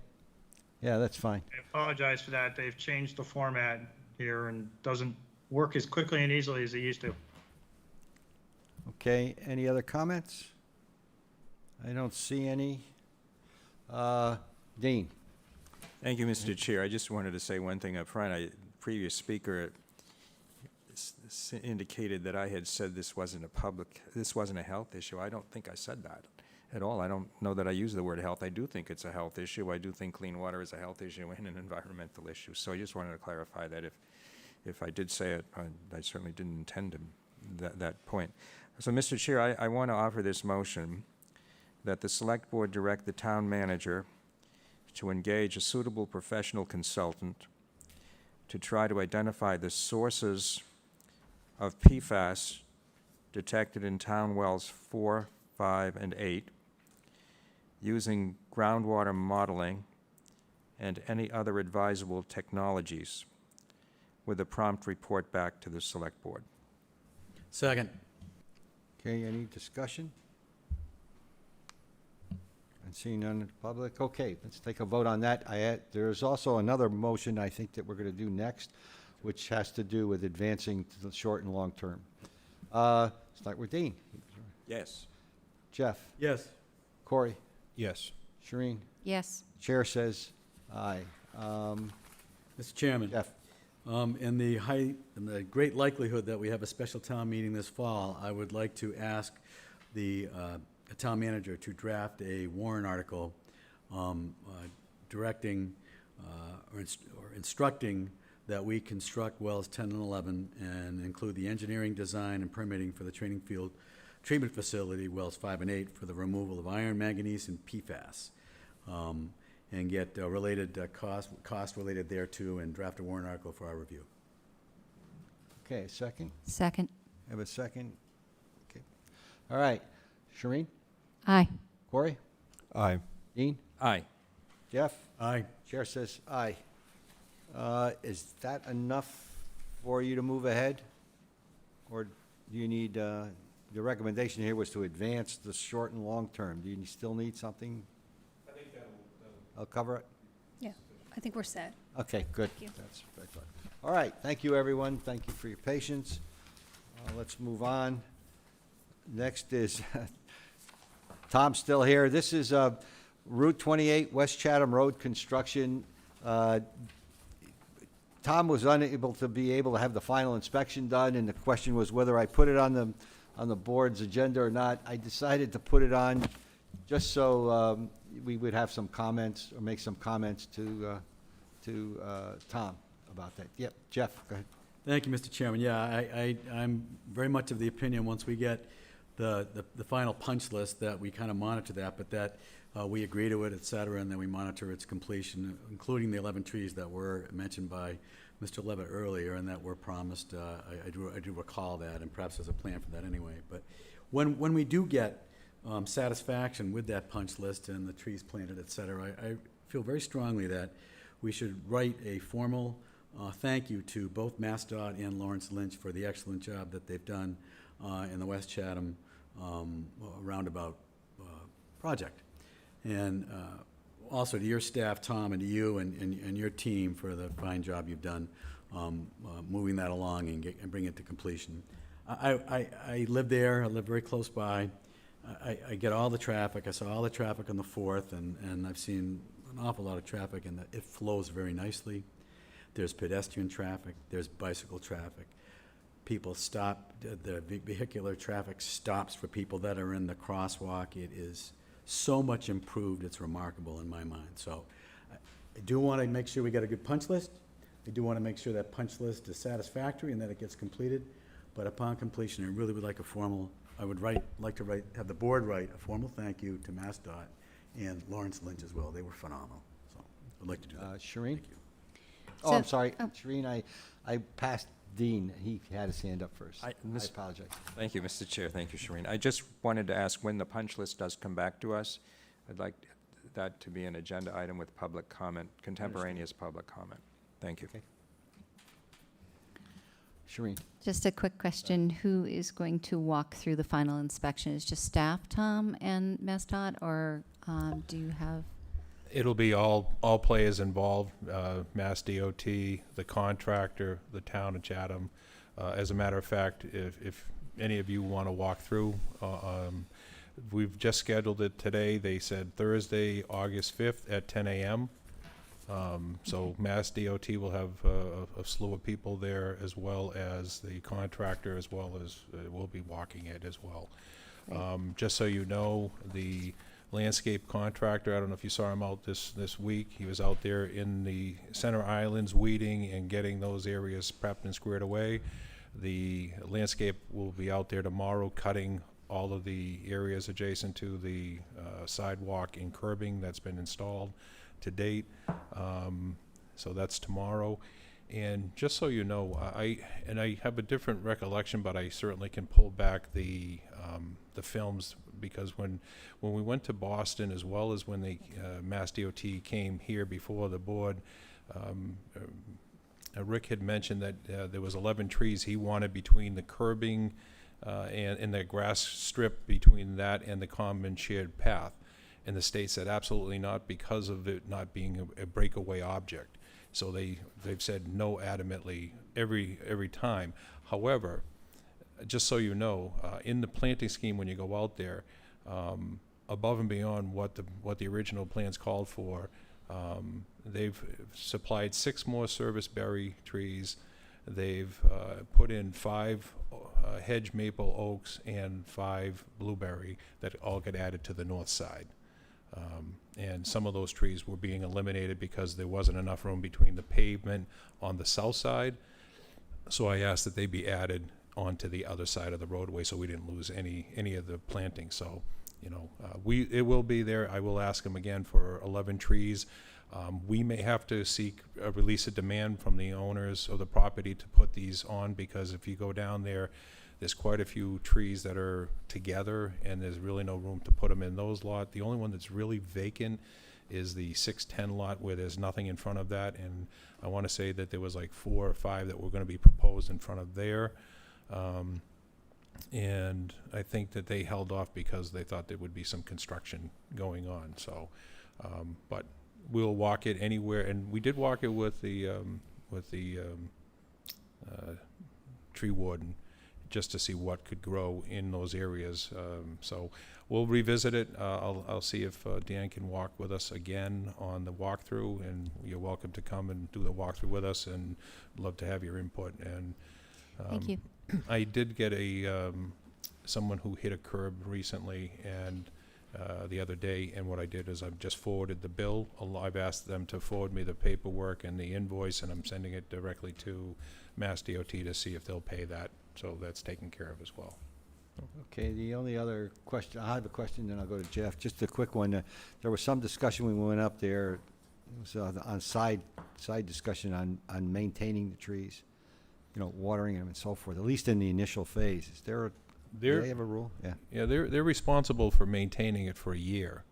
Yeah, that's fine. I apologize for that. They've changed the format here and doesn't work as quickly and easily as it used to. Okay, any other comments? I don't see any. Dean? Thank you, Mr. Chair. I just wanted to say one thing up front. Previous speaker indicated that I had said this wasn't a health issue. I don't think I said that at all. I don't know that I use the word health. I do think it's a health issue. I do think clean water is a health issue and an environmental issue. So I just wanted to clarify that if I did say it, I certainly didn't intend that point. So, Mr. Chair, I want to offer this motion that the Select Board direct the town manager to engage a suitable professional consultant to try to identify the sources of PFAS detected in town wells 4, 5, and 8, using groundwater modeling and any other advisable technologies, with a prompt report back to the Select Board. Second. Okay, any discussion? And seeing none in the public, okay, let's take a vote on that. There's also another motion I think that we're going to do next, which has to do with advancing to the short and long term. Start with Dean. Yes. Jeff? Yes. Corey? Yes. Shireen? Yes. Chair says aye. Mr. Chairman. Jeff? In the great likelihood that we have a special town meeting this fall, I would like to ask the town manager to draft a warrant article directing or instructing that we construct wells 10 and 11 and include the engineering, design, and permitting for the treatment facility, wells 5 and 8, for the removal of iron, manganese, and PFAS. And get related cost related thereto, and draft a warrant article for our review. Okay, second? Second. Have a second? Okay. All right. Shireen? Aye. Corey? Aye. Dean? Aye. Jeff? Aye. Chair says aye. Is that enough for you to move ahead? Or do you need, the recommendation here was to advance the short and long term. Do you still need something? I think I'll cover it? Yeah, I think we're set. Okay, good. Thank you. That's what I thought. All right, thank you, everyone. Thank you for your patience. Let's move on. Next is, Tom's still here. This is Route 28, West Chatham Road construction. Tom was unable to have the final inspection done, and the question was whether I put it on the board's agenda or not. I decided to put it on just so we would have some comments or make some comments to Tom about that. Yep, Jeff, go ahead. Thank you, Mr. Chairman. Yeah, I'm very much of the opinion, once we get the final punch list, that we kind of monitor that, but that we agree to it, et cetera, and then we monitor its completion, including the 11 trees that were mentioned by Mr. Levitt earlier and that were promised. I do recall that, and perhaps there's a plan for that anyway. But when we do get satisfaction with that punch list and the trees planted, et cetera, I feel very strongly that we should write a formal thank you to both MassDOT and Lawrence Lynch for the excellent job that they've done in the West Chatham roundabout project. And also to your staff, Tom, and to you and your team for the fine job you've done moving that along and bringing it to completion. I live there. I live very close by. I get all the traffic. I saw all the traffic on the 4th, and I've seen an awful lot of traffic, and it flows very nicely. There's pedestrian traffic. There's bicycle traffic. People stop. The vehicular traffic stops for people that are in the crosswalk. It is so much improved. It's remarkable in my mind. So I do want to make sure we get a good punch list. I do want to make sure that punch list is satisfactory and that it gets completed. But upon completion, I really would like have the board write a formal thank you to MassDOT and Lawrence Lynch as well. They were phenomenal. So I'd like to do that. Shereen? Thank you. Oh, I'm sorry. Shereen, I passed Dean. He had his hand up first. I apologize. Thank you, Mr. Chair. Thank you, Shereen. I just wanted to ask, when the punch list does come back to us, I'd like that to be an agenda item with public comment, contemporaneous public comment. Thank you. Okay. Shereen? Just a quick question. Who is going to walk through the final inspection? Is just staff, Tom, and MassDOT, or do you have? It'll be all players involved, Mass DOT, the contractor, the town of Chatham. As a matter of fact, if any of you want to walk through, we've just scheduled it today. They said Thursday, August 5th at 10 a.m. So Mass DOT will have a slew of people there, as well as the contractor, as well as we'll be walking it as well. Just so you know, the landscape contractor, I don't know if you saw him out this week. He was out there in the center islands weeding and getting those areas prepped and squared away. The landscape will be out there tomorrow cutting all of the areas adjacent to the sidewalk and curbing that's been installed to date. So that's tomorrow. And just so you know, I have a different recollection, but I certainly can pull back the films, because when we went to Boston, as well as when the Mass DOT came here before the board, Rick had mentioned that there was 11 trees he wanted between the curbing and the grass strip between that and the common shared path. And the state said absolutely not, because of it not being a breakaway object. So they've said no adamantly every time. However, just so you know, in the planting scheme, when you go out there, above and beyond what the original plans called for, they've supplied 6 more service berry trees. They've put in 5 hedge maple oaks and 5 blueberry that all get added to the north side. And some of those trees were being eliminated because there wasn't enough room between the pavement on the south side. So I asked that they be added onto the other side of the roadway, so we didn't lose any of the planting. So, you know, it will be there. I will ask them again for 11 trees. We may have to seek a release of demand from the owners of the property to put these on, because if you go down there, there's quite a few trees that are together, and there's really no room to put them in those lots. The only one that's really vacant is the 610 lot, where there's nothing in front of that, and I want to say that there was like 4 or 5 that were going to be proposed in front of there. And I think that they held off because they thought there would be some construction going on. So, but we'll walk it anywhere, and we did walk it with the tree warden, just to see what could grow in those areas. So we'll revisit it. I'll see if Dan can walk with us again on the walkthrough, and you're welcome to come and do the walkthrough with us, and love to have your input. And Thank you. I did get someone who hit a curb recently, and the other day, and what I did is I've just forwarded the bill. I've asked them to forward me the paperwork and the invoice, and I'm sending it directly to Mass DOT to see if they'll pay that. So that's taken care of as well. Okay, the only other question, I have a question, then I'll go to Jeff. Just a quick one. There was some discussion when we went up there. It was on side discussion on maintaining the trees, you know, watering them and so forth, at least in the initial phase. Is there Do They're, they have a rule? Yeah. yeah, they're responsible for maintaining it for a year.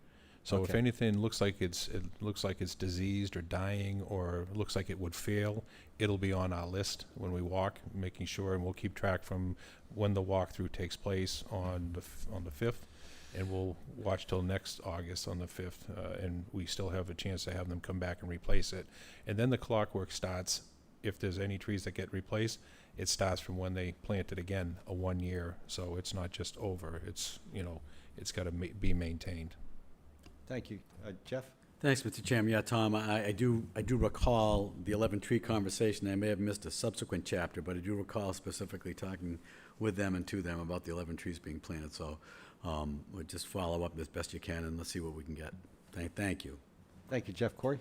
So if Okay. anything looks like it looks like it's diseased or dying or looks like it would fail, it'll be on our list when we walk, making sure, and we'll keep track from when the walkthrough takes place on the 5th, and we'll watch till next August on the 5th, and we still have a chance to have them come back and replace it. And then the clockwork starts. If there's any trees that get replaced, it starts from when they plant it again, a 1 year. So it's not just over. It's, it's got to be maintained. Thank you. Jeff? Thanks, Mr. Chairman. Yeah, Tom, I do recall the 11 tree conversation. I may have missed a subsequent chapter, but I do recall specifically talking with them and to them about the 11 trees being planted. So we'll just follow up as best you can, and let's see what we can get. Thank you. Thank you, Jeff. Corey?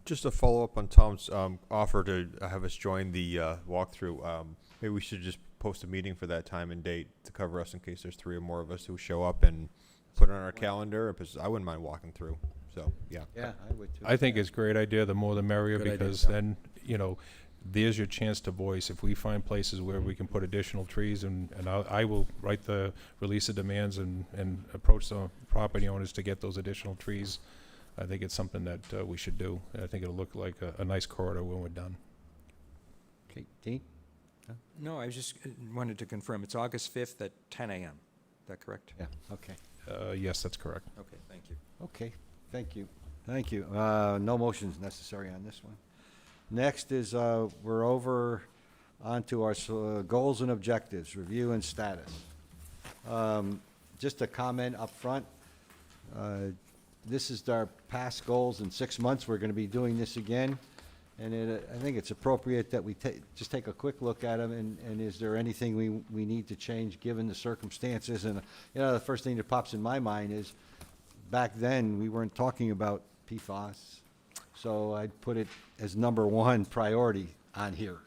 Just to follow up on Tom's offer to have us join the walkthrough, maybe we should just post a meeting for that time and date to cover us in case there's 3 or more of us who show up and put it on our calendar, because I wouldn't mind walking through. So, yeah. Yeah, I would too. I think it's a great idea. The more the merrier, Good idea. because then, there's your chance to voice. If we find places where we can put additional trees, and I will write the release of demands and approach the property owners to get those additional trees. I think it's something that we should do. I think it'll look like a nice corridor when we're done. Okay, Dean? No, I was just wanted to confirm. It's August 5th at 10 a.m. Is that correct? Yeah, okay. Yes, that's correct. Okay, thank you. Okay, thank you. Thank you. No motions necessary on this one. Next is, we're over onto our goals and objectives, review and status. Just a comment up front. This is our past goals in 6 months. We're going to be doing this again. And I think it's appropriate that we just take a quick look at them, and is there anything we need to change given the circumstances? And, the first thing that pops in my mind is, back then, we weren't talking about PFAS, so I'd put it as number 1 priority on here.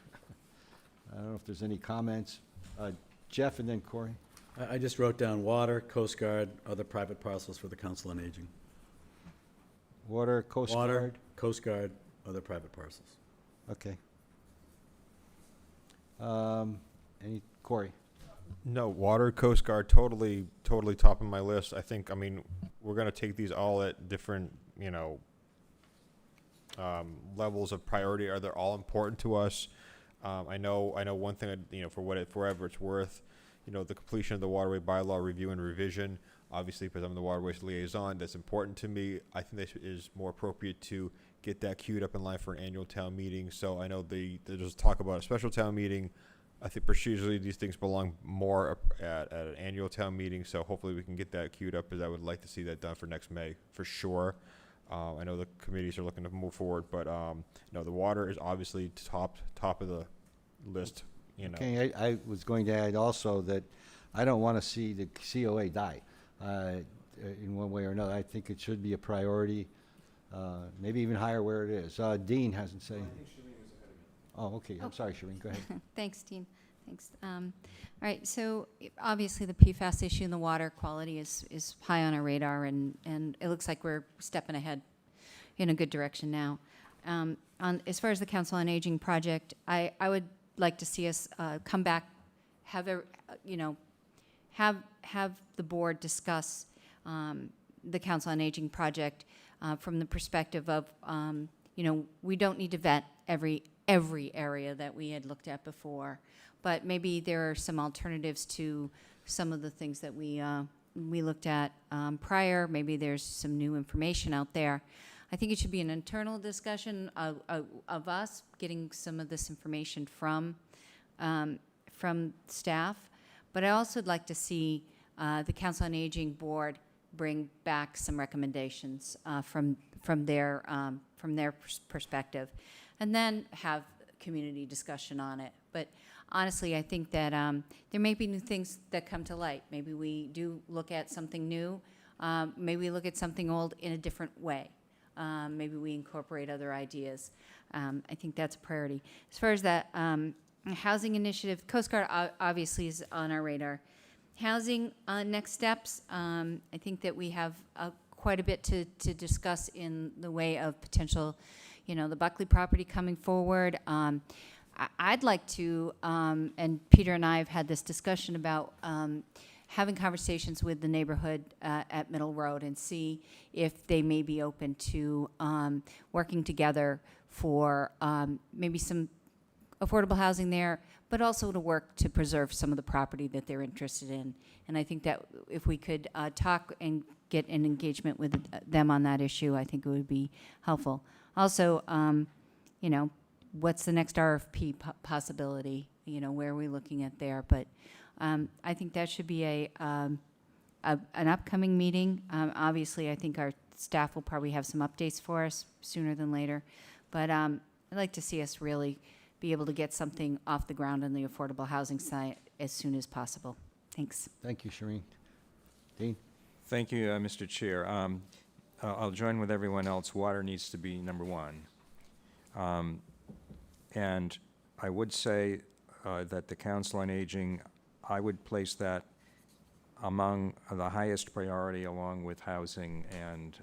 I don't know if there's any comments. Jeff and then Corey. I just wrote down water, Coast Guard, other private parcels for the Council on Aging. Water, Coast Water, Guard. Coast Guard, other private parcels. Okay. Any, Corey? No, water, Coast Guard, totally top of my list. I think, we're going to take these all at different, levels of priority. Are they all important to us? I know one thing, for whatever it's worth, the completion of the waterway bylaw review and revision, obviously, because I'm the waterways liaison, that's important to me. I think this is more appropriate to get that queued up in line for an annual town meeting. So I know there's talk about a special town meeting. I think procedurally these things belong more at an annual town meeting. So hopefully we can get that queued up, because I would like to see that done for next May for sure. I know the committees are looking to move forward, but the water is obviously top of the list. Okay, I was going to add also that I don't want to see the COA die in one way or another. I think it should be a priority, maybe even higher where it is. Dean hasn't said anything. Oh, okay. I'm sorry, Shireen. Go ahead. Thanks, Dean. Thanks. All right, so obviously the PFAS issue in the water quality is high on our radar, and it looks like we're stepping ahead in a good direction now. As far as the Council on Aging project, I would like to see us come back, have the board discuss the Council on Aging project from the perspective of, we don't need to vet every area that we had looked at before, but maybe there are some alternatives to some of the things that we looked at prior. Maybe there's some new information out there. I think it should be an internal discussion of us getting some of this information from staff, but I also would like to see the Council on Aging board bring back some recommendations from their perspective, and then have community discussion on it. But honestly, I think that there may be new things that come to light. Maybe we do look at something new. Maybe we look at something old in a different way. Maybe we incorporate other ideas. I think that's a priority. As far as that housing initiative, Coast Guard obviously is on our radar. Housing next steps, I think that we have quite a bit to discuss in the way of potential, the Buckley property coming forward. I'd like to, and Peter and I have had this discussion about having conversations with the neighborhood at Middle Road and see if they may be open to working together for maybe some affordable housing there, but also to work to preserve some of the property that they're interested in. And I think that if we could talk and get an engagement with them on that issue, I think it would be helpful. Also, you know, what's the next RFP possibility? You know, where are we looking at there? But I think that should be an upcoming meeting. Obviously, I think our staff will probably have some updates for us sooner than later. But I'd like to see us really be able to get something off the ground on the affordable housing side as soon as possible. Thanks. Thank you, Shereen. Dean? Thank you, Mr. Chair. I'll join with everyone else. Water needs to be number one. And I would say that the Council on Aging, I would place that among the highest priority along with housing. And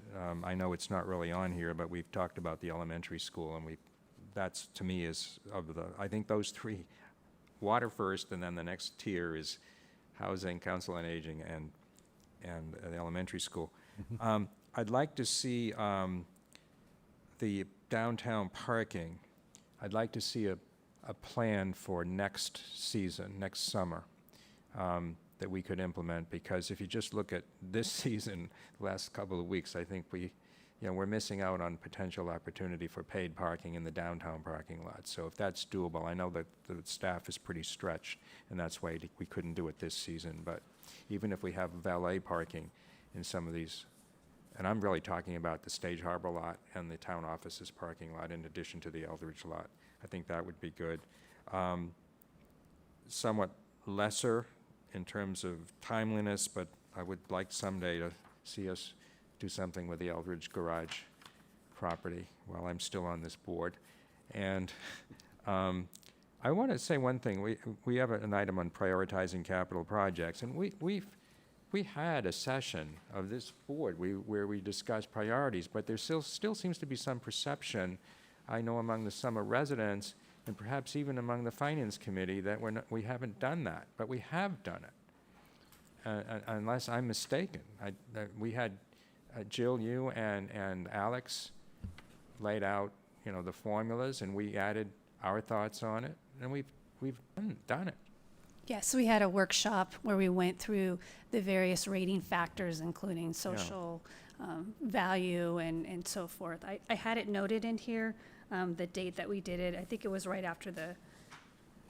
I know it's not really on here, but we've talked about the elementary school, and that's, to me, is of the, I think those three, water first, and then the next tier is housing, Council on Aging, and the elementary school. I'd like to see the downtown parking. I'd like to see a plan for next season, next summer, that we could implement, because if you just look at this season, the last couple of weeks, I think we're missing out on potential opportunity for paid parking in the downtown parking lot. So if that's doable, I know that the staff is pretty stretched, and that's why we couldn't do it this season. But even if we have valet parking in some of these, and I'm really talking about the Stage Harbor lot and the town offices parking lot in addition to the Eldridge lot, I think that would be good. Somewhat lesser in terms of timeliness, but I would like someday to see us do something with the Eldridge garage property while I'm still on this board. And I want to say one thing. We have an item on prioritizing capital projects, and we had a session of this board where we discussed priorities, but there still seems to be some perception, I know, among the Summer residents and perhaps even among the Finance Committee, that we haven't done that, but we have done it, unless I'm mistaken. We had Jill, you and Alex laid out, the formulas, and we added our thoughts on it, and we've done it. Yes, we had a workshop where we went through the various rating factors, including social value and so forth. I had it noted in here, the date that we did it. I think it was right after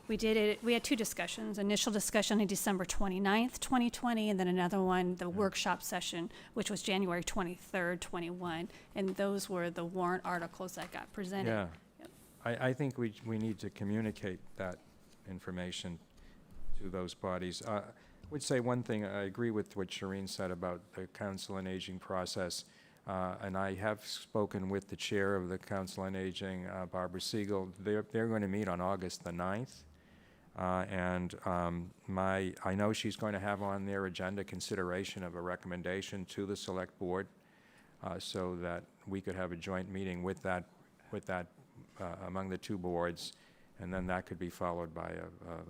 we did it. We had two discussions. Initial discussion on December 29th, 2020, and then another one, the workshop session, which was January 23rd, 21. And those were the warrant articles that got presented. Yeah. Yep. I think we need to communicate that information to those bodies. I would say one thing. I agree with what Shireen said about the Council on Aging process, and I have spoken with the chair of the Council on Aging, Barbara Siegel. They're going to meet on August the 9th, and I know she's going to have on their agenda consideration of a recommendation to the Select Board, so that we could have a joint meeting with that among the two boards. And then that could be followed by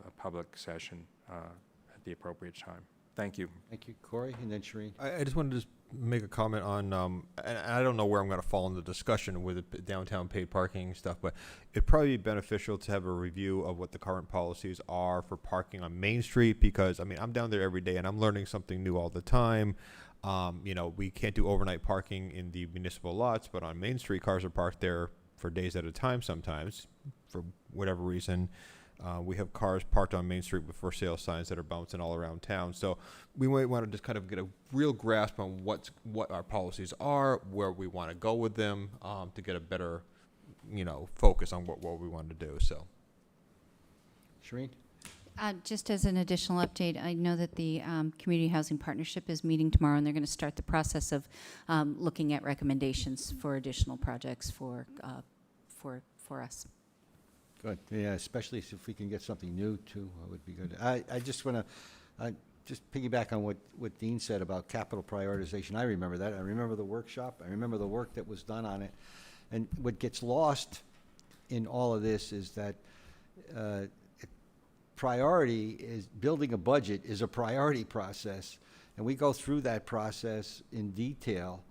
a public session at the appropriate time. Thank you. Thank you, Corey, and then Shereen. I just wanted to make a comment on, and I don't know where I'm going to fall in the discussion with the downtown paid parking stuff, but it'd probably be beneficial to have a review of what the current policies are for parking on Main Street, because, I'm down there every day and I'm learning something new all the time. We can't do overnight parking in the municipal lots, but on Main Street, cars are parked there for days at a time sometimes, for whatever reason. We have cars parked on Main Street with for sale signs that are bouncing all around town. So we might want to just kind of get a real grasp on what our policies are, where we want to go with them, to get a better, focus on what we want to do. So, Shereen? Just as an additional update, I know that the Community Housing Partnership is meeting tomorrow, and they're going to start the process of looking at recommendations for additional projects for us. Good. Yeah, especially if we can get something new too, would be good. I just want to just piggyback on what Dean said about capital prioritization. I remember that. I remember the workshop. I remember the work that was done on it. And what gets lost in all of this is that, uh, priority is, building a budget is a priority process, and we go through that process in detail.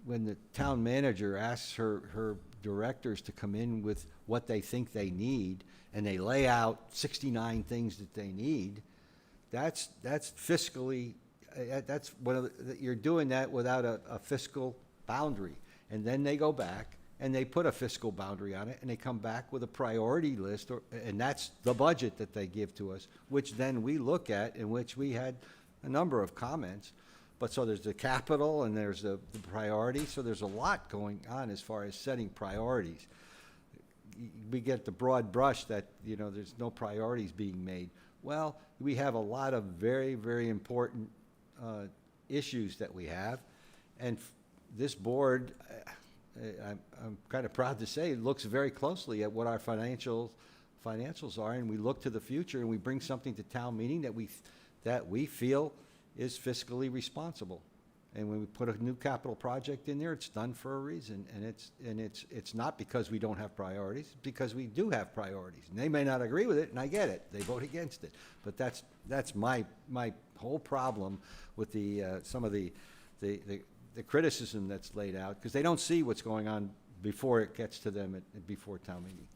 When the town manager asks her directors to come in with what they think they need, and they lay out 69 things that they need, that's fiscally, that's one of the, you're doing that without a fiscal boundary. And then they go back and they put a fiscal boundary on it, and they come back with a priority list, and that's the budget that they give to us, which then we look at, in which we had a number of comments. But so there's the capital and there's the priority, so there's a lot going on as far as setting priorities. We get the broad brush that, you know, there's no priorities being made. Well, we have a lot of very, very important issues that we have, and this board, I'm kind of proud to say, looks very closely at what our financials are, and we look to the future, and we bring something to town meeting that we feel is fiscally responsible. And when we put a new capital project in there, it's done for a reason, and it's not because we don't have priorities, it's because we do have priorities. And they may not agree with it, and I get it. They vote against it. But that's my whole problem with some of the criticism that's laid out, because they don't see what's going on before it gets to them before town meeting.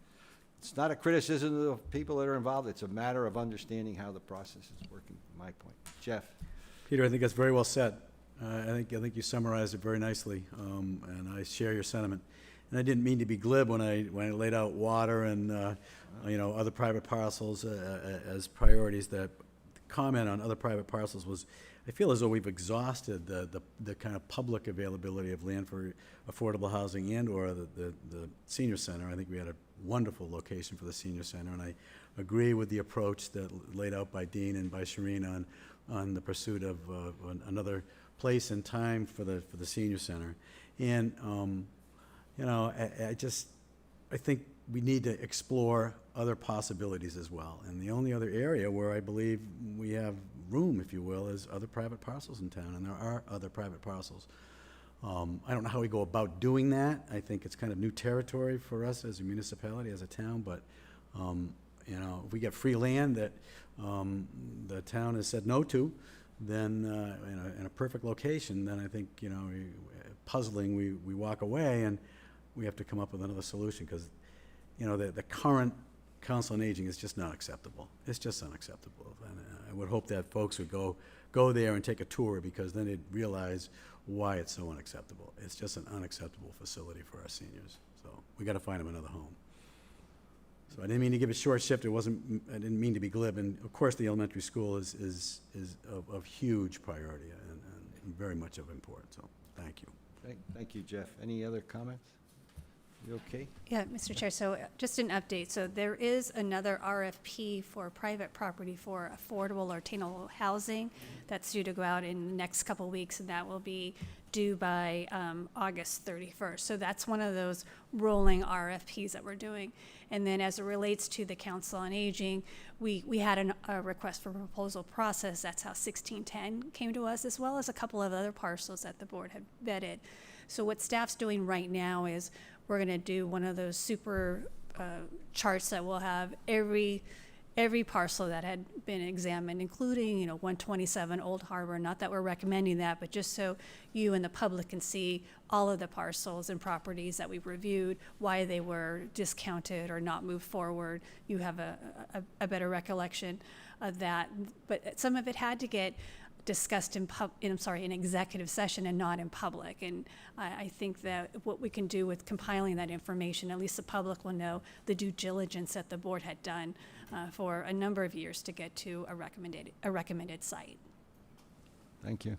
It's not a criticism of the people that are involved. It's a matter of understanding how the process is working, from my point. Jeff? Peter, I think that's very well said. I think you summarized it very nicely, and I share your sentiment. And I didn't mean to be glib when I laid out water and other private parcels as priorities. That comment on other private parcels was, I feel as though we've exhausted the kind of public availability of land for affordable housing and/or the senior center. I think we had a wonderful location for the senior center, and I agree with the approach that laid out by Dean and by Shireen on the pursuit of another place and time for the senior center. And I think we need to explore other possibilities as well. And the only other area where I believe we have room, if you will, is other private parcels in town, and there are other private parcels. I don't know how we go about doing that. I think it's kind of new territory for us as a municipality, as a town, but if we get free land that the town has said no to, then in a perfect location, then I think, puzzling, we walk away and we have to come up with another solution, because the current Council on Aging is just not acceptable. It's just unacceptable. And I would hope that folks would go there and take a tour, because then they'd realize why it's so unacceptable. It's just an unacceptable facility for our seniors. So we got to find them another home. So I didn't mean to give it short shift. I didn't mean to be glib. And of course, the elementary school is of huge priority and very much of importance. So thank you. Thank you, Jeff. Any other comments? You okay? Yeah, Mr. Chair, so just an update. So there is another RFP for private property for affordable or attainable housing that's due to go out in the next couple of weeks, and that will be due by August 31st. So that's one of those rolling RFPs that we're doing. And then as it relates to the Council on Aging, we had a request for proposal process. That's how 1610 came to us, as well as a couple of other parcels that the board had vetted. So what staff's doing right now is we're going to do one of those super charts that will have every parcel that had been examined, including 127 Old Harbor. Not that we're recommending that, but just so you and the public can see all of the parcels and properties that we've reviewed, why they were discounted or not moved forward. You have a better recollection of that. But some of it had to get discussed in executive session and not in public. And I think that what we can do with compiling that information, at least the public will know the due diligence that the board had done for a number of years to get to a recommended site. Thank you.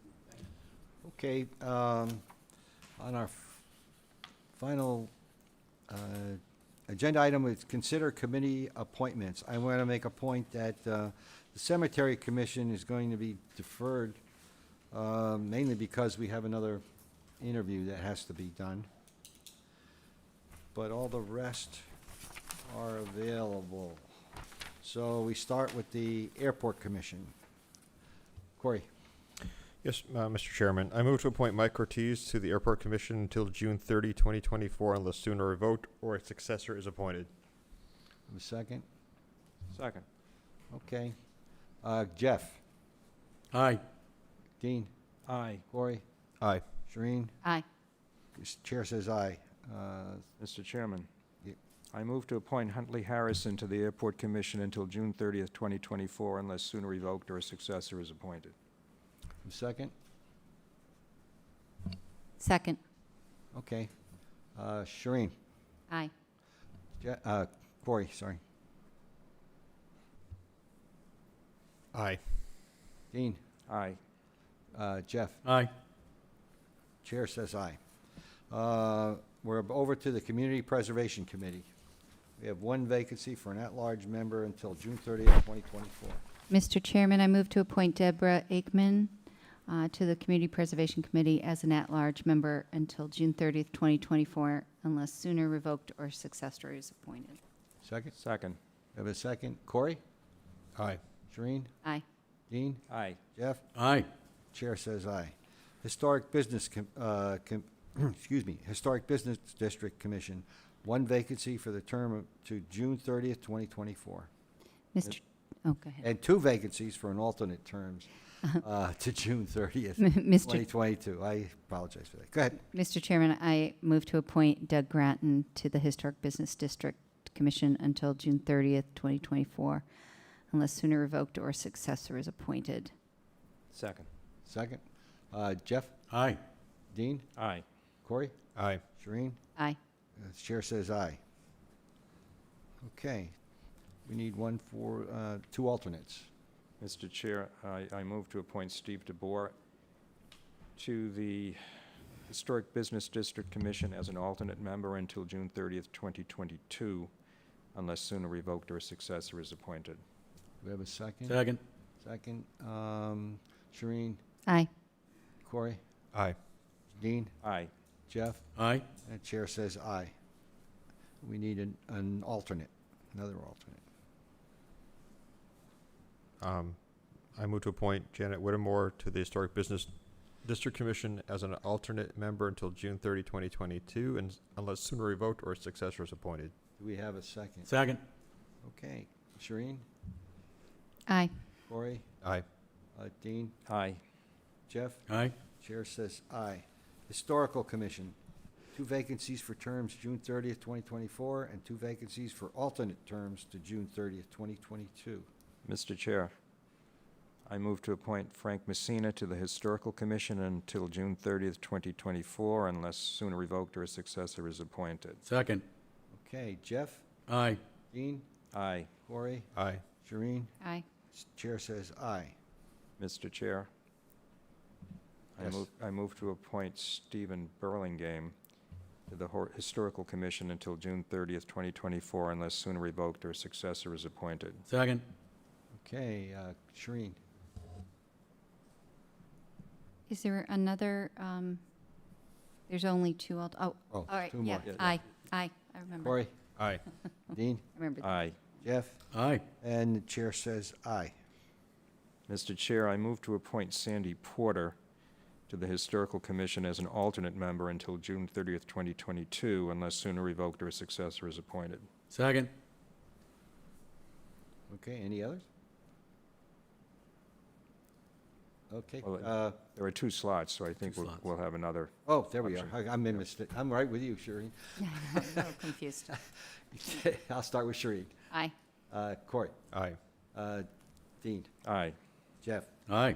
Okay, on our final agenda item is consider committee appointments. I want to make a point that the Cemetery Commission is going to be deferred, mainly because we have another interview that has to be done. But all the rest are available. So we start with the Airport Commission. Corey. Yes, Mr. Chairman. I move to appoint Mike Ortiz to the Airport Commission until June 30, 2024, unless sooner revoked or a successor is appointed. A second? Second. Okay. Jeff? Aye. Dean? Aye. Corey? Aye. Shereen? Aye. Chair says aye. Mr. Chairman, Ye- I move to appoint Huntley Harrison to the Airport Commission until June 30th, 2024, unless sooner revoked or a successor is appointed. A second? Second. Okay. Shereen? Aye. Corey, sorry. Aye. Dean? Aye. Jeff? Aye. Chair says aye. We're over to the Community Preservation Committee. We have one vacancy for an at-large member until June 30th, 2024. Mr. Chairman, I move to appoint Deborah Aikman to the Community Preservation Committee as an at-large member until June 30th, 2024, unless sooner revoked or successor is appointed. Second? Second. Have a second? Corey? Aye. Shereen? Aye. Dean? Aye. Jeff? Aye. Chair says aye. Historic Business, Historic Business District Commission, one vacancy for the term to June 30th, 2024. Mr. Oh, go ahead. And two vacancies for an alternate terms to June 30th, Mr. 2022. I apologize for that. Go ahead. Mr. Chairman, I move to appoint Doug Grattan to the Historic Business District Commission until June 30th, 2024, unless sooner revoked or successor is appointed. Second. Second. Jeff? Aye. Dean? Aye. Corey? Aye. Shereen? Aye. The chair says aye. Okay. We need one for, two alternates. Mr. Chair, I move to appoint Steve DeBoer to the Historic Business District Commission as an alternate member until June 30th, 2022, unless sooner revoked or a successor is appointed. Do we have a second? Second. Second. Shereen? Aye. Corey? Aye. Dean? Aye. Jeff? Aye. And the chair says aye. We need an alternate, another alternate. I move to appoint Janet Whittemore to the Historic Business District Commission as an alternate member until June 30, 2022, and unless sooner revoked or a successor is appointed. Do we have a second? Second. Okay. Shereen? Aye. Corey? Aye. Dean? Aye. Jeff? Aye. Chair says aye. Historical Commission, two vacancies for terms June 30th, 2024, and two vacancies for alternate terms to June 30th, 2022. Mr. Chair, I move to appoint Frank Messina to the Historical Commission until June 30th, 2024, unless sooner revoked or a successor is appointed. Second. Okay, Jeff? Aye. Dean? Aye. Corey? Aye. Shereen? Aye. Chair says aye. Mr. Chair, Yes. I move to appoint Stephen Burlingame to the Historical Commission until June 30th, 2024, unless sooner revoked or a successor is appointed. Second. Okay, Shereen? Is there another, there's only two, Oh, all right, two yeah, more. aye, I remember. Corey? Aye. Dean? I remember. Aye. Jeff? Aye. And the chair says aye. Mr. Chair, I move to appoint Sandy Porter to the Historical Commission as an alternate member until June 30th, 2022, unless sooner revoked or a successor is appointed. Second. Okay, any others? Okay, Well, there are two slots, so I think Two slots. we'll have another. oh, there we are. I'm in mistake. I'm right with you, Shereen. I'm a little confused. I'll start with Shereen. Aye. Corey? Aye. Dean? Aye. Jeff? Aye.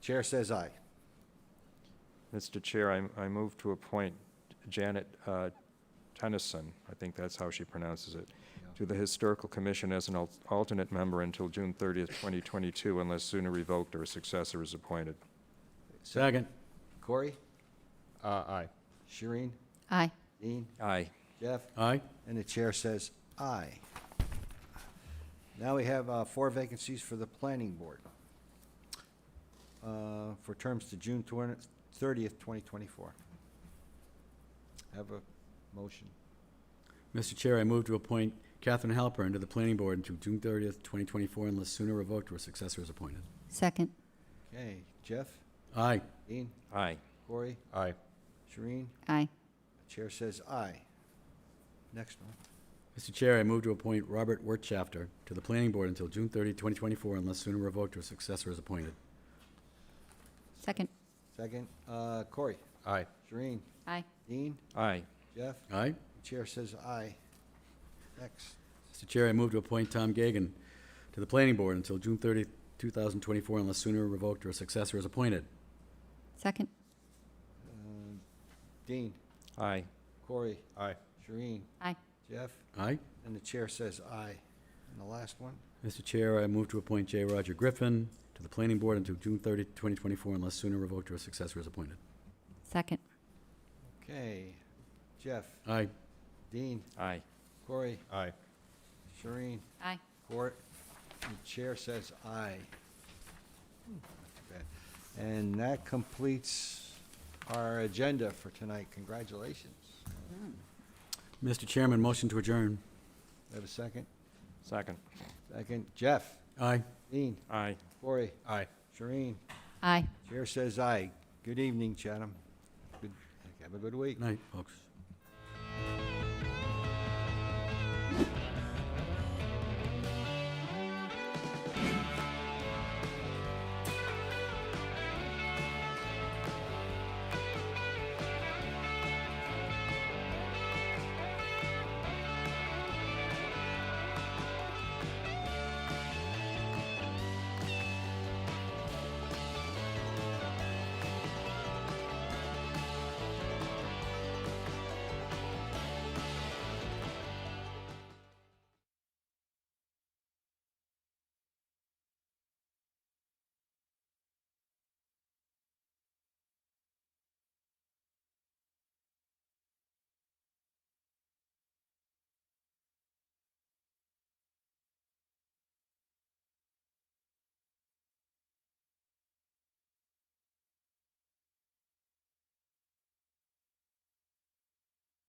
Chair says aye. Mr. Chair, I move to appoint Janet Tennyson, I think that's how she pronounces it, to the Historical Commission as an alternate member until June 30th, 2022, unless sooner revoked or a successor is appointed. Second. Corey? Aye. Shereen? Aye. Dean? Aye. Jeff? Aye. And the chair says aye. Now we have 4 vacancies for the Planning Board for terms to June 30th, 2024. Have a motion. Mr. Chair, I move to appoint Catherine Halpern to the Planning Board until June 30th, 2024, unless sooner revoked or a successor is appointed. Second. Okay, Jeff? Aye. Dean? Aye. Corey? Aye. Shereen? Aye. The chair says aye. Next one. Mr. Chair, I move to appoint Robert Wirtschafter to the Planning Board until June 30, 2024, unless sooner revoked or a successor is appointed. Second. Second, Corey. Aye. Shereen. Aye. Dean. Aye. Jeff. Aye. The chair says aye. Next. Mr. Chair, I move to appoint Tom Gagan to the Planning Board until June 30, 2024, unless sooner revoked or a successor is appointed. Second. Dean. Aye. Corey. Aye. Shereen. Aye. Jeff. Aye. And the chair says aye. And the last one? Mr. Chair, I move to appoint J. Roger Griffin to the Planning Board until June 30, 2024, unless sooner revoked or a successor is appointed. Second. Okay. Jeff. Aye. Dean. Aye. Corey. Aye. Shereen. Aye. Court. And the chair says aye. Not too bad. And that completes our agenda for tonight. Congratulations. Mr. Chairman, motion to adjourn. Have a second? Second. Second. Jeff. Aye. Dean. Aye. Corey. Aye. Shereen. Aye. Chair says aye. Good evening, Chatham. Good, have a good week. Night, folks.